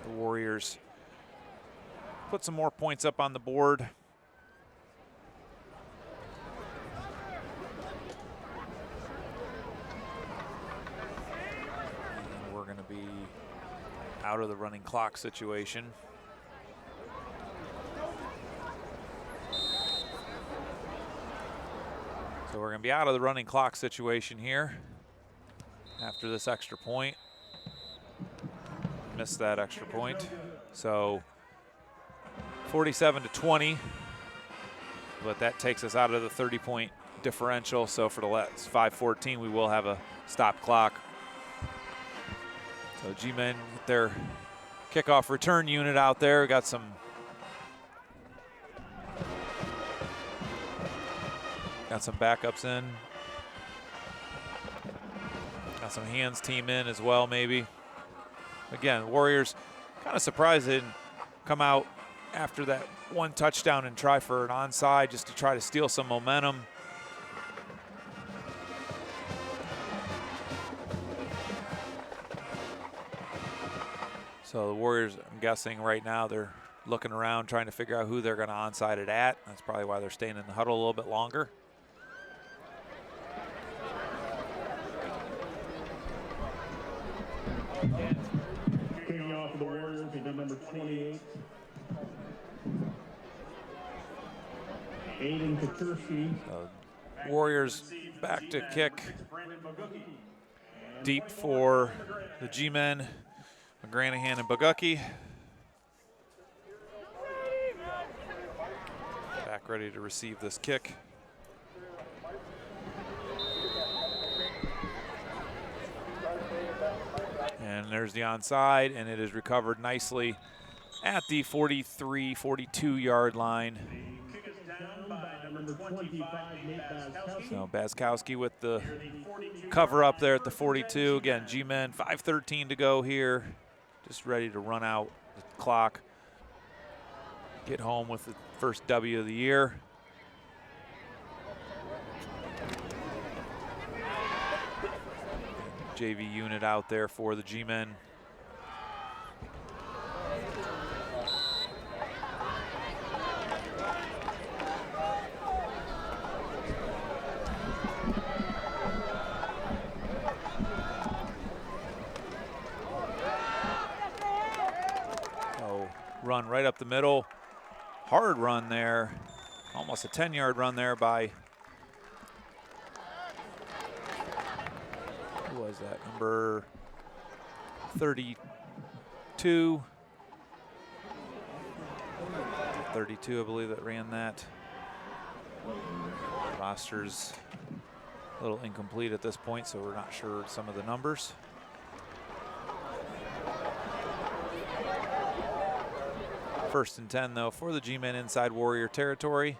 the Warriors put some more points up on the board. And we're going to be out of the running clock situation. So we're going to be out of the running clock situation here after this extra point. Missed that extra point. So 47-20, but that takes us out of the 30-point differential. So for the last 5:14, we will have a stop clock. So G-Men with their kickoff return unit out there. Got some backups in. Got some hands team in as well, maybe. Again, Warriors kind of surprised they didn't come out after that one touchdown and try for an onside just to try to steal some momentum. So the Warriors, I'm guessing right now, they're looking around trying to figure out who they're going to onside it at. That's probably why they're staying in the huddle a little bit longer. Kicking off for the Warriors will be number 28. Aiden Kaczynski. Warriors back to kick deep for the G-Men, McGranahan and Bogucki. Back ready to receive this kick. And there's the onside, and it is recovered nicely at the 43, 42-yard line. So Bazkowski with the cover up there at the 42. Again, G-Men, 5:13 to go here. Just ready to run out the clock. Get home with the first W of the year. JV unit out there for the G-Men. So run right up the middle. Hard run there. Almost a 10-yard run there by, who was that? Number 32. 32, I believe, that ran that. Roster's a little incomplete at this point, so we're not sure some of the numbers. First and 10, though, for the G-Men inside Warrior territory.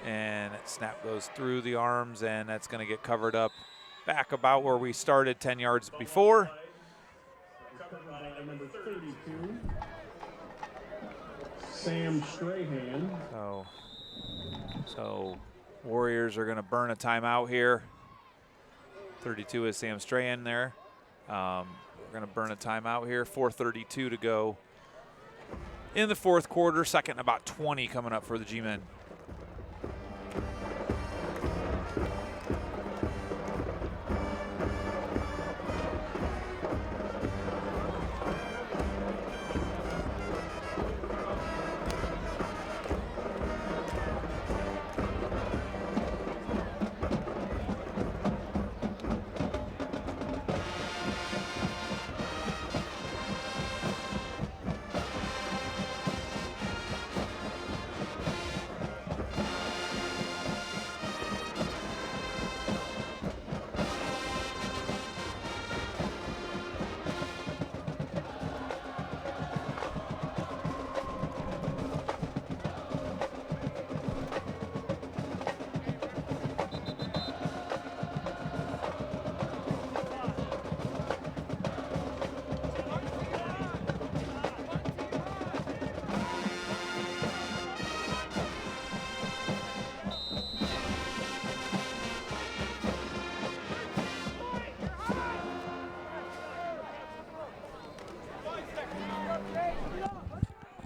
And that snap goes through the arms, and that's going to get covered up back about where we started 10 yards before. Number 32, Sam Strahan. So Warriors are going to burn a timeout here. 32 is Sam Strahan there. We're going to burn a timeout here. 4:32 to go in the fourth quarter. Second and about 20 coming up for the G-Men.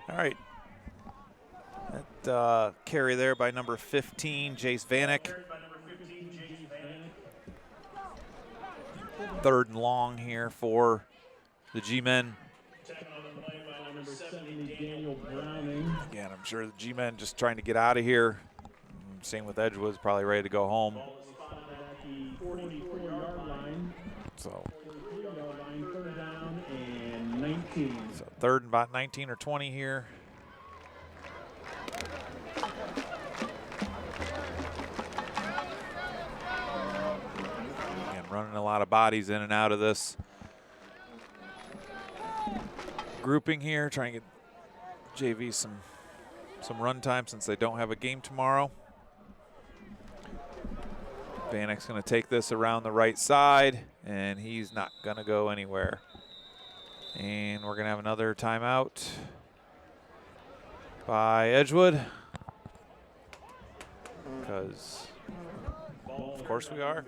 All right. That carry there by number 15, Jace Vanek. Third and long here for the G-Men. Number 70, Daniel Browning. Again, I'm sure the G-Men just trying to get out of here. Same with Edgewood's probably ready to go home. At the 44-yard line. So, 43-yard line, third down and 19. so third and about 19 or 20 here. Again, running a lot of bodies in and out of this grouping here, trying to get JV some run time since they don't have a game tomorrow. Bannock's going to take this around the right side, and he's not going to go anywhere. And we're going to have another timeout by Edgewood, because of course we are.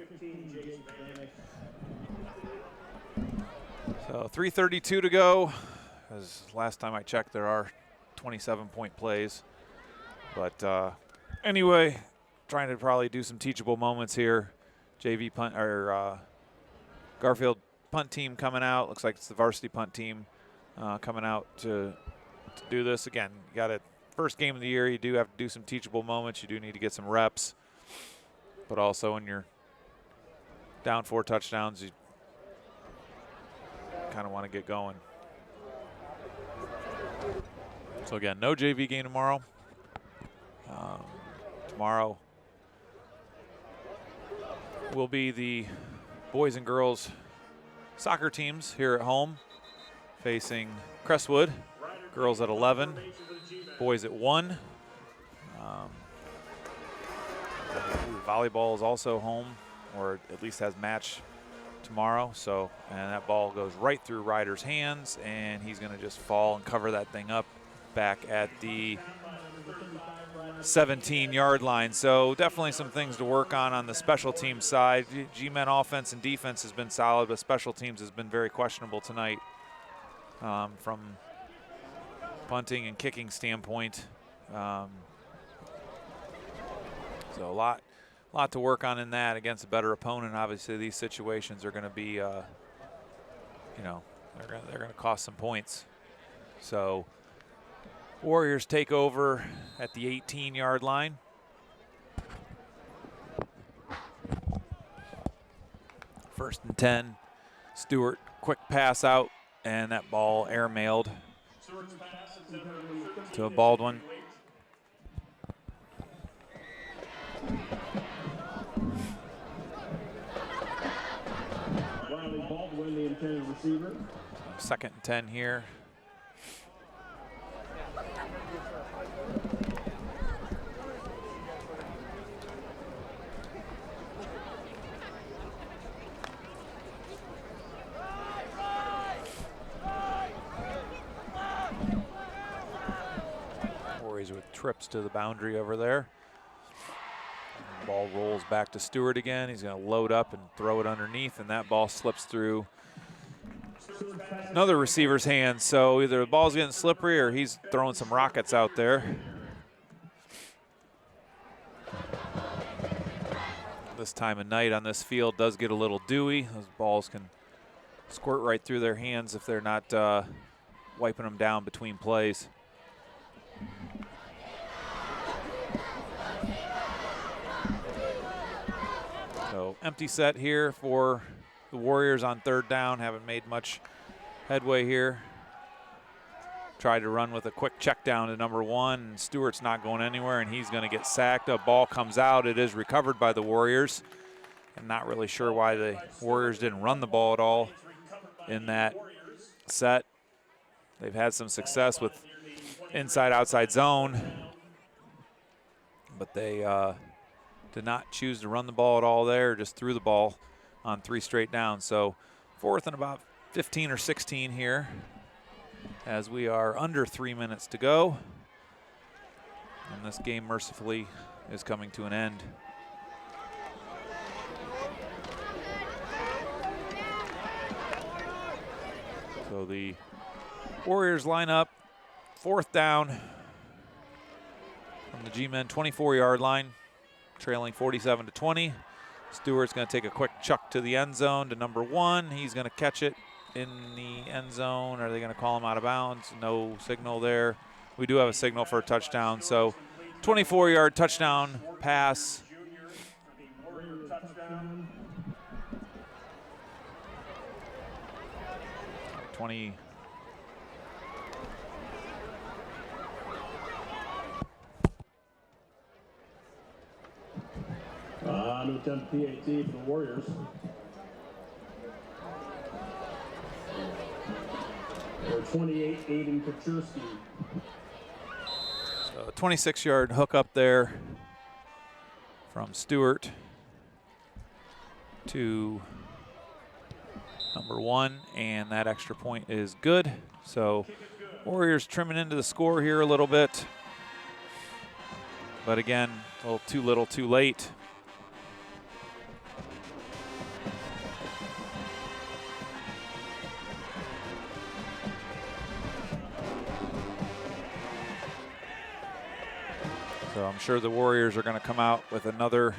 So 3:32 to go. As last time I checked, there are 27-point plays. But anyway, trying to probably do some teachable moments here. JV punt, or Garfield punt team coming out. Looks like it's the varsity punt team coming out to do this. Again, you got it. First game of the year, you do have to do some teachable moments. You do need to get some reps. But also when you're down 4 touchdowns, you kind of want to get going. So again, no JV game tomorrow. Tomorrow will be the boys and girls soccer teams here at home facing Crestwood. Girls at 11, boys at 1. Volleyball is also home, or at least has match tomorrow. So, and that ball goes right through Ryder's hands, and he's going to just fall and cover that thing up back at the 17-yard line. So definitely some things to work on the special team side. G-Men offense and defense has been solid, but special teams has been very questionable tonight from punting and kicking standpoint. So a lot to work on in that against a better opponent. Obviously, these situations are going to be, you know, they're going to cost some points. So Warriors take over at the 18-yard line. First and 10. Stewart, quick pass out, and that ball airmailed to Baldwin. Baldwin, the intended receiver. Second and 10 here. Warriors with trips to the boundary over there. Ball rolls back to Stewart again. He's going to load up and throw it underneath, and that ball slips through another receiver's hands. So either the ball's getting slippery or he's throwing some rockets out there. This time of night on this field does get a little dewy. Those balls can squirt right through their hands if they're not wiping them down between plays. So empty set here for the Warriors on third down. Haven't made much headway here. Tried to run with a quick check down to number 1. Stewart's not going anywhere, and he's going to get sacked. A ball comes out. It is recovered by the Warriors. I'm not really sure why the Warriors didn't run the ball at all in that set. They've had some success with inside-outside zone, but they did not choose to run the ball at all there, just threw the ball on 3 straight downs. So fourth and about 15 or 16 here as we are under 3 minutes to go. And this game mercifully is coming to an end. So the Warriors line up, fourth down from the G-Men 24-yard line, trailing 47-20. Stewart's going to take a quick chuck to the end zone to number 1. He's going to catch it in the end zone. Are they going to call him out of bounds? No signal there. We do have a signal for a touchdown. So 24-yard touchdown pass. 20. New attempt PAT for the Warriors. They're 28, Aiden Kaczurski. So 26-yard hook up there from Stewart to number 1, and that extra point is good. So Warriors trimming into the score here a little bit. But again, a little too late. So I'm sure the Warriors are going to come out with another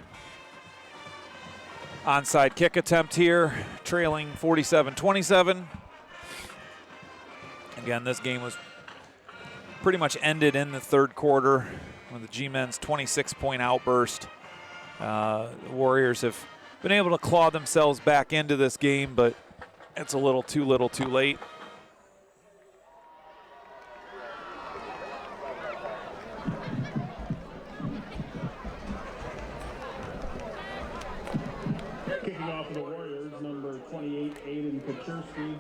onside kick attempt here, trailing 47-27. Again, this game was pretty much ended in the third quarter with the G-Men's 26-point outburst. The Warriors have been able to claw themselves back into this game, but it's a little too late. Kicking off for the Warriors, number 28, Aiden Kaczurski.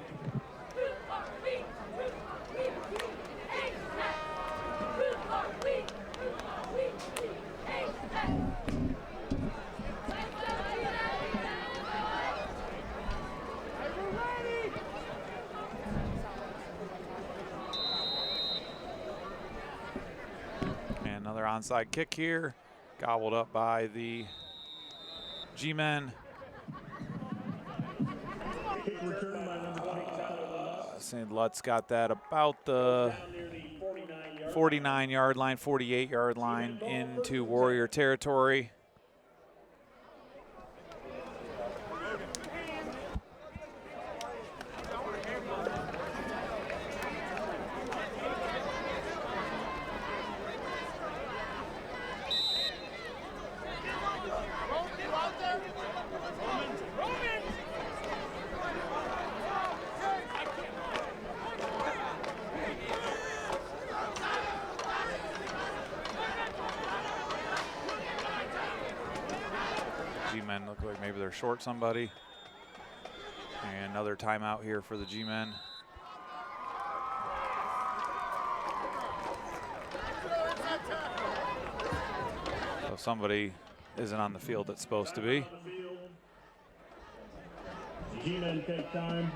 And another onside kick here, gobbled up by the G-Men. St. Lutz got that about the 49-yard line, 48-yard line into Warrior territory. G-Men look like maybe they're short somebody. And another timeout here for the G-Men. So somebody isn't on the field that's supposed to be. G-Men take time.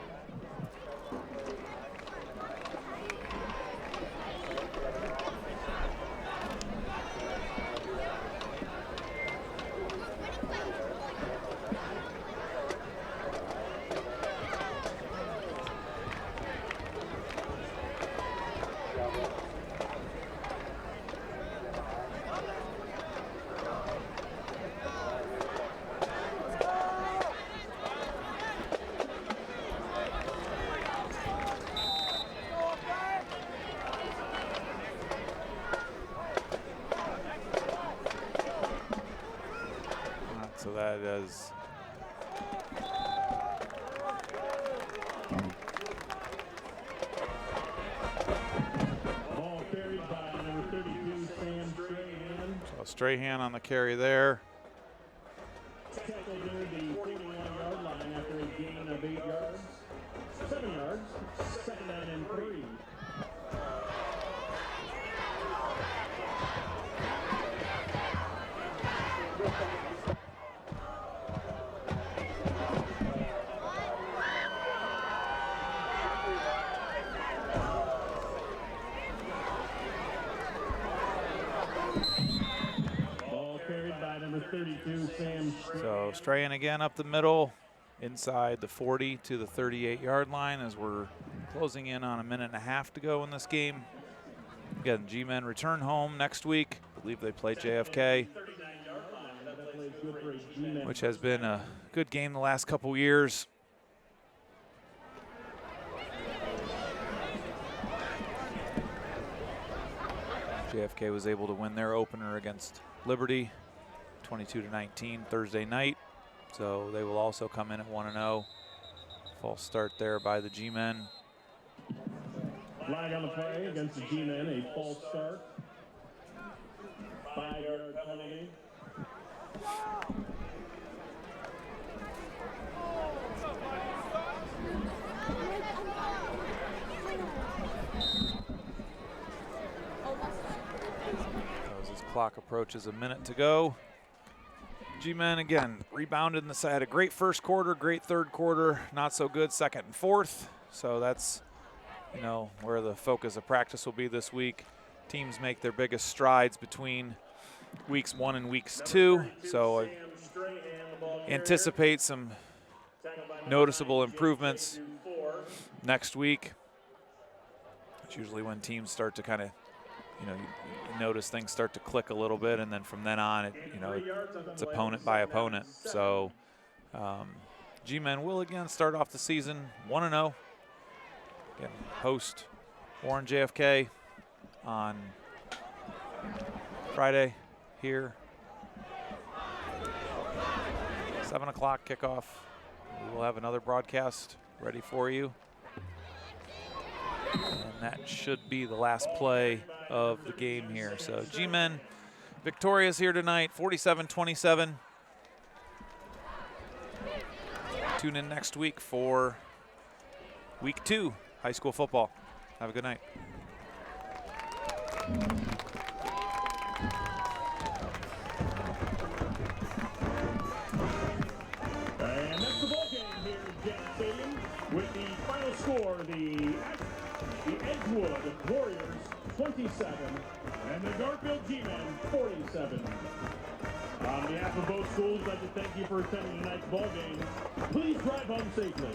So that is Ball carried by number 32, Sam Strahan. so Strahan on the carry there. Tackled near the 41-yard line after a gain of 8 yards. 7 yards, second down and 3. Ball carried by number 32, Sam Strahan. So Strahan again up the middle, inside the 40 to the 38-yard line as we're closing in on a minute and a half to go in this game. Again, G-Men return home next week. I believe they play JFK, which has been a good game the last couple years. JFK was able to win their opener against Liberty 22-19 Thursday night. So they will also come in at 1-0. False start there by the G-Men. Flag on the play against the G-Men, a false start. 5-yard penalty. As his clock approaches a minute to go. G-Men again rebounded in the side. Had a great first quarter, great third quarter, not so good second and fourth. So that's, you know, where the focus of practice will be this week. Teams make their biggest strides between weeks 1 and weeks 2. So I anticipate some noticeable improvements next week. It's usually when teams start to kind of, you know, you notice things start to click a little bit, and then from then on, it's opponent by opponent. So G-Men will again start off the season 1-0. Again, host Warren JFK on Friday here. 7 o'clock kickoff. We will have another broadcast ready for you. And that should be the last play of the game here. So G-Men victorious here tonight, 47-27. Tune in next week for week 2 high school football. Have a good night. And that's the ball game here at JAG Stadium with the final score, the Edgewood Warriors 27 and the Garfield G-Men 47. On behalf of both schools, I'd like to thank you for attending tonight's ball game. Please drive home safely.